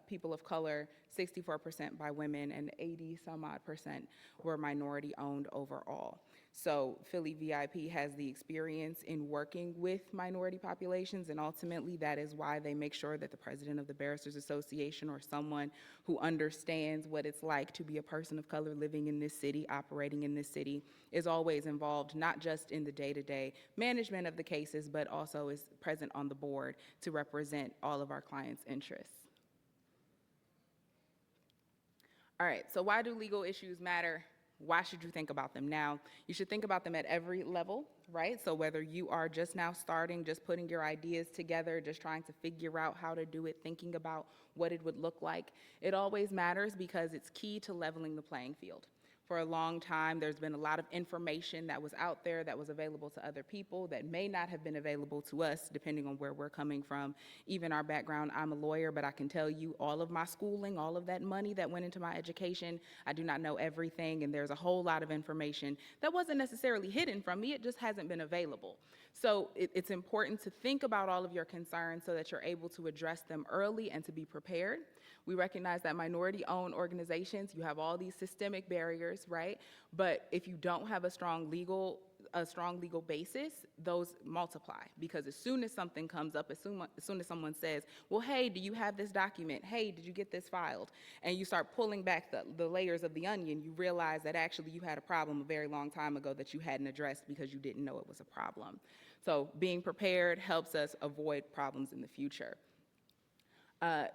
people of color, 64% by women, and 80-some-odd% were minority-owned overall. So Philly VIP has the experience in working with minority populations, and ultimately that is why they make sure that the president of the Barristers Association or someone who understands what it's like to be a person of color living in this city, operating in this city, is always involved not just in the day-to-day management of the cases, but also is present on the board to represent all of our clients' interests. All right, so why do legal issues matter? Why should you think about them now? You should think about them at every level, right? So whether you are just now starting, just putting your ideas together, just trying to figure out how to do it, thinking about what it would look like, it always matters because it's key to leveling the playing field. For a long time, there's been a lot of information that was out there that was available to other people that may not have been available to us, depending on where we're coming from. Even our background, I'm a lawyer, but I can tell you all of my schooling, all of that money that went into my education, I do not know everything, and there's a whole lot of information that wasn't necessarily hidden from me, it just hasn't been available. So it's important to think about all of your concerns so that you're able to address them early and to be prepared. We recognize that minority-owned organizations, you have all these systemic barriers, right? But if you don't have a strong legal basis, those multiply, because as soon as something comes up, as soon as someone says, well, hey, do you have this document? Hey, did you get this filed? And you start pulling back the layers of the onion, you realize that actually you had a problem a very long time ago that you hadn't addressed because you didn't know it was a problem. So being prepared helps us avoid problems in the future.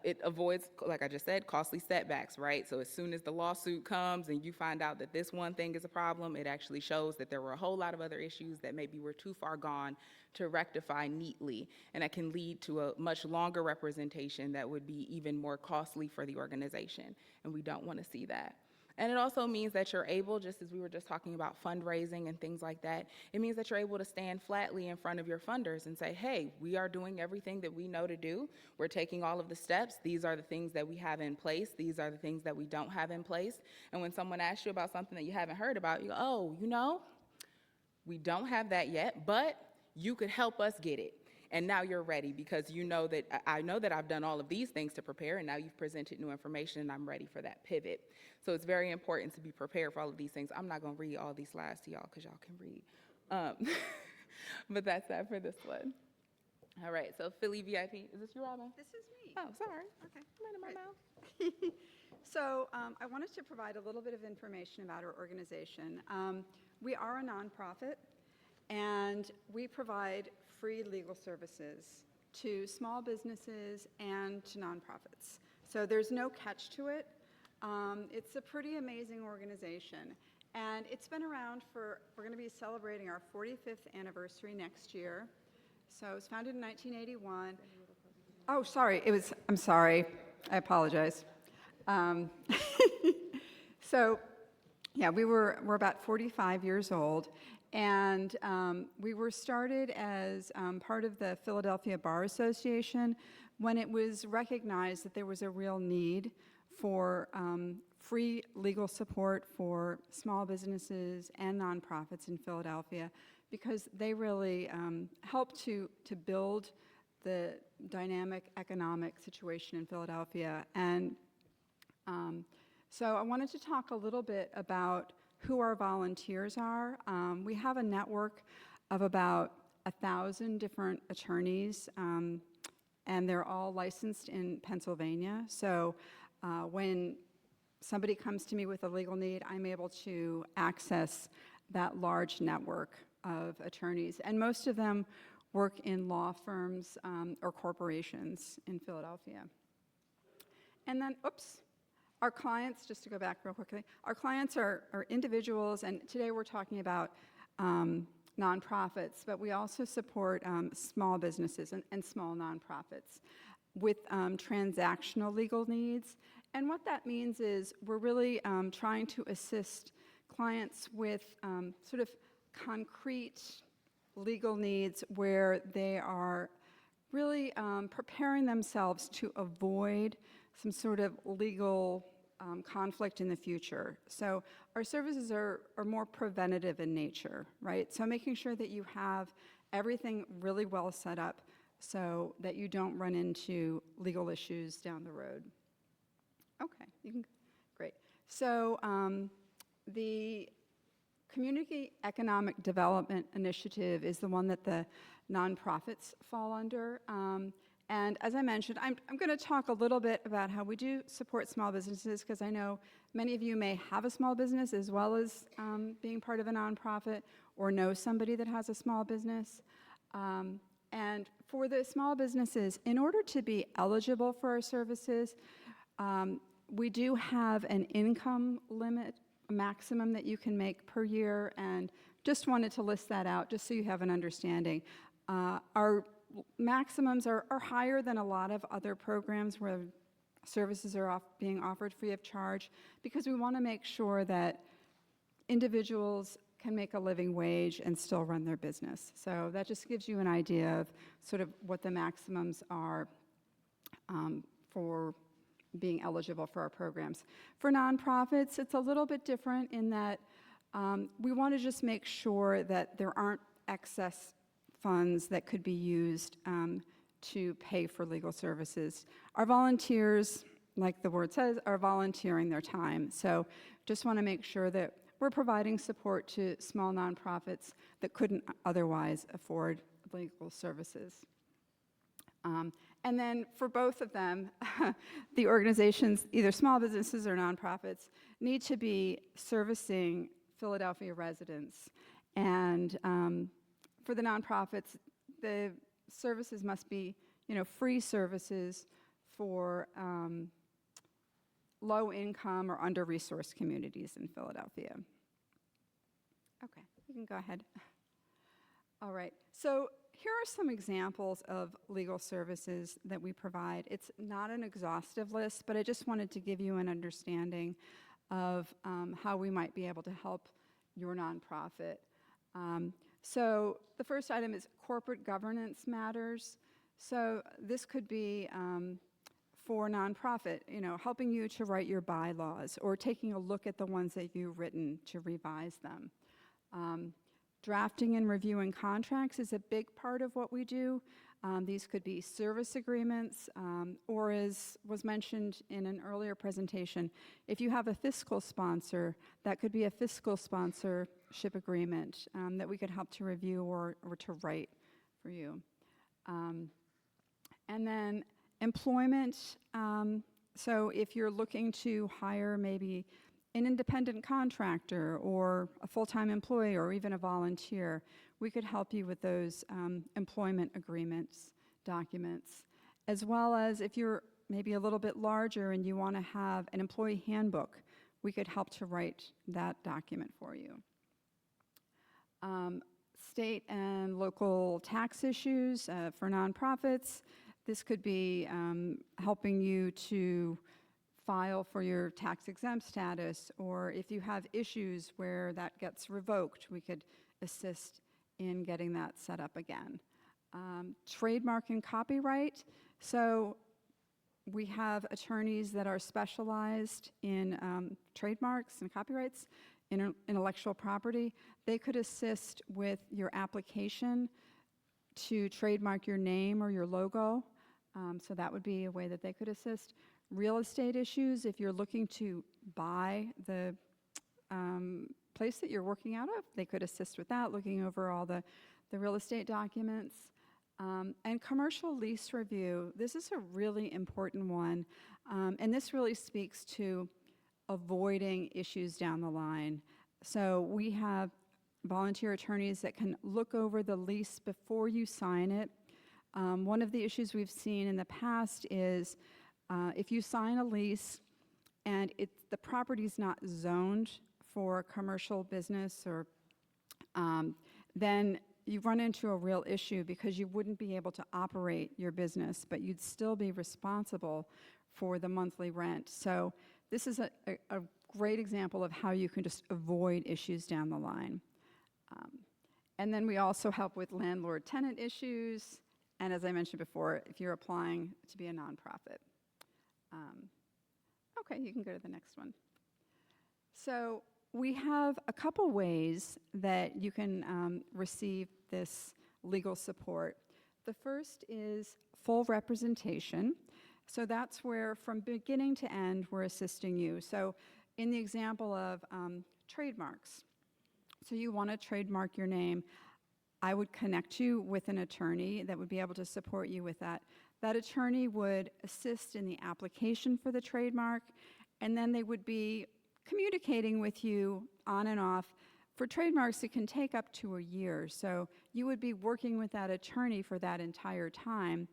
It avoids, like I just said, costly setbacks, right? So as soon as the lawsuit comes and you find out that this one thing is a problem, it actually shows that there were a whole lot of other issues that maybe were too far gone to rectify neatly, and that can lead to a much longer representation that would be even more costly for the organization, and we don't want to see that. And it also means that you're able, just as we were just talking about fundraising and things like that, it means that you're able to stand flatly in front of your funders and say, hey, we are doing everything that we know to do. We're taking all of the steps. These are the things that we have in place. These are the things that we don't have in place. And when someone asks you about something that you haven't heard about, you go, oh, you know, we don't have that yet, but you could help us get it. And now you're ready because you know that I know that I've done all of these things to prepare, and now you've presented new information and I'm ready for that pivot. So it's very important to be prepared for all of these things. I'm not going to read all these slides to y'all because y'all can read. But that's that for this one. All right, so Philly VIP. Is this you, Robin? This is me. Oh, sorry. Okay. Right in my mouth. So I wanted to provide a little bit of information about our organization. We are a nonprofit, and we provide free legal services to small businesses and to nonprofits. So there's no catch to it. It's a pretty amazing organization. And it's been around we're going to be celebrating our 45th anniversary next year. So it was founded in 1981. Oh, sorry, I'm sorry, I apologize. So yeah, we're about 45 years old. And we were started as part of the Philadelphia Bar Association when it was recognized that there was a real need for free legal support for small businesses and nonprofits in Philadelphia, because they really help to build the dynamic economic situation in Philadelphia. And so I wanted to talk a little bit about who our volunteers are. We have a network of about 1,000 different attorneys, and they're all licensed in Pennsylvania. So when somebody comes to me with a legal need, I'm able to access that large network of attorneys. And most of them work in law firms or corporations in Philadelphia. And then, our clients, just to go back real quickly, our clients are individuals, and today we're talking about nonprofits, but we also support small businesses and small nonprofits with transactional legal needs. And what that means is we're really trying to assist clients with sort of concrete legal needs where they are really preparing themselves to avoid some sort of legal conflict in the future. So our services are more preventative in nature, right? So making sure that you have everything really well set up so that you don't run into legal issues down the road. Okay, great. So the Community Economic Development Initiative is the one that the nonprofits fall under. And as I mentioned, I'm going to talk a little bit about how we do support small businesses, because I know many of you may have a small business as well as being part of a nonprofit, or know somebody that has a small business. And for the small businesses, in order to be eligible for our services, we do have an income limit, a maximum that you can make per year, and just wanted to list that out just so you have an understanding. Our maximums are higher than a lot of other programs where services are being offered free of charge, because we want to make sure that individuals can make a living wage and still run their business. So that just gives you an idea of sort of what the maximums are for being eligible for our programs. For nonprofits, it's a little bit different in that we want to just make sure that there aren't excess funds that could be used to pay for legal services. Our volunteers, like the word says, are volunteering their time. So just want to make sure that we're providing support to small nonprofits that couldn't otherwise afford legal services. And then for both of them, the organizations, either small businesses or nonprofits, need to be servicing Philadelphia residents. And for the nonprofits, the services must be, free services for low-income or under-resourced communities in Philadelphia. Okay, you can go ahead. All right, so here are some examples of legal services that we provide. It's not an exhaustive list, but I just wanted to give you an understanding of how we might be able to help your nonprofit. So the first item is corporate governance matters. So this could be for nonprofit, helping you to write your bylaws or taking a look at the ones that you've written to revise them. Drafting and reviewing contracts is a big part of what we do. These could be service agreements, or as was mentioned in an earlier presentation, if you have a fiscal sponsor, that could be a fiscal sponsorship agreement that we could help to review or to write for you. And then employment, so if you're looking to hire maybe an independent contractor or a full-time employee or even a volunteer, we could help you with those employment agreements, documents, as well as if you're maybe a little bit larger and you want to have an employee handbook, we could help to write that document for you. State and local tax issues for nonprofits. This could be helping you to file for your tax exempt status, or if you have issues where that gets revoked, we could assist in getting that set up again. Trademark and copyright. So we have attorneys that are specialized in trademarks and copyrights, intellectual property. They could assist with your application to trademark your name or your logo. So that would be a way that they could assist. Real estate issues, if you're looking to buy the place that you're working out of, they could assist with that, looking over all the real estate documents. And commercial lease review, this is a really important one. And this really speaks to avoiding issues down the line. So we have volunteer attorneys that can look over the lease before you sign it. One of the issues we've seen in the past is if you sign a lease and the property's not zoned for commercial business, or then you run into a real issue because you wouldn't be able to operate your business, but you'd still be responsible for the monthly rent. So this is a great example of how you can just avoid issues down the line. And then we also help with landlord-tenant issues, and as I mentioned before, if you're applying to be a nonprofit. Okay, you can go to the next one. So we have a couple ways that you can receive this legal support. The first is full representation. So that's where from beginning to end we're assisting you. So in the example of trademarks, so you want to trademark your name, I would connect you with an attorney that would be able to support you with that. That attorney would assist in the application for the trademark, and then they would be communicating with you on and off. For trademarks, it can take up to a year, so you would be working with that attorney for that entire time,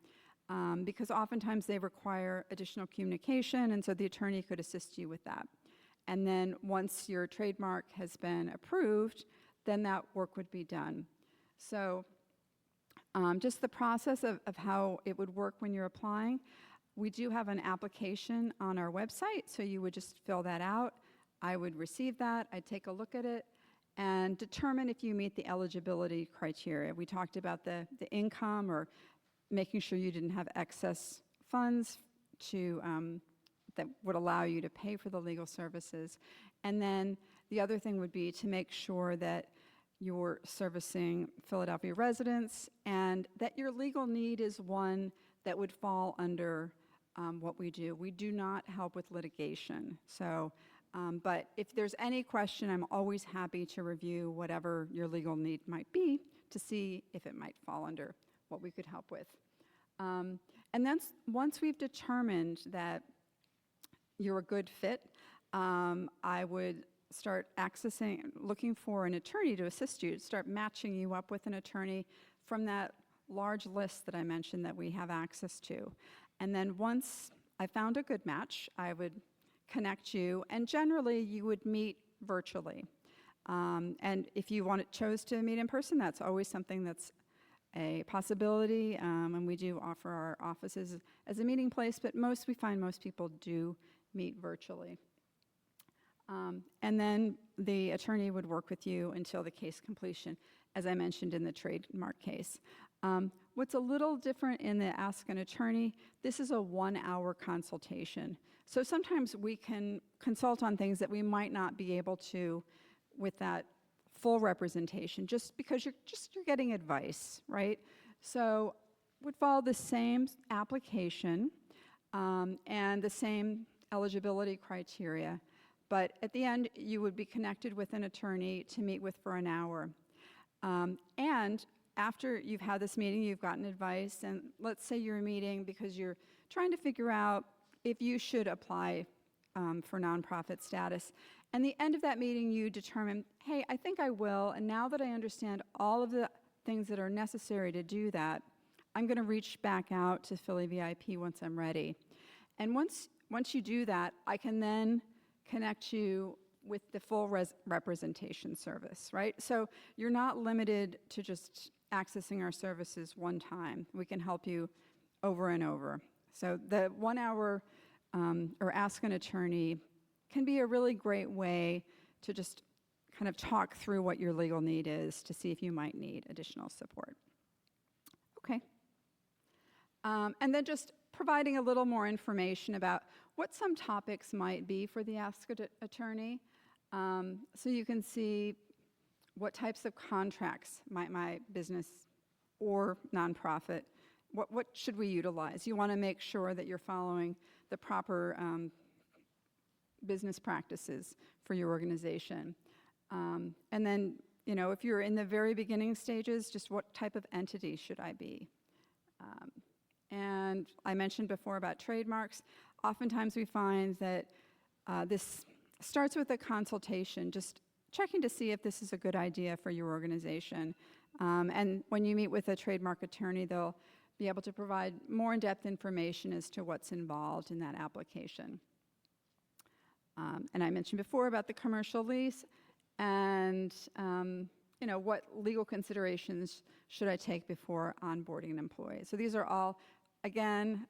because oftentimes they require additional communication, and so the attorney could assist you with that. And then once your trademark has been approved, then that work would be done. So just the process of how it would work when you're applying. We do have an application on our website, so you would just fill that out. I would receive that, I'd take a look at it, and determine if you meet the eligibility criteria. We talked about the income, or making sure you didn't have excess funds to that would allow you to pay for the legal services. And then the other thing would be to make sure that you're servicing Philadelphia residents and that your legal need is one that would fall under what we do. We do not help with litigation. So, but if there's any question, I'm always happy to review whatever your legal need might be to see if it might fall under what we could help with. And then once we've determined that you're a good fit, I would start looking for an attorney to assist you, start matching you up with an attorney from that large list that I mentioned that we have access to. And then once I found a good match, I would connect you, and generally you would meet virtually. And if you chose to meet in person, that's always something that's a possibility, and we do offer our offices as a meeting place, but we find most people do meet virtually. And then the attorney would work with you until the case completion, as I mentioned in the trademark case. What's a little different in the Ask an Attorney, this is a 1-hour consultation. So sometimes we can consult on things that we might not be able to with that full representation, just because you're getting advice, right? So would follow the same application and the same eligibility criteria, but at the end you would be connected with an attorney to meet with for an hour. And after you've had this meeting, you've gotten advice, and let's say you're meeting because you're trying to figure out if you should apply for nonprofit status. And the end of that meeting, you determine, hey, I think I will, and now that I understand all of the things that are necessary to do that, I'm going to reach back out to Philly VIP once I'm ready. And once you do that, I can then connect you with the full representation service, right? So you're not limited to just accessing our services one time. We can help you over and over. So the 1 hour or Ask an Attorney can be a really great way to just kind of talk through what your legal need is to see if you might need additional support. Okay. And then just providing a little more information about what some topics might be for the Ask Attorney. So you can see what types of contracts might my business or nonprofit, what should we utilize? You want to make sure that you're following the proper business practices for your organization. And then, you know, if you're in the very beginning stages, just what type of entity should I be? And I mentioned before about trademarks. Oftentimes we find that this starts with a consultation, just checking to see if this is a good idea for your organization. And when you meet with a trademark attorney, they'll be able to provide more in-depth information as to what's involved in that application. And I mentioned before about the commercial lease and you know, what legal considerations should I take before onboarding an employee. So these are all, again,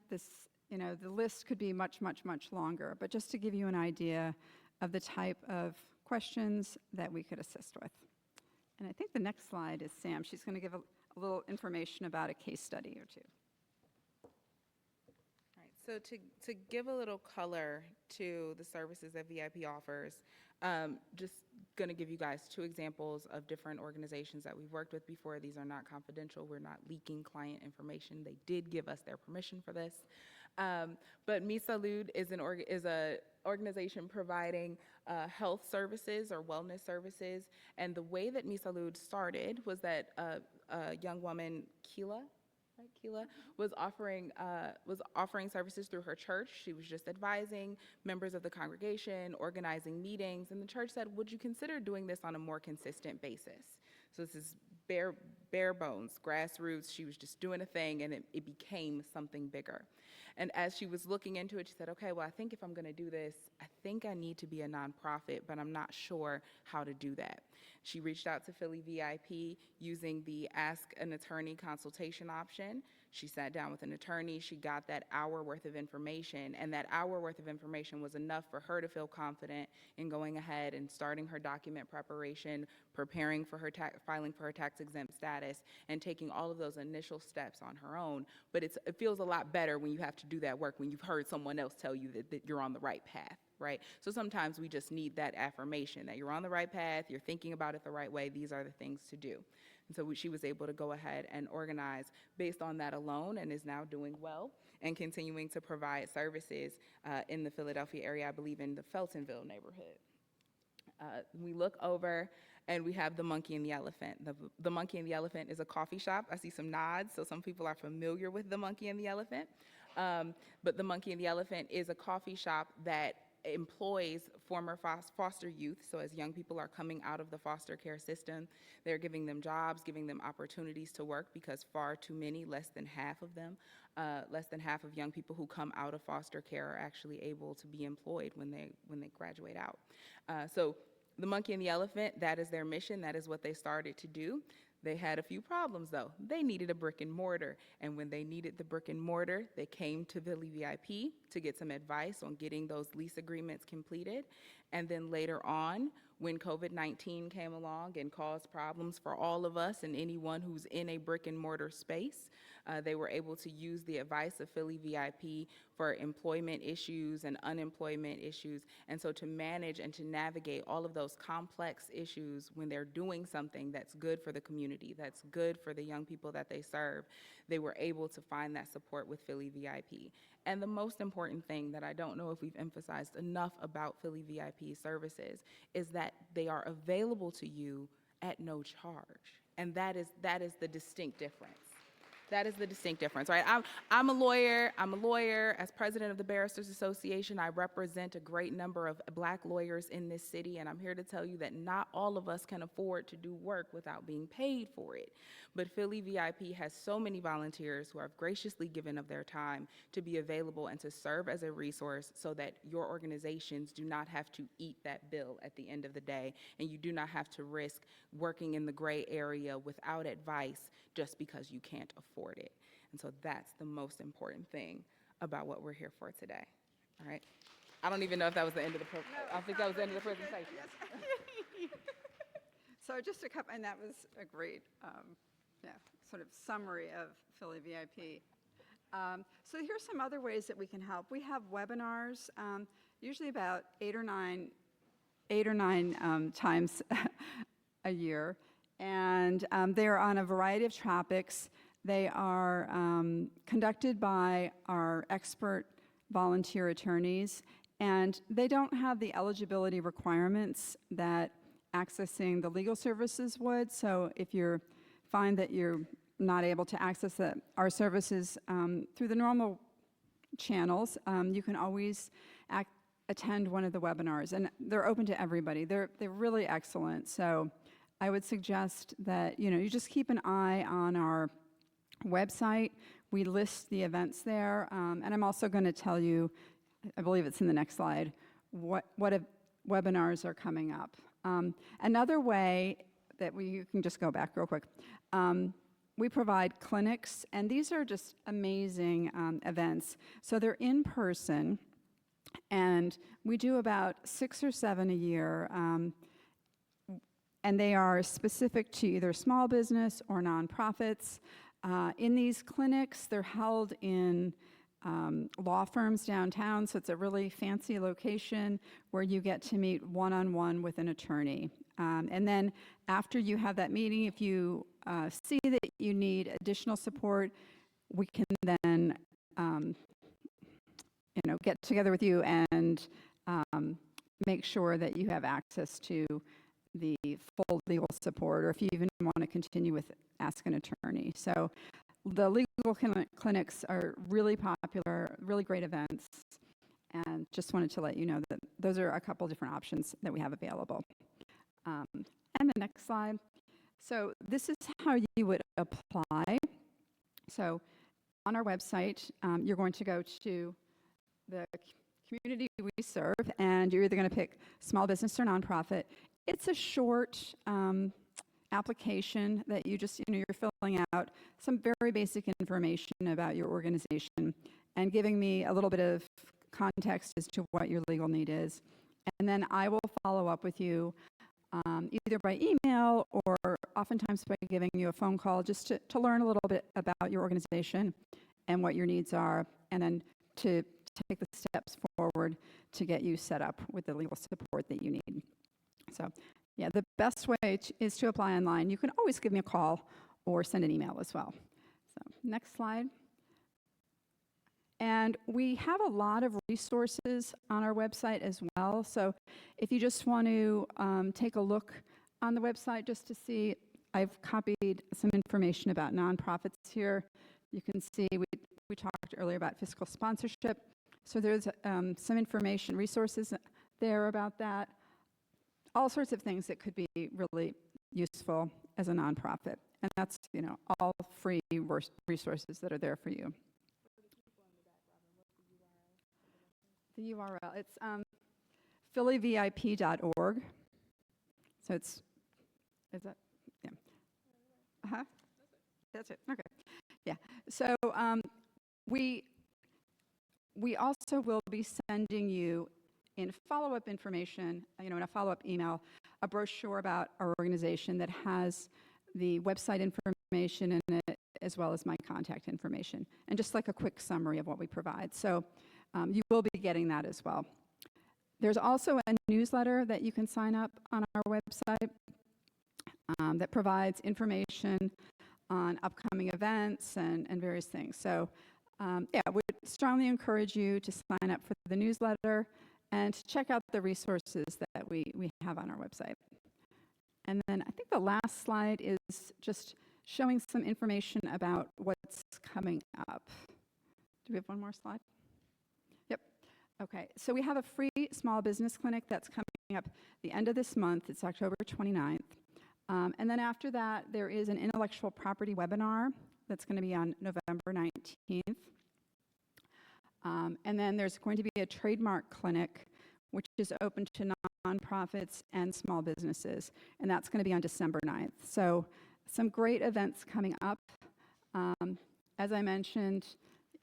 you know, the list could be much, much, much longer, but just to give you an idea of the type of questions that we could assist with. And I think the next slide is Sam. She's going to give a little information about a case study or two. All right, so to give a little color to the services that VIP offers, just going to give you guys 2 examples of different organizations that we've worked with before. These are not confidential. We're not leaking client information. They did give us their permission for this. But Mi Salud is an organization providing health services or wellness services. And the way that Mi Salud started was that a young woman, Keela, was offering services through her church. She was just advising members of the congregation, organizing meetings, and the church said, would you consider doing this on a more consistent basis? So this is bare bones, grassroots. She was just doing a thing, and it became something bigger. And as she was looking into it, she said, okay, well, I think if I'm going to do this, I think I need to be a nonprofit, but I'm not sure how to do that. She reached out to Philly VIP using the Ask an Attorney consultation option. She sat down with an attorney. She got that hour worth of information, and that hour worth of information was enough for her to feel confident in going ahead and starting her document preparation, preparing for her filing for her tax-exempt status, and taking all of those initial steps on her own. But it feels a lot better when you have to do that work, when you've heard someone else tell you that you're on the right path, right? So sometimes we just need that affirmation that you're on the right path, you're thinking about it the right way, these are the things to do. And so she was able to go ahead and organize based on that alone, and is now doing well and continuing to provide services in the Philadelphia area, I believe in the Feltonville neighborhood. We look over and we have the Monkey and the Elephant. The Monkey and the Elephant is a coffee shop. I see some nods, so some people are familiar with the Monkey and the Elephant. But the Monkey and the Elephant is a coffee shop that employs former foster youth. So as young people are coming out of the foster care system, they're giving them jobs, giving them opportunities to work, because far too many, less than half of them, less than half of young people who come out of foster care are actually able to be employed when they graduate out. So the Monkey and the Elephant, that is their mission. That is what they started to do. They had a few problems, though. They needed a brick and mortar, and when they needed the brick and mortar, they came to Philly VIP to get some advice on getting those lease agreements completed. And then later on, when COVID-19 came along and caused problems for all of us and anyone who's in a brick and mortar space, they were able to use the advice of Philly VIP for employment issues and unemployment issues. And so to manage and to navigate all of those complex issues when they're doing something that's good for the community, that's good for the young people that they serve, they were able to find that support with Philly VIP. And the most important thing that I don't know if we've emphasized enough about Philly VIP services is that they are available to you at no charge. And that is the distinct difference. That is the distinct difference, right? I'm a lawyer. As president of the Barristers Association, I represent a great number of Black lawyers in this city, and I'm here to tell you that not all of us can afford to do work without being paid for it. But Philly VIP has so many volunteers who have graciously given of their time to be available and to serve as a resource so that your organizations do not have to eat that bill at the end of the day, and you do not have to risk working in the gray area without advice just because you can't afford it. And so that's the most important thing about what we're here for today. All right? I don't even know if that was the end of the I think that was the end of the presentation. So just a couple, and that was a great, yeah, sort of summary of Philly VIP. So here's some other ways that we can help. We have webinars, usually about eight or nine times a year, and they are on a variety of topics. They are conducted by our expert volunteer attorneys, and they don't have the eligibility requirements that accessing the legal services would. So if you find that you're not able to access our services through the normal channels, you can always attend one of the webinars, and they're open to everybody. They're really excellent. So I would suggest that you just keep an eye on our website. We list the events there, and I'm also going to tell you, I believe it's in the next slide, what webinars are coming up. Another way that you can just go back real quick. We provide clinics, and these are just amazing events. So they're in person, and we do about 6 or 7 a year, and they are specific to either small business or nonprofits. In these clinics, they're held in law firms downtown, so it's a really fancy location where you get to meet one-on-one with an attorney. And then after you have that meeting, if you see that you need additional support, we can then get together with you and make sure that you have access to the full legal support, or if you even want to continue with Ask an Attorney. So the legal clinics are really popular, really great events, and just wanted to let you know that those are a couple different options that we have available. And the next slide. So this is how you would apply. So on our website, you're going to go to the community we serve, and you're either going to pick small business or nonprofit. It's a short application that you just, you're filling out some very basic information about your organization and giving me a little bit of context as to what your legal need is. And then I will follow up with you either by email or oftentimes by giving you a phone call just to learn a little bit about your organization and what your needs are, and then to take the steps forward to get you set up with the legal support that you need. So yeah, the best way is to apply online. You can always give me a call or send an email as well. So next slide. And we have a lot of resources on our website as well. So if you just want to take a look on the website just to see, I've copied some information about nonprofits here. You can see we talked earlier about fiscal sponsorship. So there's some information, resources there about that. All sorts of things that could be really useful as a nonprofit. And that's, all free resources that are there for you. The URL, it's phillyvip.org. So is that, yeah. Uh-huh. That's it, okay. Yeah, so we also will be sending you in follow-up information, in a follow-up email, a brochure about our organization that has the website information in it, as well as my contact information, and just like a quick summary of what we provide. So you will be getting that as well. There's also a newsletter that you can sign up on our website that provides information on upcoming events and various things. So yeah, I would strongly encourage you to sign up for the newsletter and to check out the resources that we have on our website. And then I think the last slide is just showing some information about what's coming up. Do we have one more slide? Yep. Okay, so we have a free small business clinic that's coming up the end of this month. It's October 29th. And then after that, there is an intellectual property webinar that's going to be on November 19th. And then there's going to be a trademark clinic, which is open to nonprofits and small businesses, and that's going to be on December 9th. So some great events coming up. As I mentioned,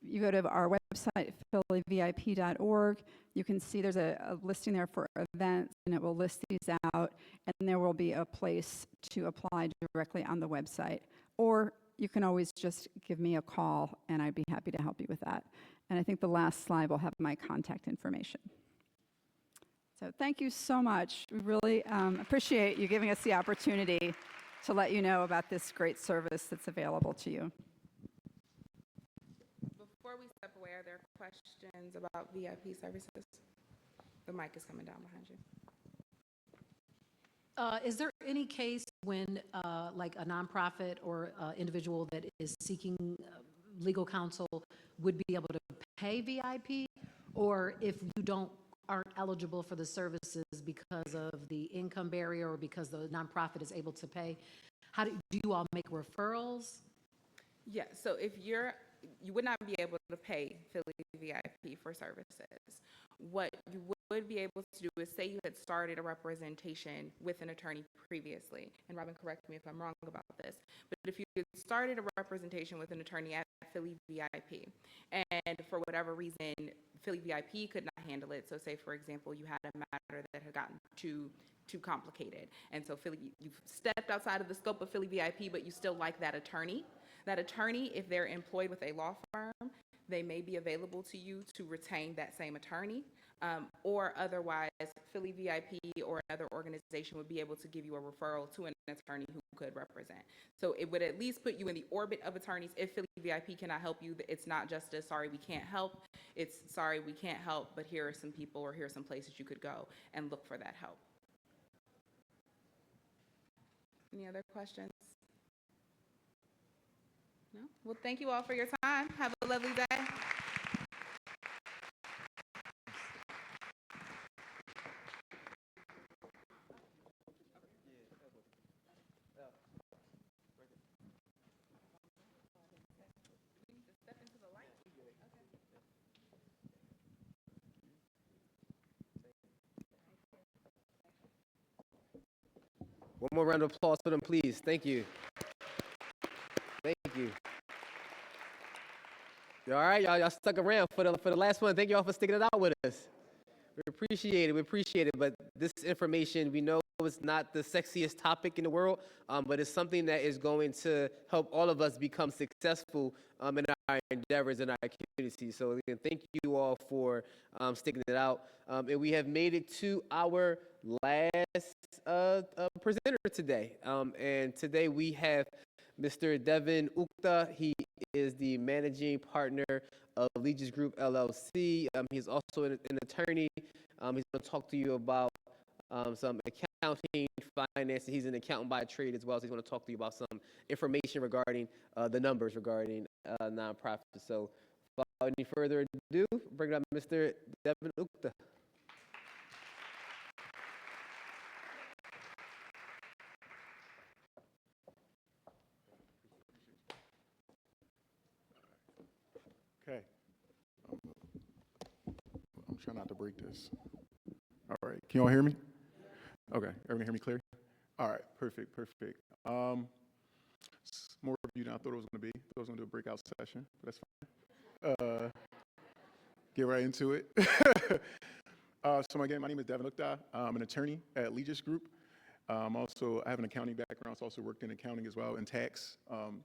you go to our website, phillyvip.org, you can see there's a listing there for events, and it will list these out, and there will be a place to apply directly on the website. Or you can always just give me a call, and I'd be happy to help you with that. And I think the last slide will have my contact information. So thank you so much. We really appreciate you giving us the opportunity to let you know about this great service that's available to you. Before we step away, are there questions about VIP services? The mic is coming down behind you. Is there any case when, like a nonprofit or individual that is seeking legal counsel would be able to pay VIP, or if you aren't eligible for the services because of the income barrier or because the nonprofit is able to pay, how do you all make referrals? Yeah, so if you would not be able to pay Philly VIP for services. What you would be able to do is say you had started a representation with an attorney previously, and Robin, correct me if I'm wrong about this, but if you had started a representation with an attorney at Philly VIP, and for whatever reason, Philly VIP could not handle it, so say, for example, you had a matter that had gotten too complicated, and so you've stepped outside of the scope of Philly VIP, but you still like that attorney. That attorney, if they're employed with a law firm, they may be available to you to retain that same attorney, or otherwise, Philly VIP or another organization would be able to give you a referral to an attorney who could represent. So it would at least put you in the orbit of attorneys. If Philly VIP cannot help you, it's not just a sorry, we can't help. It's sorry, we can't help, but here are some people or here are some places you could go and look for that help. Any other questions? No? Well, thank you all for your time. Have a lovely day. One more round of applause for them, please. Thank you. Thank you. All right, y'all stuck around for the last one. Thank you all for sticking it out with us. We appreciate it. We appreciate it. But this information, we know it's not the sexiest topic in the world, but it's something that is going to help all of us become successful in our endeavors in our community. So again, thank you all for sticking it out. And we have made it to our last presenter today. And today we have Mr. Devin Ukta. He is the managing partner of Legis Group LLC. He's also an attorney. He's going to talk to you about some accounting, finance. He's an accountant by trade as well, so he's going to talk to you about some information regarding the numbers regarding nonprofits. So without any further ado, bring up Mr. Devin Ukta. Okay. I'm trying not to break this. All right. Can you all hear me? Okay. Everyone hear me clear? All right. Perfect. Perfect. More review than I thought it was going to be. I thought I was going to do a breakout session, but that's fine. Get right into it. So again, my name is Devin Ukta. I'm an attorney at Legis Group. I have an accounting background. I also worked in accounting as well and tax. So I'm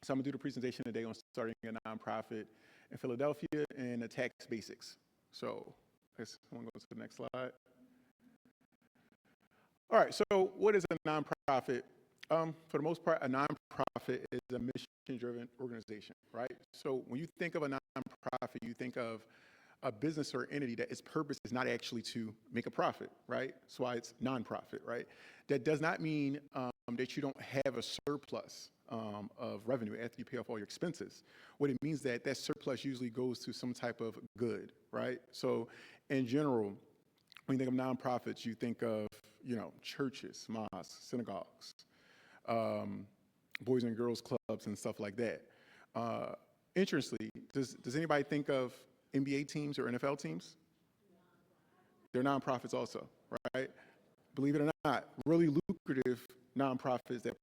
going to do the presentation today on starting a nonprofit in Philadelphia and the tax basics. So I guess I'm going to go to the next slide. All right, so what is a nonprofit? For the most part, a nonprofit is a mission-driven organization, right? So when you think of a nonprofit, you think of a business or entity that its purpose is not actually to make a profit, right? That's why it's nonprofit, right? That does not mean that you don't have a surplus of revenue after you pay off all your expenses. What it means that that surplus usually goes to some type of good, right? So in general, when you think of nonprofits, you think of, churches, mosques, synagogues, boys and girls clubs and stuff like that. Interestingly, does anybody think of NBA teams or NFL teams? They're nonprofits also, right? Believe it or not, really lucrative nonprofits that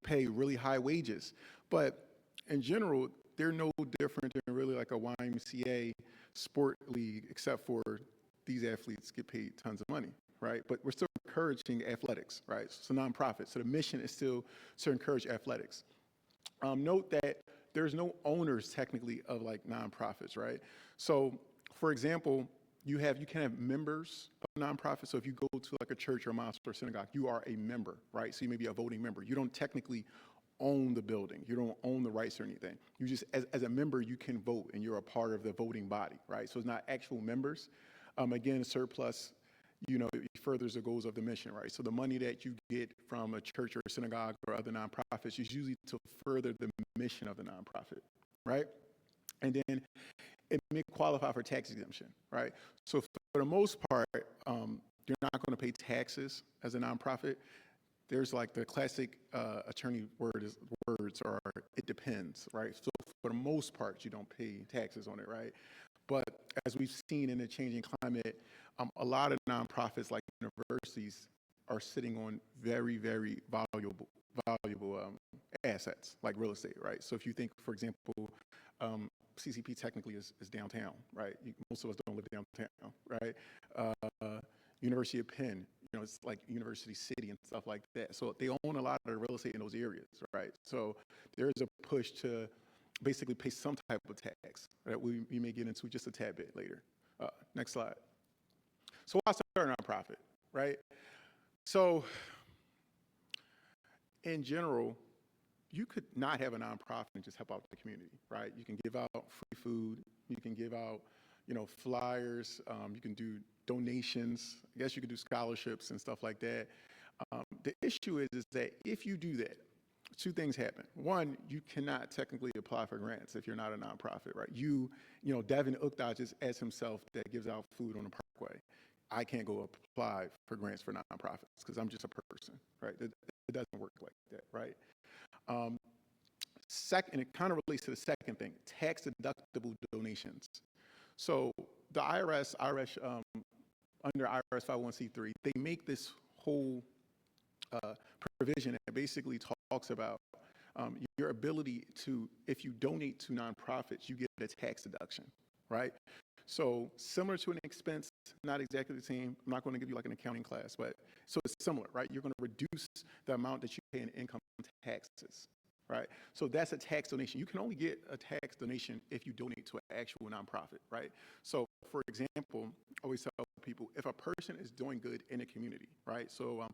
pay really high wages. But in general, they're no different than really like a YMCA sport league, except for these athletes get paid tons of money, right? But we're still encouraging athletics, right? So nonprofit. So the mission is still to encourage athletics. Note that there's no owners technically of like nonprofits, right? So, for example, you can have members of nonprofits. So if you go to like a church or a mosque or synagogue, you are a member, right? So you may be a voting member. You don't technically own the building. You don't own the rights or anything. You just, as a member, you can vote and you're a part of the voting body, right? So it's not actual members. Again, surplus, it furthers the goals of the mission, right? So the money that you get from a church or a synagogue or other nonprofits is usually to further the mission of the nonprofit, right? And then it may qualify for tax exemption, right? So for the most part, you're not going to pay taxes as a nonprofit. There's like the classic attorney words are, it depends, right? So for the most part, you don't pay taxes on it, right? But as we've seen in the changing climate, a lot of nonprofits like universities are sitting on very, very valuable assets like real estate, right? So if you think, for example, CCP technically is downtown, right? Most of us don't live downtown, right? University of Penn, it's like University City and stuff like that. So they own a lot of the real estate in those areas, right? So there is a push to basically pay some type of tax that we may get into just a tad bit later. Next slide. So why start a nonprofit, right? So in general, you could not have a nonprofit and just help out the community, right? You can give out free food, you can give out, flyers, you can do donations, I guess you could do scholarships and stuff like that. The issue is that if you do that, two things happen. One, you cannot technically apply for grants if you're not a nonprofit, right? Devin Ukdaj just as himself that gives out food on the parkway. I can't go apply for grants for nonprofits because I'm just a person, right? It doesn't work like that, right? Second, it kind of relates to the second thing, tax deductible donations. So the IRS, under IRS 501c3, they make this whole provision that basically talks about your ability to, if you donate to nonprofits, you get a tax deduction, right? So similar to an expense, not exactly the same. I'm not going to give you like an accounting class, but so it's similar, right? You're going to reduce the amount that you pay in income taxes, right? So that's a tax donation. You can only get a tax donation if you donate to an actual nonprofit, right? So for example, I always tell people, if a person is doing good in a community, right? So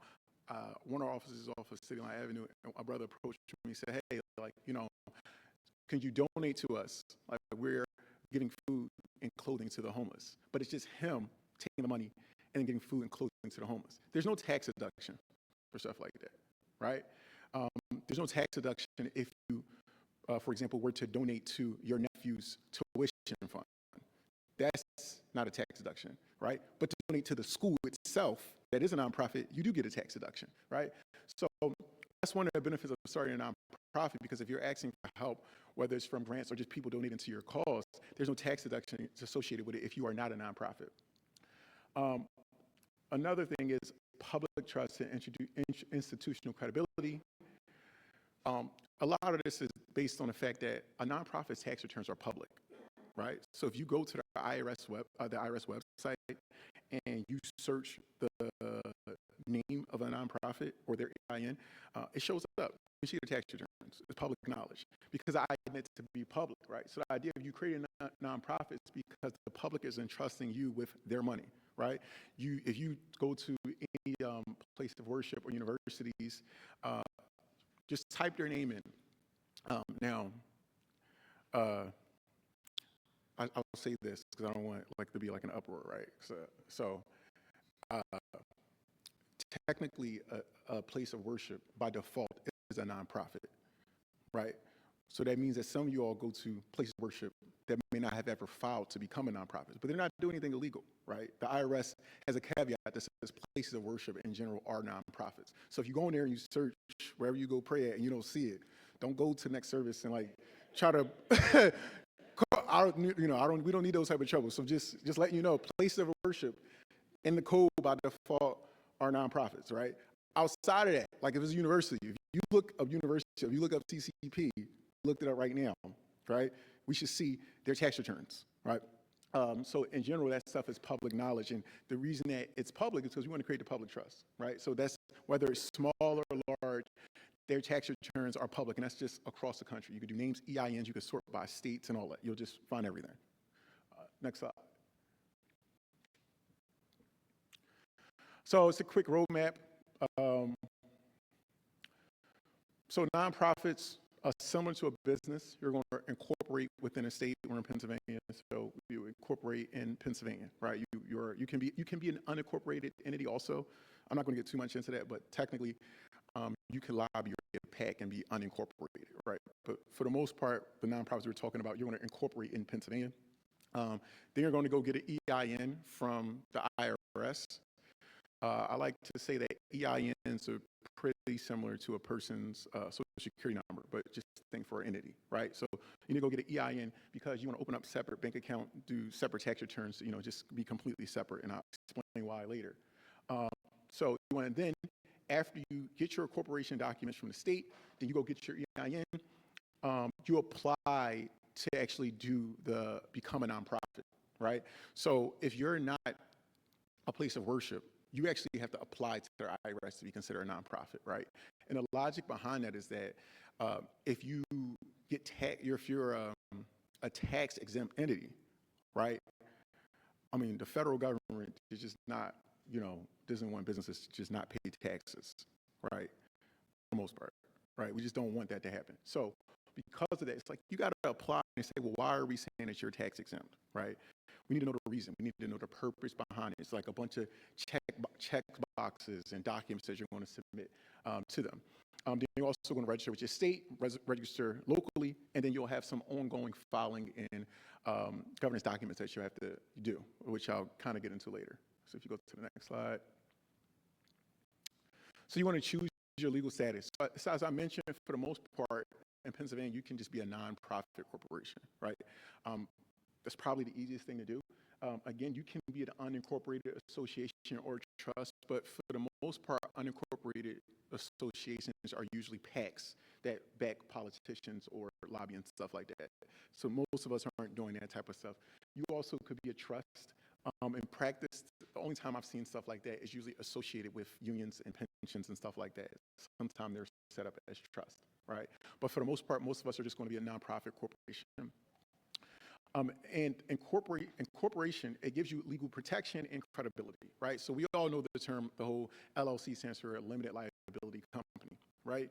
one of our offices is off of City Line Avenue, and my brother approached me and said, hey, can you donate to us? Like, we're giving food and clothing to the homeless. But it's just him taking the money and then giving food and clothing to the homeless. There's no tax deduction for stuff like that, right? There's no tax deduction if you, for example, were to donate to your nephew's tuition fund. That's not a tax deduction, right? But to donate to the school itself, that is a nonprofit, you do get a tax deduction, right? So that's one of the benefits of starting a nonprofit, because if you're asking for help, whether it's from grants or just people donating to your cause, there's no tax deduction associated with it if you are not a nonprofit. Another thing is public trust and institutional credibility. A lot of this is based on the fact that a nonprofit's tax returns are public, right? So if you go to the IRS website and you search the name of a nonprofit or their EIN, it shows up. You see the tax returns. It's public knowledge because I admit to be public, right? So the idea of you creating a nonprofit is because the public is entrusting you with their money, right? If you go to any place of worship or universities, just type their name in. I'll say this because I don't want it to be like an uproar, right? So technically, a place of worship by default is a nonprofit, right? So that means that some of you all go to places of worship that may not have ever filed to become a nonprofit, but they're not doing anything illegal, right? The IRS has a caveat that says places of worship in general are nonprofits. So if you go in there and you search wherever you go pray at and you don't see it, don't go to the next service and try to. We don't need those type of trouble. So just letting you know, places of worship in the code by default are nonprofits, right? Outside of that, like if it's a university, if you look up university, if you look up CCP, looked it up right now, right? We should see their tax returns, right? So in general, that stuff is public knowledge, and the reason that it's public is because we want to create the public trust, right? So that's whether it's small or large, their tax returns are public, and that's just across the country. You could do names, EINs, you could sort by states and all that. You'll just find everything. Next slide. So it's a quick roadmap. So nonprofits are similar to a business. You're going to incorporate within a state. We're in Pennsylvania, so you incorporate in Pennsylvania, right? You can be an unincorporated entity also. I'm not going to get too much into that, but technically, you can lobby your PAC and be unincorporated, right? But for the most part, the nonprofits we're talking about, you're going to incorporate in Pennsylvania. Then you're going to go get an EIN from the IRS. I like to say that EINs are pretty similar to a person's social security number, but just think for an entity, right? So you need to go get an EIN because you want to open up separate bank account, do separate tax returns, just be completely separate, and I'll explain why later. So you want to then, after you get your corporation documents from the state, then you go get your EIN, you apply to actually become a nonprofit, right? So if you're not a place of worship, you actually have to apply to their IRS to be considered a nonprofit, right? And the logic behind that is that if you get if you're a tax exempt entity, right? I mean, the federal government is just not, doesn't want businesses to just not pay taxes, right? For the most part, right? We just don't want that to happen. So because of that, it's like you got to apply and say, well, why are we saying that you're tax exempt, right? We need to know the reason. We need to know the purpose behind it. It's like a bunch of check boxes and documents that you're going to submit to them. Then you're also going to register with your state, register locally, and then you'll have some ongoing filing and governance documents that you have to do, which I'll kind of get into later. So if you go to the next slide. So you want to choose your legal status. So as I mentioned, for the most part, in Pennsylvania, you can just be a nonprofit corporation, right? That's probably the easiest thing to do. Again, you can be an unincorporated association or trust, but for the most part, unincorporated associations are usually PACs that back politicians or lobby and stuff like that. So most of us aren't doing that type of stuff. You also could be a trust. In practice, the only time I've seen stuff like that is usually associated with unions and pensions and stuff like that. Sometimes they're set up as trust, right? But for the most part, most of us are just going to be a nonprofit corporation. And incorporation, it gives you legal protection and credibility, right? So we all know the term, the whole LLC stands for a limited liability company, right?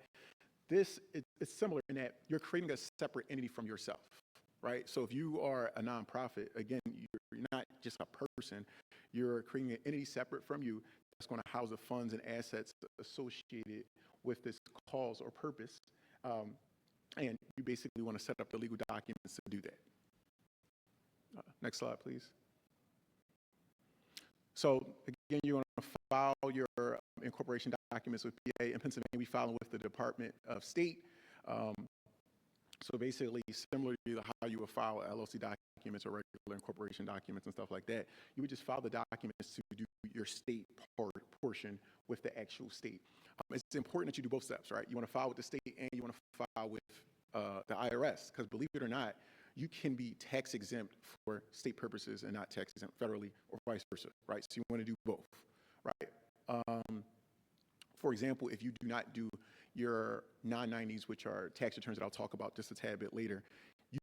This is similar in that you're creating a separate entity from yourself, right? So if you are a nonprofit, again, you're not just a person, you're creating an entity separate from you that's going to house the funds and assets associated with this cause or purpose. And you basically want to set up the legal documents to do that. Next slide, please. So again, you want to file your incorporation documents with PA. In Pennsylvania, we file them with the Department of State. So basically, similar to how you would file LLC documents or regular incorporation documents and stuff like that, you would just file the documents to do your state portion with the actual state. It's important that you do both steps, right? You want to file with the state and you want to file with the IRS, because believe it or not, you can be tax exempt for state purposes and not tax exempt federally or vice versa, right? So you want to do both, right? For example, if you do not do your 990s, which are tax returns that I'll talk about just a tad bit later, you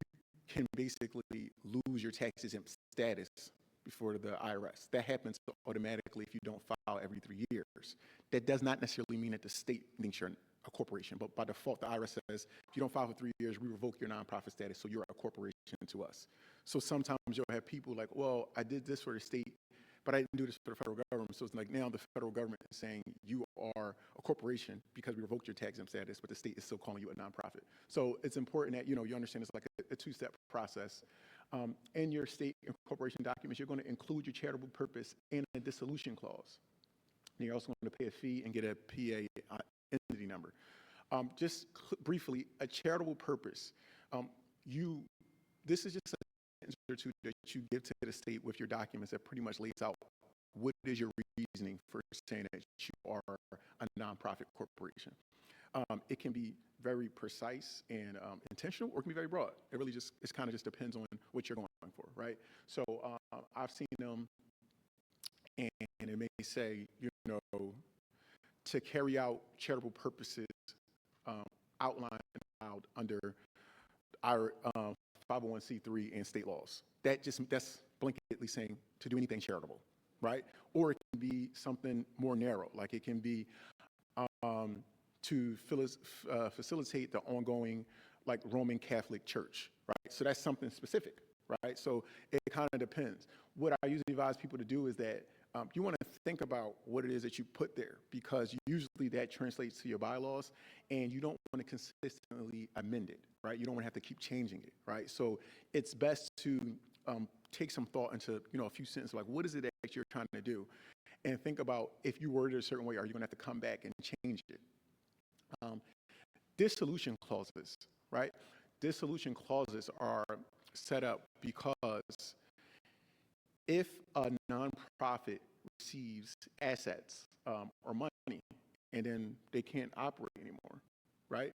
can basically lose your tax exempt status before the IRS. That happens automatically if you don't file every 3 years. That does not necessarily mean that the state thinks you're a corporation, but by default, the IRS says, if you don't file for 3 years, we revoke your nonprofit status, so you're a corporation to us. So sometimes you'll have people like, well, I did this for the state, but I didn't do this for the federal government. So it's like now the federal government is saying you are a corporation because we revoked your tax exempt status, but the state is still calling you a nonprofit. So it's important that you understand it's like a two-step process. In your state incorporation documents, you're going to include your charitable purpose and a dissolution clause. And you're also going to pay a fee and get a PA entity number. Just briefly, a charitable purpose. This is just a sentence or two that you give to the state with your documents that pretty much lays out what is your reasoning for saying that are a nonprofit corporation. It can be very precise and intentional, or it can be very broad. It really just, it kind of just depends on what you're going for, right? So I've seen them, and it may say, you know, to carry out charitable purposes outlined out under our 501c3 and state laws. That's blanketly saying to do anything charitable, right? Or it can be something more narrow, like it can be to facilitate the ongoing, like, Roman Catholic Church, right? So that's something specific, right? So it kind of depends. What I usually advise people to do is that you want to think about what it is that you put there, because usually that translates to your bylaws, and you don't want to consistently amend it, right? You don't want to have to keep changing it, right? So it's best to take some thought into, you know, a few sentences, like, what is it that you're trying to do? And think about, if you word it a certain way, are you going to have to come back and change it? Dissolution clauses, right? Dissolution clauses are set up because if a nonprofit receives assets or money and then they can't operate anymore, right?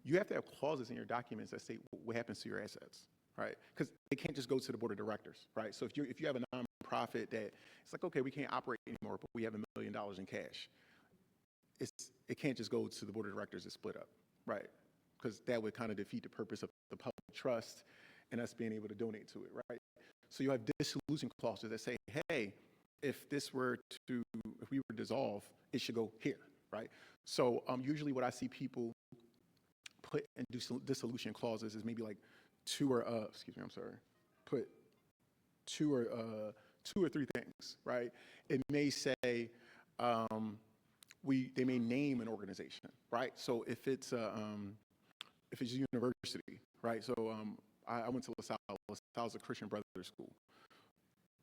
You have to have clauses in your documents that say what happens to your assets, right? Because they can't just go to the board of directors, right? So if you have a nonprofit that it's like, okay, we can't operate anymore, but we have $1 million in cash, it can't just go to the board of directors and split up, right? Because that would kind of defeat the purpose of the public trust and us being able to donate to it, right? So you have dissolution clauses that say, hey, if we were dissolved, it should go here, right? So usually what I see people put in dissolution clauses is maybe like put two or three things, right? It may say, they may name an organization, right? So if it's a university, right? So I went to LaSalle. LaSalle's a Christian Brothers school.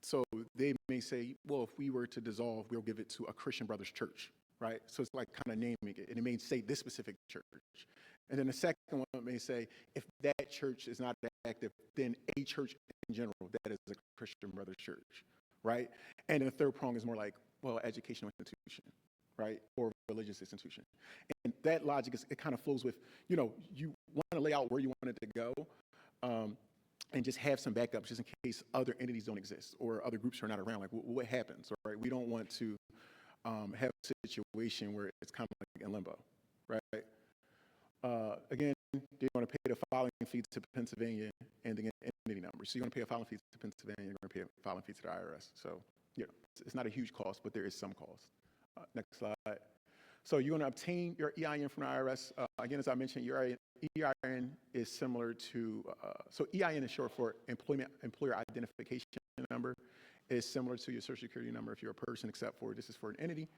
So they may say, well, if we were to dissolve, we'll give it to a Christian Brothers church, right? So it's like kind of naming it, and it may say this specific church. And then the second one may say, if that church is not active, then a church in general that is a Christian Brothers church, right? And then the third prong is more like, well, educational institution, right? Or religious institution. And that logic it kind of flows with, you know, you want to lay out where you want it to go, and just have some backups just in case other entities don't exist or other groups are not around. Like, what happens, right? We don't want to have a situation where it's kind of like in limbo, right? Again, they're going to pay the filing fee to Pennsylvania and the entity number. So you're going to pay a filing fee to Pennsylvania, you're going to pay a filing fee to the IRS. So, you know, it's not a huge cost, but there is some cost. Next slide. So you're going to obtain your EIN from the IRS. Again, as I mentioned, your EIN is similar to, so EIN is short for Employer Identification Number. It's similar to your Social Security number if you're a person, except for this is for an entity.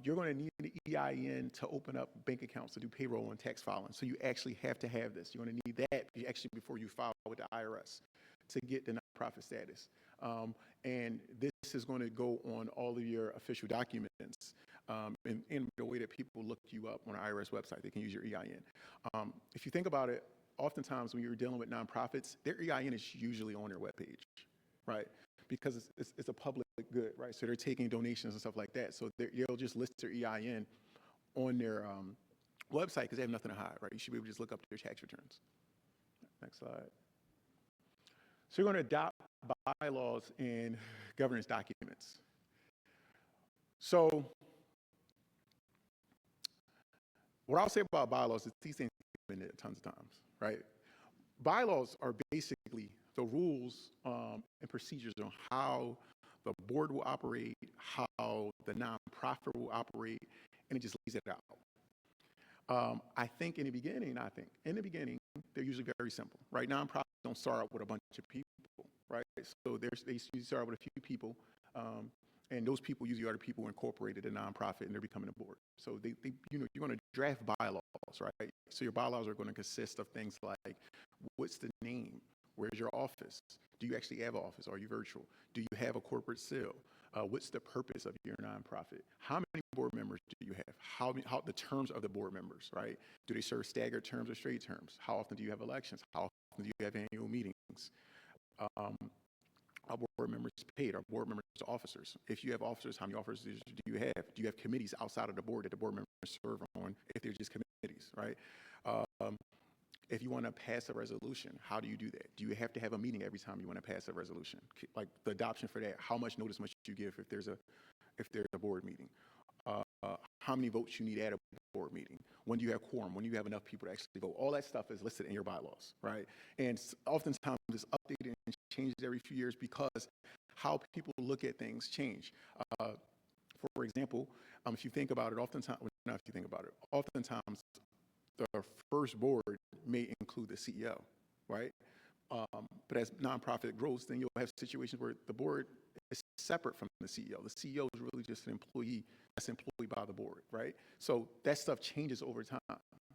You're going to need the EIN to open up bank accounts to do payroll and tax filing. So you actually have to have this. You're going to need that actually before you file with the IRS to get the nonprofit status. And this is going to go on all of your official documents in the way that people look you up on the IRS website. They can use your EIN. If you think about it, oftentimes when you're dealing with nonprofits, their EIN is usually on their webpage, right? Because it's a public good, right? So they're taking donations and stuff like that. So they'll just list their EIN on their website because they have nothing to hide, right? You should be able to just look up their tax returns. Next slide. So you're going to adopt bylaws and governance documents. So what I'll say about bylaws is these things have been tons of times, right? Bylaws are basically the rules and procedures on how the board will operate, how the nonprofit will operate, and it just lays it out. I think in the beginning, they're usually very simple, right? Nonprofits don't start out with a bunch of people, right? So they usually start out with a few people, and those people usually are the people who incorporated a nonprofit and they're becoming a board. So you're going to draft bylaws, right? So your bylaws are going to consist of things like, what's the name? Where's your office? Do you actually have an office? Are you virtual? Do you have a corporate seal? What's the purpose of your nonprofit? How many board members do you have? How the terms of the board members, right? Do they serve staggered terms or straight terms? How often do you have elections? How often do you have annual meetings? Are board members paid? Are board members officers? If you have officers, how many officers do you have? Do you have committees outside of the board that the board members serve on if they're just committees, right? If you want to pass a resolution, how do you do that? Do you have to have a meeting every time you want to pass a resolution? Like the adoption for that, how much notice must you give if there's a board meeting? How many votes you need at a board meeting? When do you have quorum? When do you have enough people to actually vote? All that stuff is listed in your bylaws, right? And oftentimes it's updated and changed every few years because how people look at things change. For example, if you think about it, oftentimes, well, not if you think about it, oftentimes the first board may include the CEO, right? But as nonprofit grows, then you'll have situations where the board is separate from the CEO. The CEO is really just an employee that's employed by the board, right? So that stuff changes over time,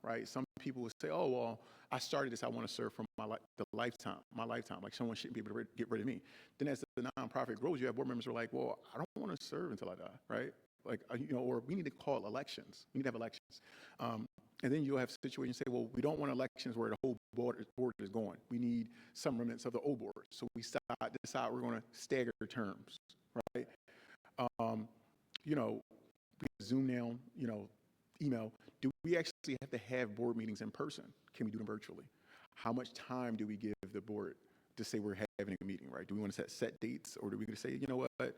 right? Some people would say, oh, well, I started this, I want to serve for my lifetime, like someone shouldn't be able to get rid of me. Then as the nonprofit grows, you have board members who are like, well, I don't want to serve until I die, right? Like, or we need to call elections. We need to have elections. And then you'll have situations say, well, we don't want elections where the whole board is going. We need some remnants of the old board. So we decide we're going to stagger terms, right? We have Zoom now, email. Do we actually have to have board meetings in person? Can we do them virtually? How much time do we give the board to say we're having a meeting, right? Do we want to set dates, or do we say, you know what,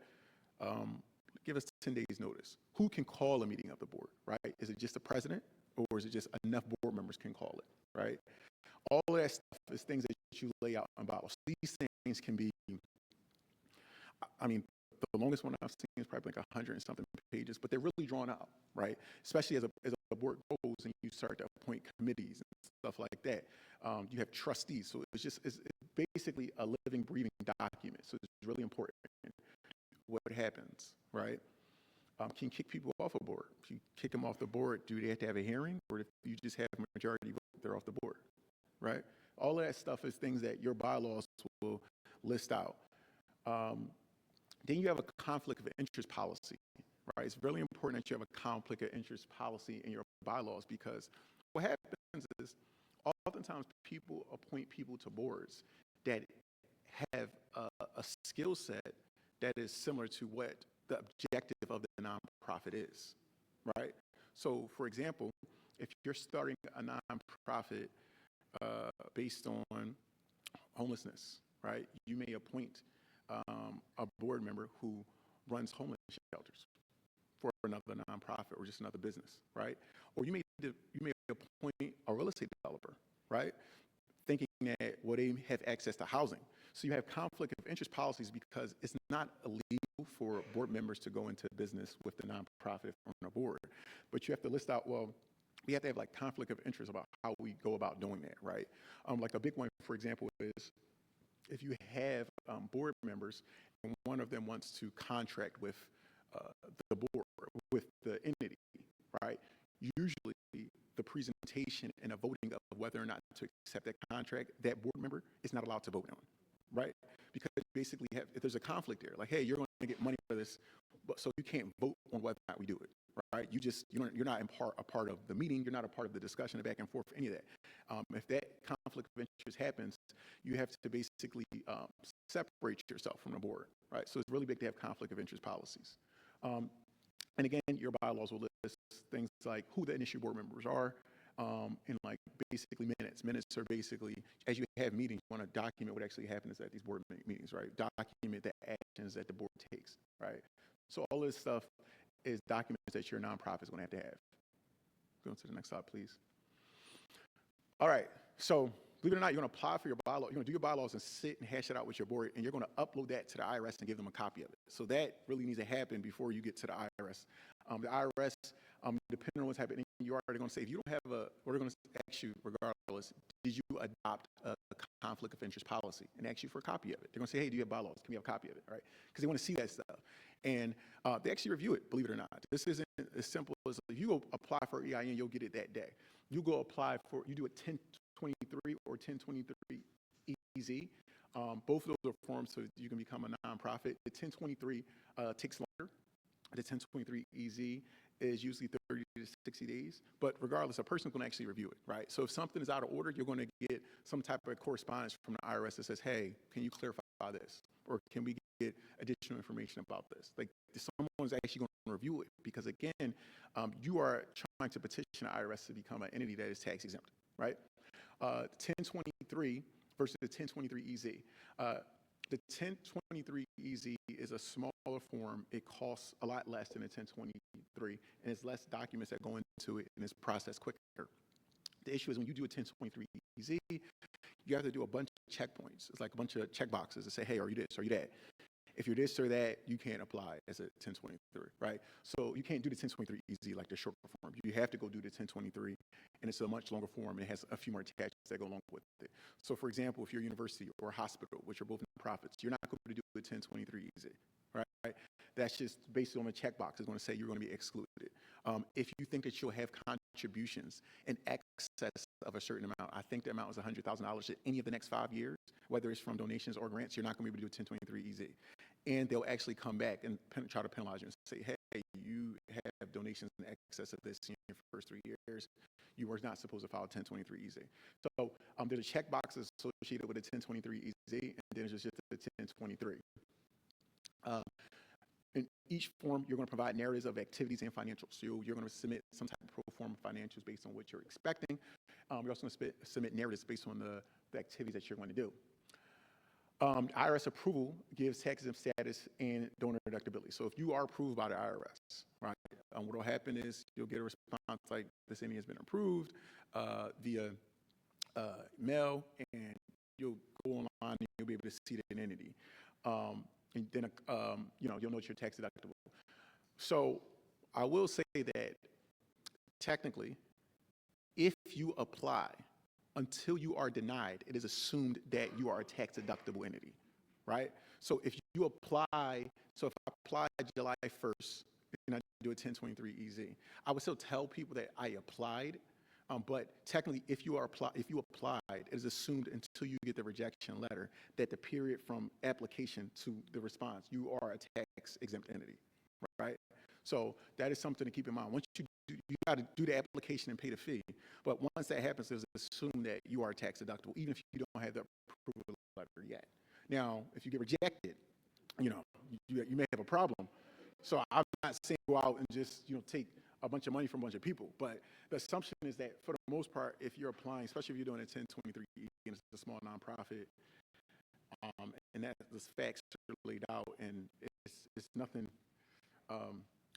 give us 10 days notice? Who can call a meeting of the board, right? Is it just the president? Or is it just enough board members can call it, right? All of that stuff is things that you lay out in bylaws. These things can be, I mean, the longest one I've seen is probably like 100 and something pages, but they're really drawn out, right? Especially as a board grows and you start to appoint committees and stuff like that. You have trustees, so it's basically a living, breathing document. So it's really important what happens, right? Can you kick people off a board? If you kick them off the board, do they have to have a hearing? Or if you just have a majority vote, they're off the board, right? All of that stuff is things that your bylaws will list out. Then you have a conflict of interest policy, right? It's really important that you have a conflict of interest policy in your bylaws, because what happens is oftentimes people appoint people to boards that have a skill set that is similar to what the objective of the nonprofit is, right? So, for example, if you're starting a nonprofit based on homelessness, right, you may appoint a board member who runs homeless shelters for another nonprofit or just another business, right? Or you may appoint a real estate developer, right, thinking that, well, they have access to housing. So you have conflict of interest policies because it's not illegal for board members to go into business with the nonprofit on a board. But you have to list out, well, we have to have like conflict of interest about how we go about doing that, right? Like a big one, for example, is if you have board members and one of them wants to contract with the board, with the entity, right? Usually the presentation and a voting of whether or not to accept that contract, that board member is not allowed to vote on, right? Because basically if there's a conflict there, like, hey, you're going to get money for this, but so you can't vote on whether or not we do it, right? You're not a part of the meeting, you're not a part of the discussion, the back and forth, any of that. If that conflict of interest happens, you have to basically separate yourself from the board, right? So it's really big to have conflict of interest policies. And again, your bylaws will list things like who the initial board members are, and like basically minutes. Minutes are basically, as you have meetings, you want to document what actually happens at these board meetings, right? Document the actions that the board takes, right? So all this stuff is documents that your nonprofit is going to have. Go to the next slide, please. All right, so believe it or not, you're going to apply for your bylaw. You're going to do your bylaws and sit and hash it out with your board, and you're going to upload that to the IRS and give them a copy of it. So that really needs to happen before you get to the IRS. The IRS, depending on what's happening, you're already going to say, if you don't have we're going to ask you regardless, did you adopt a conflict of interest policy, and ask you for a copy of it. They're going to say, hey, do you have bylaws? Can we have a copy of it, right? Because they want to see that stuff. And they actually review it, believe it or not. This isn't as simple as, if you go apply for EIN, you'll get it that day. You go apply for, you do a 1023 or 1023 EZ. Both of those are forms so you can become a nonprofit. The 1023 takes longer. The 1023 EZ is usually 30 to 60 days, but regardless, a person can actually review it, right? So if something is out of order, you're going to get some type of correspondence from the IRS that says, hey, can you clarify this? Or can we get additional information about this? Like, someone's actually going to review it, because again, you are trying to petition the IRS to become an entity that is tax exempt, right? 1023 versus the 1023 EZ. The 1023 EZ is a smaller form. It costs a lot less than the 1023, and it's less documents that go into it, and it's processed quicker. The issue is when you do a 1023 EZ, you have to do a bunch of checkpoints. It's like a bunch of check boxes to say, hey, are you this, are you that? If you're this or that, you can't apply as a 1023, right? So you can't do the 1023 EZ like the short form. You have to go do the 1023, and it's a much longer form, and it has a few more attachments that go along with it. So for example, if you're a university or a hospital, which are both nonprofits, you're not going to do a 1023 EZ, right? That's just based on a checkbox. It's going to say you're going to be excluded. If you think that you'll have contributions in excess of a certain amount, I think the amount was $100,000 at any of the next 5 years, whether it's from donations or grants, you're not going to be able to do a 1023 EZ. And they'll actually come back and try to penalize you and say, hey, you have donations in excess of this in your first 3 years. You were not supposed to file a 1023 EZ. So there's a checkbox associated with a 1023 EZ, and then there's just the 1023. In each form, you're going to provide narratives of activities and financials. So you're going to submit some type of pro forma financials based on what you're expecting. You're also going to submit narratives based on the activities that you're going to do. IRS approval gives tax exempt status and donor deductibility. So if you are approved by the IRS, right, what will happen is you'll get a response like this entity has been approved via mail, and you'll go online and you'll be able to see the entity. And then you'll know it's your tax deductible. So I will say that technically, if you apply, until you are denied, it is assumed that you are a tax deductible entity, right? So if you apply, so if I apply July 1st and I do a 1023 EZ, I would still tell people that I applied, but technically if you applied, it is assumed until you get the rejection letter that the period from application to the response, you are a tax exempt entity, right? So that is something to keep in mind. Once you got to do the application and pay the fee. But once that happens, it's assumed that you are tax deductible, even if you don't have the approval letter yet. Now, if you get rejected, you may have a problem. So I'm not saying go out and just take a bunch of money from a bunch of people. But the assumption is that for the most part, if you're applying, especially if you're doing a 1023 and it's a small nonprofit, and that the facts are laid out, and it's nothing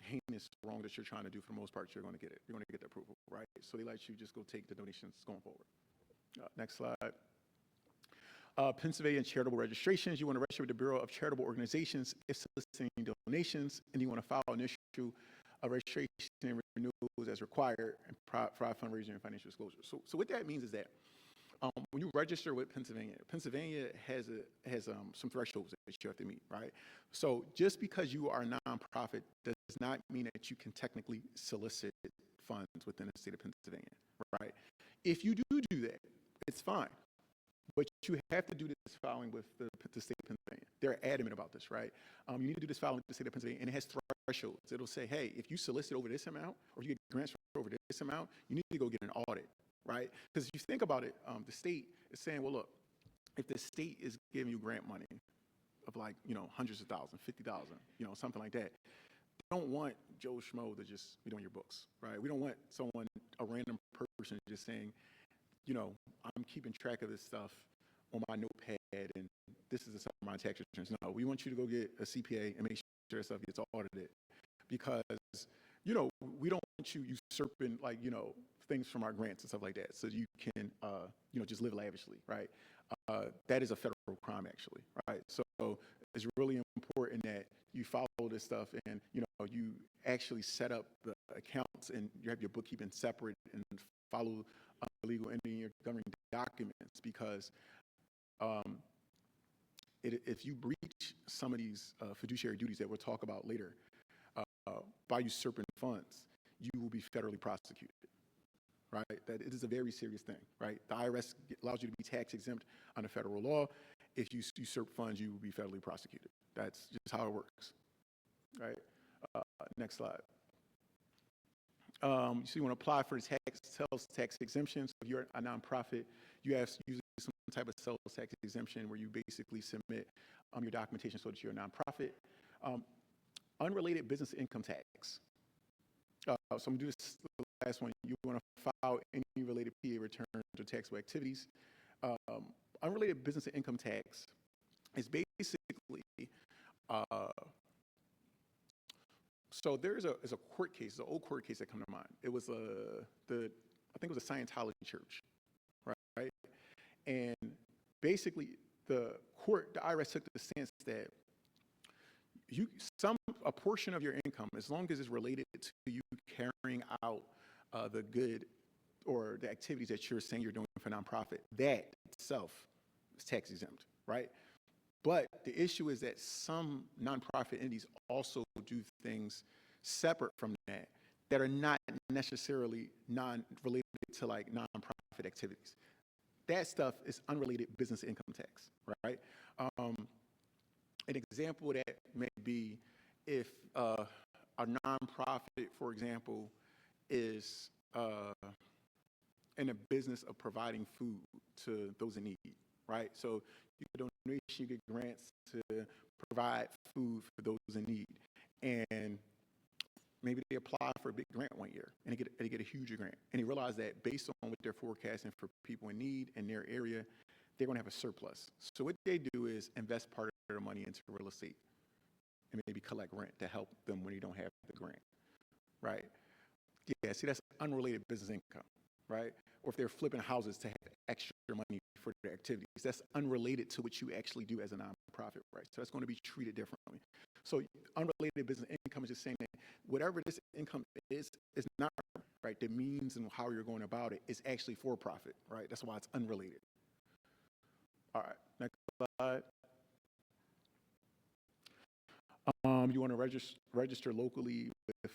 heinous wrong that you're trying to do, for the most part, you're going to get it. You're going to get the approval, right? So they let you just go take the donations going forward. Next slide. Pennsylvania charitable registrations. You want to register with the Bureau of Charitable Organizations if soliciting donations, and you want to file and issue a registration and renewals as required, and provide fundraising and financial disclosure. So what that means is that when you register with Pennsylvania has some thresholds that you have to meet, right? So just because you are a nonprofit does not mean that you can technically solicit funds within the state of Pennsylvania, right? If you do that, it's fine. But you have to do this filing with the state of Pennsylvania. They're adamant about this, right? You need to do this filing with the state of Pennsylvania, and it has thresholds. It'll say, hey, if you solicit over this amount, or if you get grants for over this amount, you need to go get an audit, right? Because if you think about it, the state is saying, well, look, if the state is giving you grant money of like, hundreds of thousands, 50,000, something like that, they don't want Joe Schmo to just be on your books, right? We don't want a random person just saying, I'm keeping track of this stuff on my notepad, and this is the sum of my tax returns. No, we want you to go get a CPA and make sure that stuff gets audited, because, we don't want you usurping, things from our grants and stuff like that, so you can, just live lavishly, right? That is a federal crime, actually, right? So it's really important that you follow this stuff, and, you actually set up the accounts, and you have your bookkeeping separate, and follow legal entity in your governing documents, because if you breach some of these fiduciary duties that we'll talk about later by usurping funds, you will be federally prosecuted, right? That it is a very serious thing, right? The IRS allows you to be tax exempt under federal law. If you usurp funds, you will be federally prosecuted. That's just how it works, right? Next slide. So you want to apply for the sales tax exemption. So if you're a nonprofit, you use some type of sales tax exemption where you basically submit your documentation so that you're a nonprofit. Unrelated business income tax. So I'm gonna do this the last one. You want to file any related PA returns or taxable activities. Unrelated business income tax is basically, so there's a court case, an old court case that comes to mind. It was I think it was a Scientology church, right? And basically the IRS took the stance that a portion of your income, as long as it's related to you carrying out the good or the activities that you're saying you're doing for nonprofit, that itself is tax exempt, right? But the issue is that some nonprofit entities also do things separate from that are not necessarily related to like nonprofit activities. That stuff is unrelated business income tax, right? An example of that may be if a nonprofit, for example, is in a business of providing food to those in need, right? So you get donations, you get grants to provide food for those in need. And maybe they apply for a big grant one year and they get a huge grant. And they realize that based on what they're forecasting for people in need in their area, they're gonna have a surplus. So what they do is invest part of their money into real estate and maybe collect rent to help them when they don't have the grant, right? Yeah, see, that's unrelated business income, right? Or if they're flipping houses to have extra money for their activities, that's unrelated to what you actually do as a nonprofit, right? So that's going to be treated differently. So unrelated business income is just saying that whatever this income is not, right? The means and how you're going about it is actually for profit, right? That's why it's unrelated. All right, next slide. You want to register locally with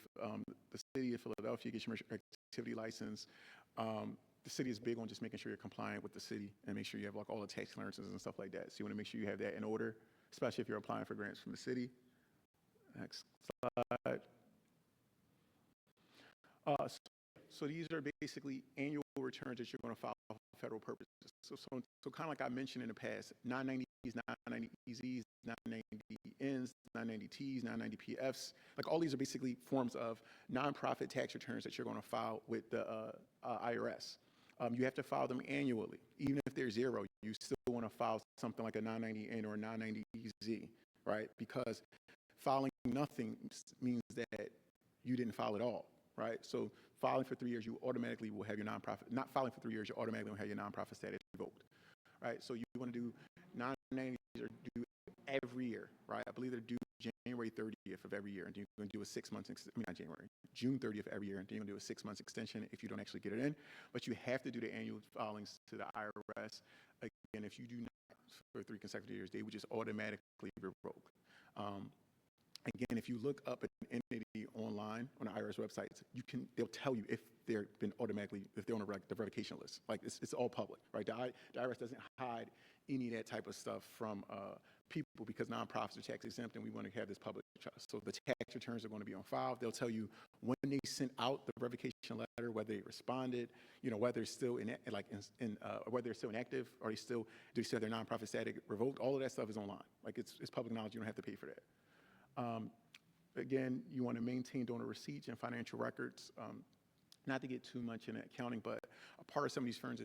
the city of Philadelphia, get your activity license. The city is big on just making sure you're compliant with the city and make sure you have like all the tax clearances and stuff like that. So you want to make sure you have that in order, especially if you're applying for grants from the city. Next slide. So these are basically annual returns that you're going to file for federal purposes. So kind of like I mentioned in the past, 990s, 990EZs, 990Ns, 990Ts, 990PFs, like all these are basically forms of nonprofit tax returns that you're going to file with the IRS. You have to file them annually. Even if they're zero, you still want to file something like a 990N or a 990EZ, right? Because filing nothing means that you didn't file at all, right? So filing for 3 years, you automatically will have your nonprofit. Not filing for 3 years, you automatically will have your nonprofit status revoked, right? So you want to do 990s are due every year, right? I believe they're due January 30th of every year, and you're going to do a 6 months. Not January, June 30th every year, and then you're going to do a 6 months extension if you don't actually get it in. But you have to do the annual filings to the IRS. Again, if you do not for 3 consecutive years, they would just automatically revoke. Again, if you look up an entity online on the IRS websites, they'll tell you if they're on the revocation list. Like it's all public, right? The IRS doesn't hide any of that type of stuff from people because nonprofits are tax exempt and we want to have this public trust. So the tax returns are going to be on file. They'll tell you when they sent out the revocation letter, whether they responded, whether it's still whether they're still inactive or do they still have their nonprofit status revoked. All of that stuff is online. Like it's public knowledge. You don't have to pay for that. Again, you want to maintain donor receipts and financial records. Not to get too much in accounting, but a part of some of these forms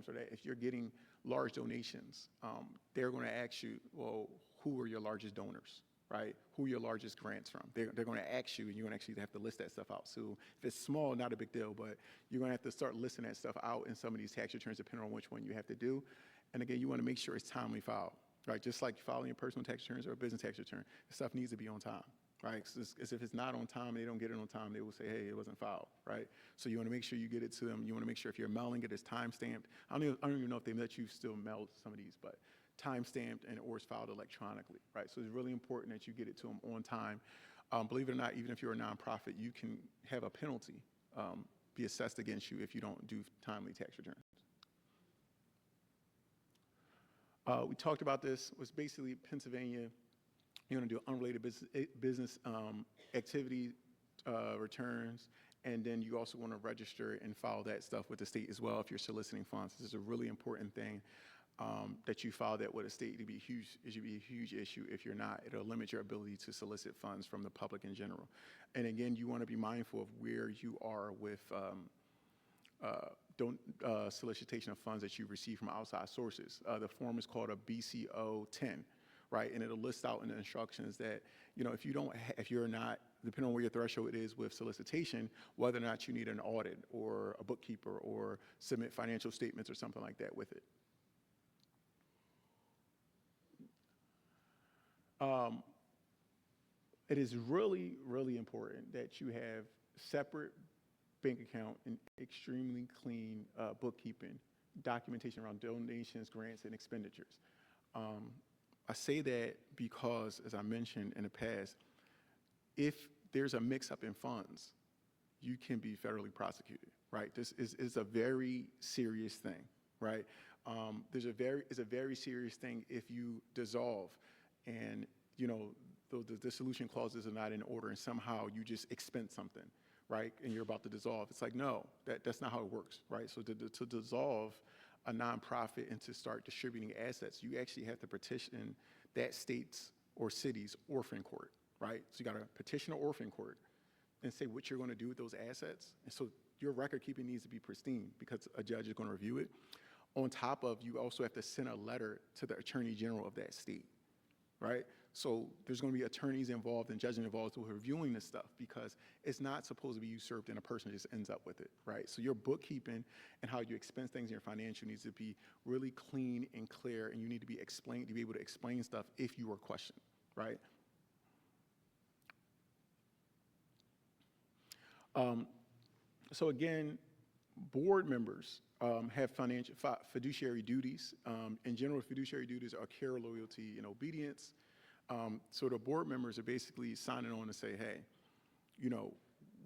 are that if you're getting large donations, they're going to ask you, well, who are your largest donors, right? Who are your largest grants from? They're going to ask you, and you're going to actually have to list that stuff out. So if it's small, not a big deal, but you're going to have to start listing that stuff out in some of these tax returns, depending on which one you have to do. And again, you want to make sure it's timely filed. Right, just like filing your personal tax returns or a business tax return, the stuff needs to be on time, right? Because if it's not on time and they don't get it on time, they will say, hey, it wasn't filed, right? So you want to make sure you get it to them. You want to make sure if you're mailing it, it's time-stamped. I don't even know if they let you still mail some of these, but time-stamped or it's filed electronically, right? So it's really important that you get it to them on time. Believe it or not, even if you're a nonprofit, you can have a penalty be assessed against you if you don't do timely tax returns. We talked about this. It was basically Pennsylvania. You're going to do unrelated business activity returns, and then you also want to register and file that stuff with the state as well if you're soliciting funds. This is a really important thing. that you file that with a state, it should be a huge issue. If you're not, it'll limit your ability to solicit funds from the public in general. And again, you want to be mindful of where you are with solicitation of funds that you receive from outside sources. The form is called a BCO 10, right? And it'll list out in the instructions that, if you're not, depending on where your threshold is with solicitation, whether or not you need an audit or a bookkeeper or submit financial statements or something like that with it. It is really, really important that you have separate bank account and extremely clean bookkeeping, documentation around donations, grants, and expenditures. I say that because, as I mentioned in the past, if there's a mix-up in funds, you can be federally prosecuted, right? This is a very serious thing, right? It's a very serious thing if you dissolve and, the dissolution clauses are not in order and somehow you just expense something, right? And you're about to dissolve. It's like, no, that's not how it works, right? So to dissolve a nonprofit and to start distributing assets, you actually have to petition that state's or city's orphan court, right? So you got to petition an orphan court and say what you're going to do with those assets. And so your record keeping needs to be pristine because a judge is going to review it. On top of, you also have to send a letter to the attorney general of that state, right? So there's going to be attorneys involved and judges involved who are reviewing this stuff because it's not supposed to be usurped and a person just ends up with it, right? So your bookkeeping and how you expense things in your financial needs to be really clean and clear, and you need to be able to explain stuff if you are questioned, right? So again, board members have fiduciary duties. In general, fiduciary duties are care, loyalty, and obedience. So the board members are basically signing on to say, hey,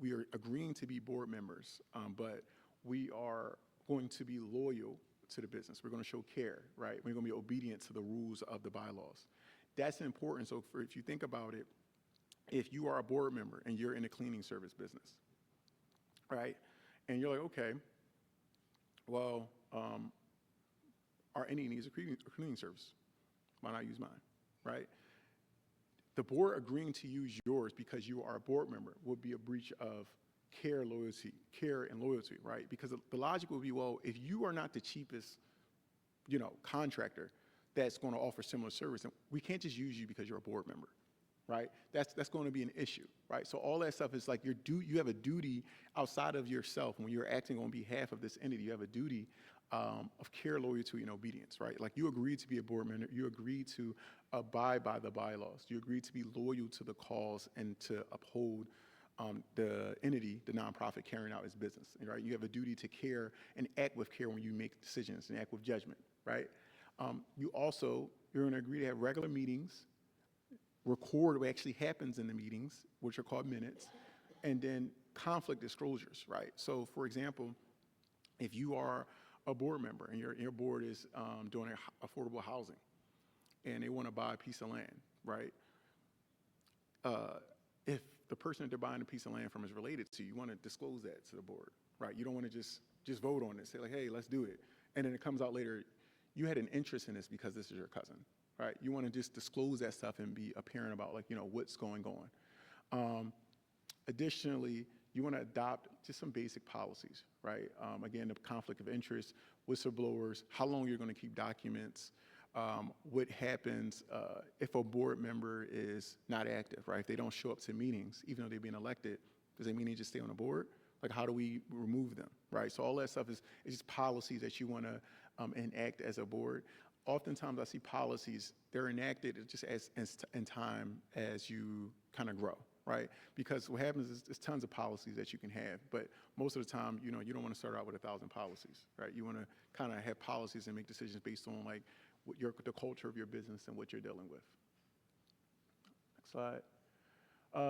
we are agreeing to be board members, but we are going to be loyal to the business. We're going to show care, right? We're going to be obedient to the rules of the bylaws. That's important. So if you think about it, if you are a board member and you're in a cleaning service business, right? And you're like, okay, well, our entity needs a cleaning service. Why not use mine, right? The board agreeing to use yours because you are a board member would be a breach of care and loyalty, right? Because the logic would be, well, if you are not the cheapest, contractor that's going to offer similar service, then we can't just use you because you're a board member, right? That's going to be an issue, right? So all that stuff is like you have a duty outside of yourself. When you're acting on behalf of this entity, you have a duty of care, loyalty, and obedience, right? Like you agreed to be a board member, you agreed to abide by the bylaws, you agreed to be loyal to the cause and to uphold the entity, the nonprofit carrying out its business, right? You have a duty to care and act with care when you make decisions and act with judgment, right? You're going to agree to have regular meetings, record what actually happens in the meetings, which are called minutes, and then conflict disclosures, right? So for example, if you are a board member and your board is doing affordable housing and they want to buy a piece of land, right? If the person that they're buying a piece of land from is related to you, you want to disclose that to the board, right? You don't want to just vote on it, say like, hey, let's do it. And then it comes out later, you had an interest in this because this is your cousin, right? You want to just disclose that stuff and be apparent about what's going on. Additionally, you want to adopt just some basic policies, right? Again, the conflict of interest, whistleblowers, how long you're going to keep documents, what happens if a board member is not active, right? If they don't show up to meetings, even though they're being elected, does that mean they just stay on the board? Like, how do we remove them, right? So all that stuff is just policies that you want to enact as a board. Oftentimes I see policies, they're enacted just as in time as you kind of grow, right? Because what happens is there's tons of policies that you can have, but most of the time, you don't want to start out with 1,000 policies, right? You want to kind of have policies and make decisions based on like the culture of your business and what you're dealing with. Next slide.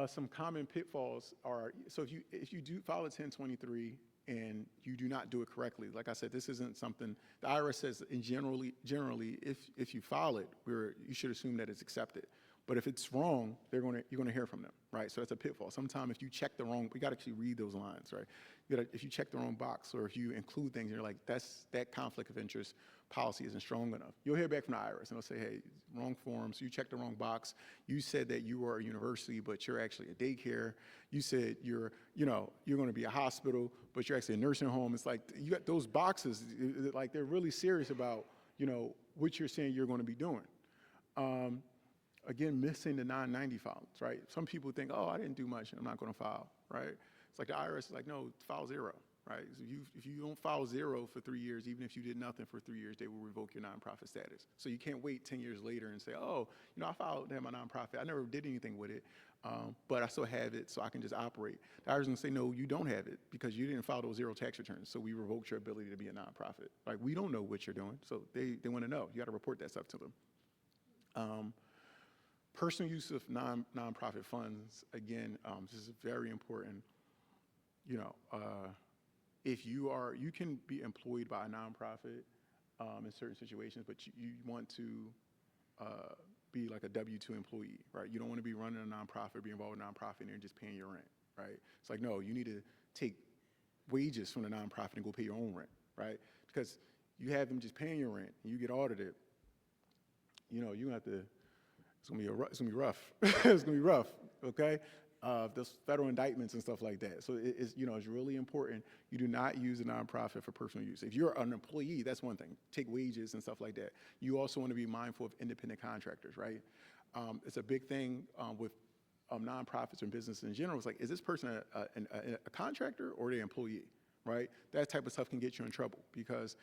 Some common pitfalls are, so if you do file a 1023 and you do not do it correctly, like I said, this isn't something, the IRS says generally, if you file it, you should assume that it's accepted. But if it's wrong, you're gonna hear from them, right? So that's a pitfall. Sometimes if you check the wrong, we gotta actually read those lines, right? If you check the wrong box, or if you include things, and you're like, that conflict of interest policy isn't strong enough. You'll hear back from the IRS, and they'll say, hey, wrong forms, you checked the wrong box. You said that you are a university, but you're actually a daycare. You said you're gonna be a hospital, but you're actually a nursing home. It's like, you got those boxes, like they're really serious about, what you're saying you're gonna be doing. Again, missing the 990 filings, right? Some people think, oh, I didn't do much, and I'm not gonna file, right? It's like the IRS is like, no, file 0, right? So if you don't file 0 for 3 years, even if you did nothing for 3 years, they will revoke your nonprofit status. So you can't wait 10 years later and say, oh, I filed to have my nonprofit. I never did anything with it, but I still have it, so I can just operate. The IRS is gonna say, no, you don't have it because you didn't file those 0 tax returns, so we revoked your ability to be a nonprofit. Like, we don't know what you're doing, so they wanna know. You gotta report that stuff to them. Personal use of nonprofit funds, again, this is very important. If you can be employed by a nonprofit in certain situations, but you want to be like a W-2 employee, right? You don't want to be running a nonprofit, be involved in a nonprofit, and you're just paying your rent, right? It's like, no, you need to take wages from the nonprofit and go pay your own rent, right? Because you have them just paying your rent, and you get audited, you have to. It's gonna be rough. It's gonna be rough, okay? There's federal indictments and stuff like that. So it's really important you do not use a nonprofit for personal use. If you're an employee, that's one thing. Take wages and stuff like that. You also want to be mindful of independent contractors, right? It's a big thing with nonprofits and business in general. It's like, is this person a contractor or an employee, right? That type of stuff can get you in trouble because,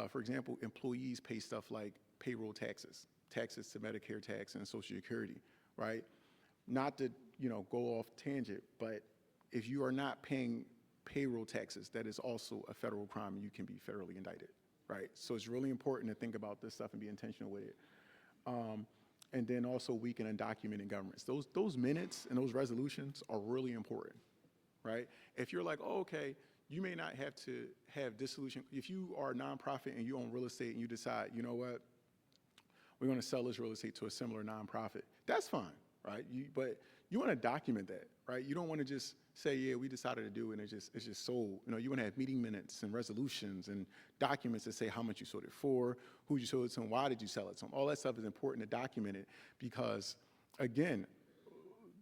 for example, employees pay stuff like payroll taxes to Medicare tax and Social Security, right? Not to, go off tangent, but if you are not paying payroll taxes, that is also a federal crime and you can be federally indicted, right? So it's really important to think about this stuff and be intentional with it. And then also weaken undocumented governments. Those minutes and those resolutions are really important, right? If you're like, oh, okay, you may not have to have dissolution. If you are a nonprofit and you own real estate and you decide, you know what, we're going to sell this real estate to a similar nonprofit, that's fine, right? But you want to document that, right? You don't want to just say, yeah, we decided to do it and it's just sold. You want to have meeting minutes and resolutions and documents that say how much you sold it for, who you sold it to, and why did you sell it to them. All that stuff is important to document it because, again,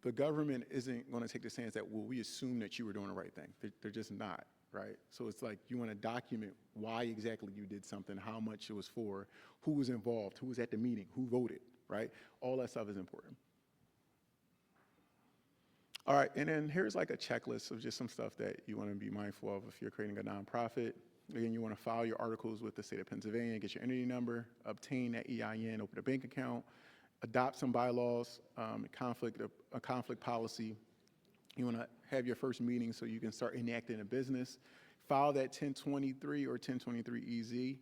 the government isn't going to take the stance that, well, we assume that you were doing the right thing. They're just not, right? So it's like you want to document why exactly you did something, how much it was for, who was involved, who was at the meeting, who voted, right? All that stuff is important. All right, and then here's like a checklist of just some stuff that you want to be mindful of if you're creating a nonprofit. Again, you want to file your articles with the state of Pennsylvania, get your entity number, obtain that EIN, open a bank account, adopt some bylaws, a conflict policy. You want to have your first meeting so you can start enacting a business. File that 1023 or 1023 EZ.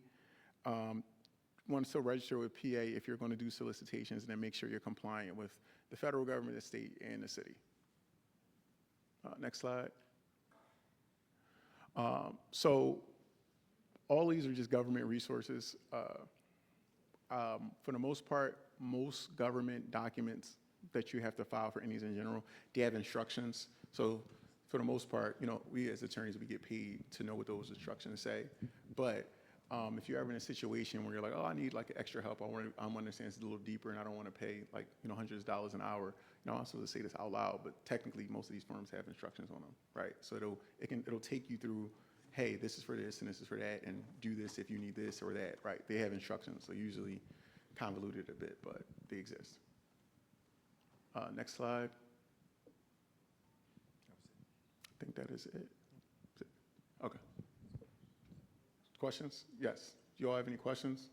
Want to still register with PA if you're going to do solicitations, and then make sure you're compliant with the federal government, the state, and the city. Next slide. So all these are just government resources. For the most part, most government documents that you have to file for entities in general, they have instructions. So for the most part, we as attorneys, we get paid to know what those instructions say. But if you're ever in a situation where you're like, oh, I need like extra help, I want to understand this a little deeper, and I don't want to pay like hundreds of dollars an hour. I'm not supposed to say this out loud, but technically most of these firms have instructions on them, right? So it'll take you through, hey, this is for this and this is for that, and do this if you need this or that, right? They have instructions, so usually convoluted a bit, but they exist. Next slide. I think that is it. Okay. Questions? Yes. Do you all have any questions?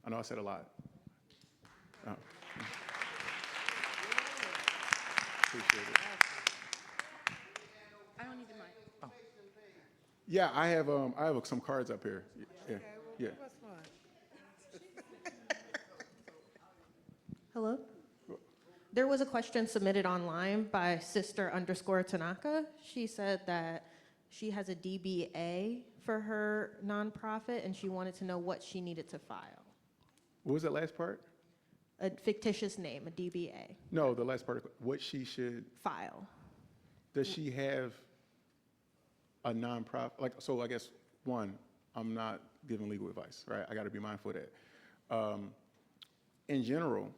I know I said a lot. Appreciate it. I don't need the mic. Oh. Yeah, I have some cards up here. Yeah. Yeah. Hello? There was a question submitted online by Sister_Tanaka. She said that she has a DBA for her nonprofit and she wanted to know what she needed to file. What was that last part? a fictitious name, a DBA. No, the last part, what she should, File. does she have a nonprofit? Like, so I guess, one, I'm not giving legal advice, right? I got to be mindful of that. In general,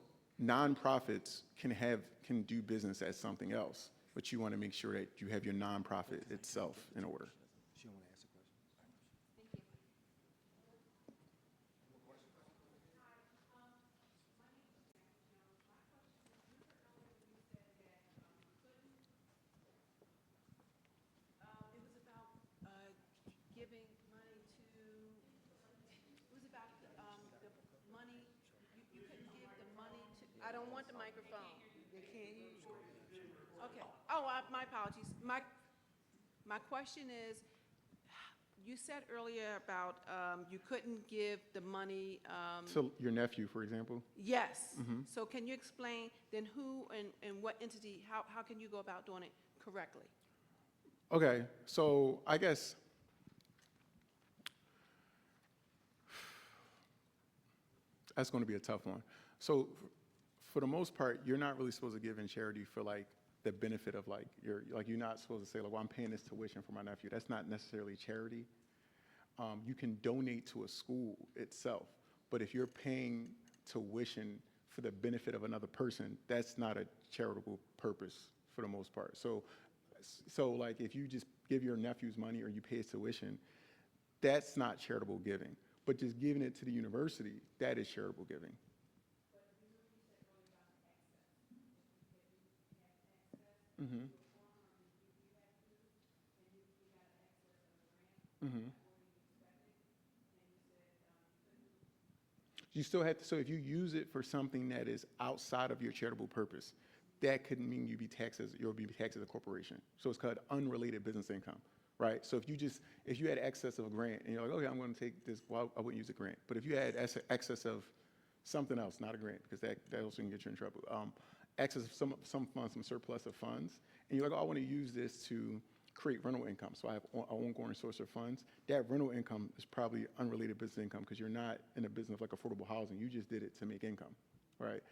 nonprofits can do business as something else, but you want to make sure that you have your nonprofit itself in order. Giving money to, it was about the money, you couldn't give the money to, I don't want the microphone. They can't use it. Okay, oh, my apologies. My question is, you said earlier about you couldn't give the money. So your nephew, for example? Yes. Mhm. So can you explain then who and what entity, how can you go about doing it correctly? Okay, so I guess that's going to be a tough one. So for the most part, you're not really supposed to give in charity for like the benefit of like you're not supposed to say like, well, I'm paying this tuition for my nephew. That's not necessarily charity. You can donate to a school itself, but if you're paying tuition for the benefit of another person, that's not a charitable purpose for the most part. So like if you just give your nephew's money or you pay his tuition, that's not charitable giving. But just giving it to the university, that is charitable giving. Mm-hmm. Mm-hmm. You still have to, so if you use it for something that is outside of your charitable purpose, that could mean you'll be taxed as a corporation. So it's called unrelated business income, right? So if you had excess of a grant and you're like, okay, I'm going to take this, well, I wouldn't use a grant. But if you had excess of something else, not a grant, because that also can get you in trouble, excess of some funds, some surplus of funds, and you're like, oh, I want to use this to create rental income. So I have an ongoing source of funds. That rental income is probably unrelated business income because you're not in a business of like affordable housing. You just did it to make income, right?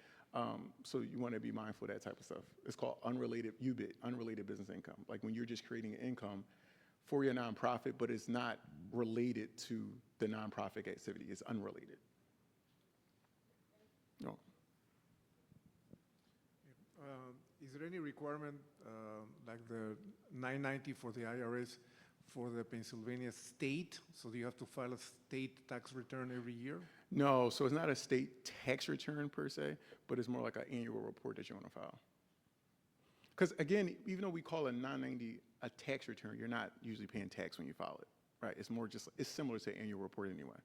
So you want to be mindful of that type of stuff. It's called unrelated, UBIT, unrelated business income. Like when you're just creating an income for your nonprofit, but it's not related to the nonprofit activity. It's unrelated. No. Is there any requirement, like the 990 for the IRS, for the Pennsylvania state? So do you have to file a state tax return every year? No, so it's not a state tax return per se, but it's more like an annual report that you want to file. Because again, even though we call a 990 a tax return, you're not usually paying tax when you file it, right? It's more just, it's similar to an annual report anyway.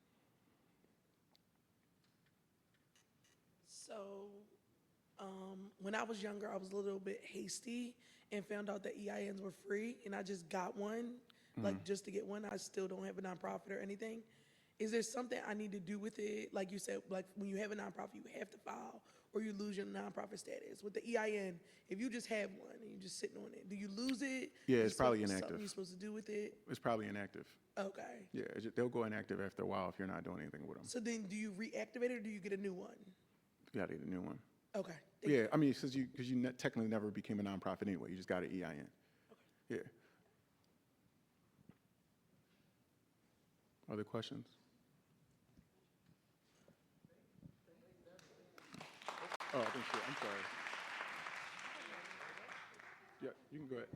So when I was younger, I was a little bit hasty and found out that EINs were free, and I just got one, like just to get one. I still don't have a nonprofit or anything. Is there something I need to do with it? Like you said, like when you have a nonprofit, you have to file, or you lose your nonprofit status. With the EIN, if you just have one and you're just sitting on it, do you lose it? Yeah, it's Is there probably inactive. Something you're supposed to do with it? It's probably inactive. Okay. Yeah, they'll go inactive after a while if you're not doing anything with them. So then do you reactivate it or do you get a new one? You gotta get a new one. Okay. Yeah, I mean, because you technically never became a nonprofit anyway. You just got an EIN. Okay. Yeah. Other questions? Oh, I think so. I'm sorry. Yeah, you can go ahead.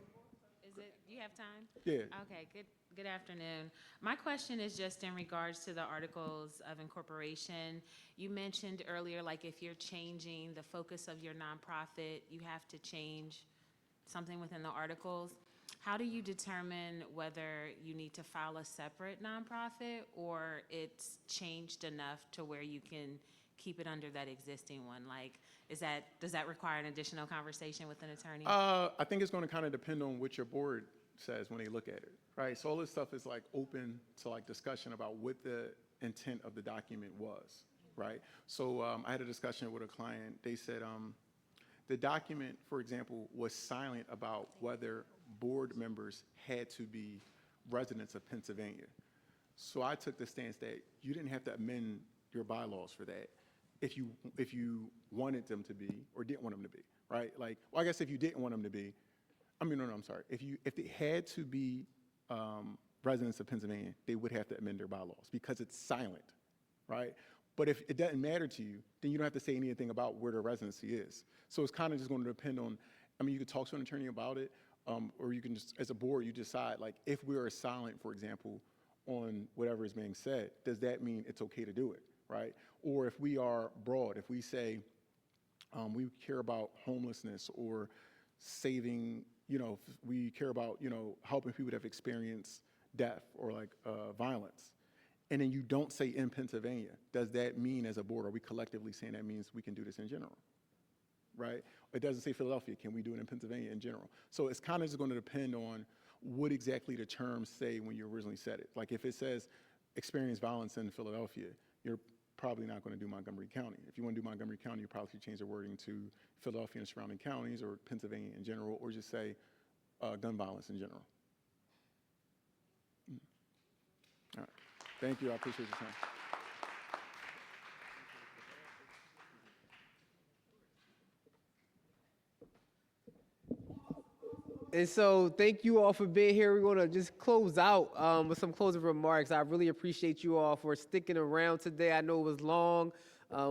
Is it, do you have time? Yeah. Okay, good afternoon. My question is just in regards to the articles of incorporation. You mentioned earlier, like if you're changing the focus of your nonprofit, you have to change something within the articles. How do you determine whether you need to file a separate nonprofit or it's changed enough to where you can keep it under that existing one? Like, does that require an additional conversation with an attorney? I think it's going to kind of depend on what your board says when they look at it, right? So all this stuff is like open to like discussion about what the intent of the document was, right? So I had a discussion with a client. They said the document, for example, was silent about whether board members had to be residents of Pennsylvania. So I took the stance that you didn't have to amend your bylaws for that. if you wanted them to be or didn't want them to be, right? Like, well, I guess if you didn't want them to be, I'm sorry. If they had to be residents of Pennsylvania, they would have to amend their bylaws because it's silent, right? But if it doesn't matter to you, then you don't have to say anything about where their residency is. So it's kind of just going to depend on, you could talk to an attorney about it, or you can just, as a board, you decide, like, if we are silent, for example, on whatever is being said, does that mean it's okay to do it, right? Or if we are broad, if we say we care about homelessness or saving, we care about, helping people that have experienced death or like violence, and then you don't say in Pennsylvania, does that mean as a board, are we collectively saying that means we can do this in general, right? It doesn't say Philadelphia, can we do it in Pennsylvania in general? So it's kind of just going to depend on what exactly the terms say when you originally said it. Like if it says experience violence in Philadelphia, you're probably not going to do Montgomery County. If you want to do Montgomery County, you probably should change the wording to Philadelphia and surrounding counties or Pennsylvania in general, or just say gun violence in general. All right. Thank you. I appreciate your time. And so thank you all for being here. We're going to just close out with some closing remarks. I really appreciate you all for sticking around today. I know it was long.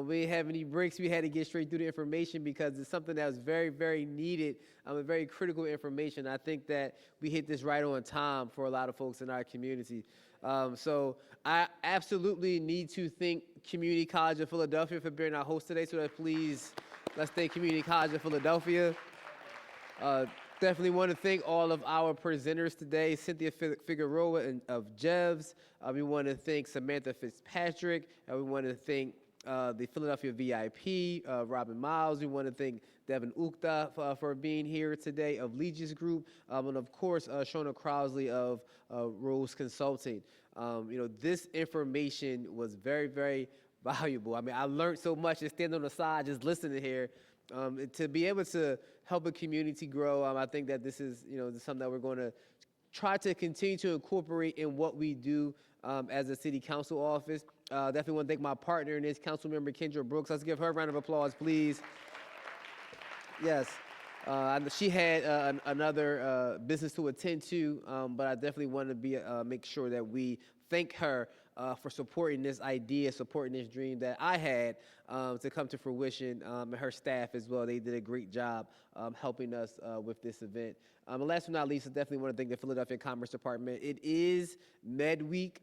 We didn't have any breaks. We had to get straight through the information because it's something that was very, very needed, and very critical information. I think that we hit this right on time for a lot of folks in our community. So I absolutely need to thank Community College of Philadelphia for being our host today. So please, let's thank Community College of Philadelphia. Definitely want to thank all of our presenters today, Cynthia Figueroa of JEVS. We want to thank Samantha Fitzpatrick. We want to thank the Philadelphia VIP, Robin Miles. We want to thank Devin Ukta for being here today of Legis Group. And of course, Shona Crowsley of Rose Consulting. This information was very, very valuable. I learned so much just standing on the side, just listening here. To be able to help a community grow, I think that this is, something that we're going to try to continue to incorporate in what we do as a city council office. Definitely want to thank my partner in this, Councilmember Kendra Brooks. Let's give her a round of applause, please. Yes. She had another business to attend to, but I definitely want to make sure that we thank her for supporting this idea, supporting this dream that I had to come to fruition, and her staff as well. They did a great job helping us with this event. And last but not least, I definitely want to thank the Philadelphia Commerce Department. It is Med Week,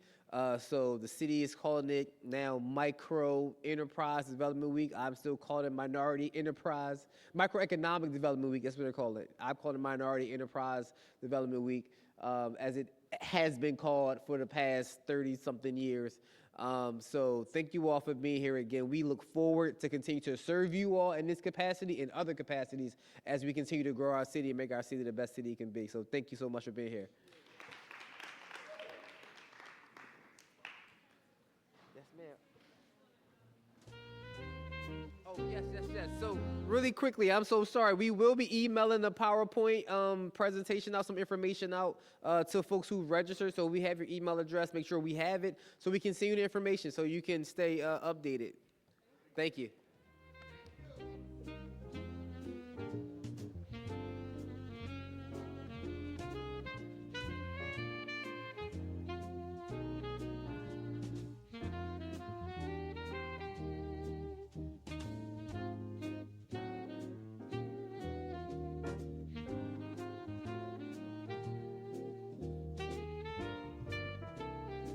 so the city is calling it now Micro Enterprise Development Week. I'm still calling it Minority Enterprise, Microeconomic Development Week. That's what they call it. I'm calling it Minority Enterprise Development Week, as it has been called for the past 30-something years. So thank you all for being here again. We look forward to continue to serve you all in this capacity and other capacities as we continue to grow our city and make our city the best city it can be. So thank you so much for being here. Yes, ma'am. Oh, yes. So really quickly, I'm so sorry. We will be emailing the PowerPoint presentation out, some information out to folks who registered. So we have your email address. Make sure we have it so we can send you the information so you can stay updated. Thank you.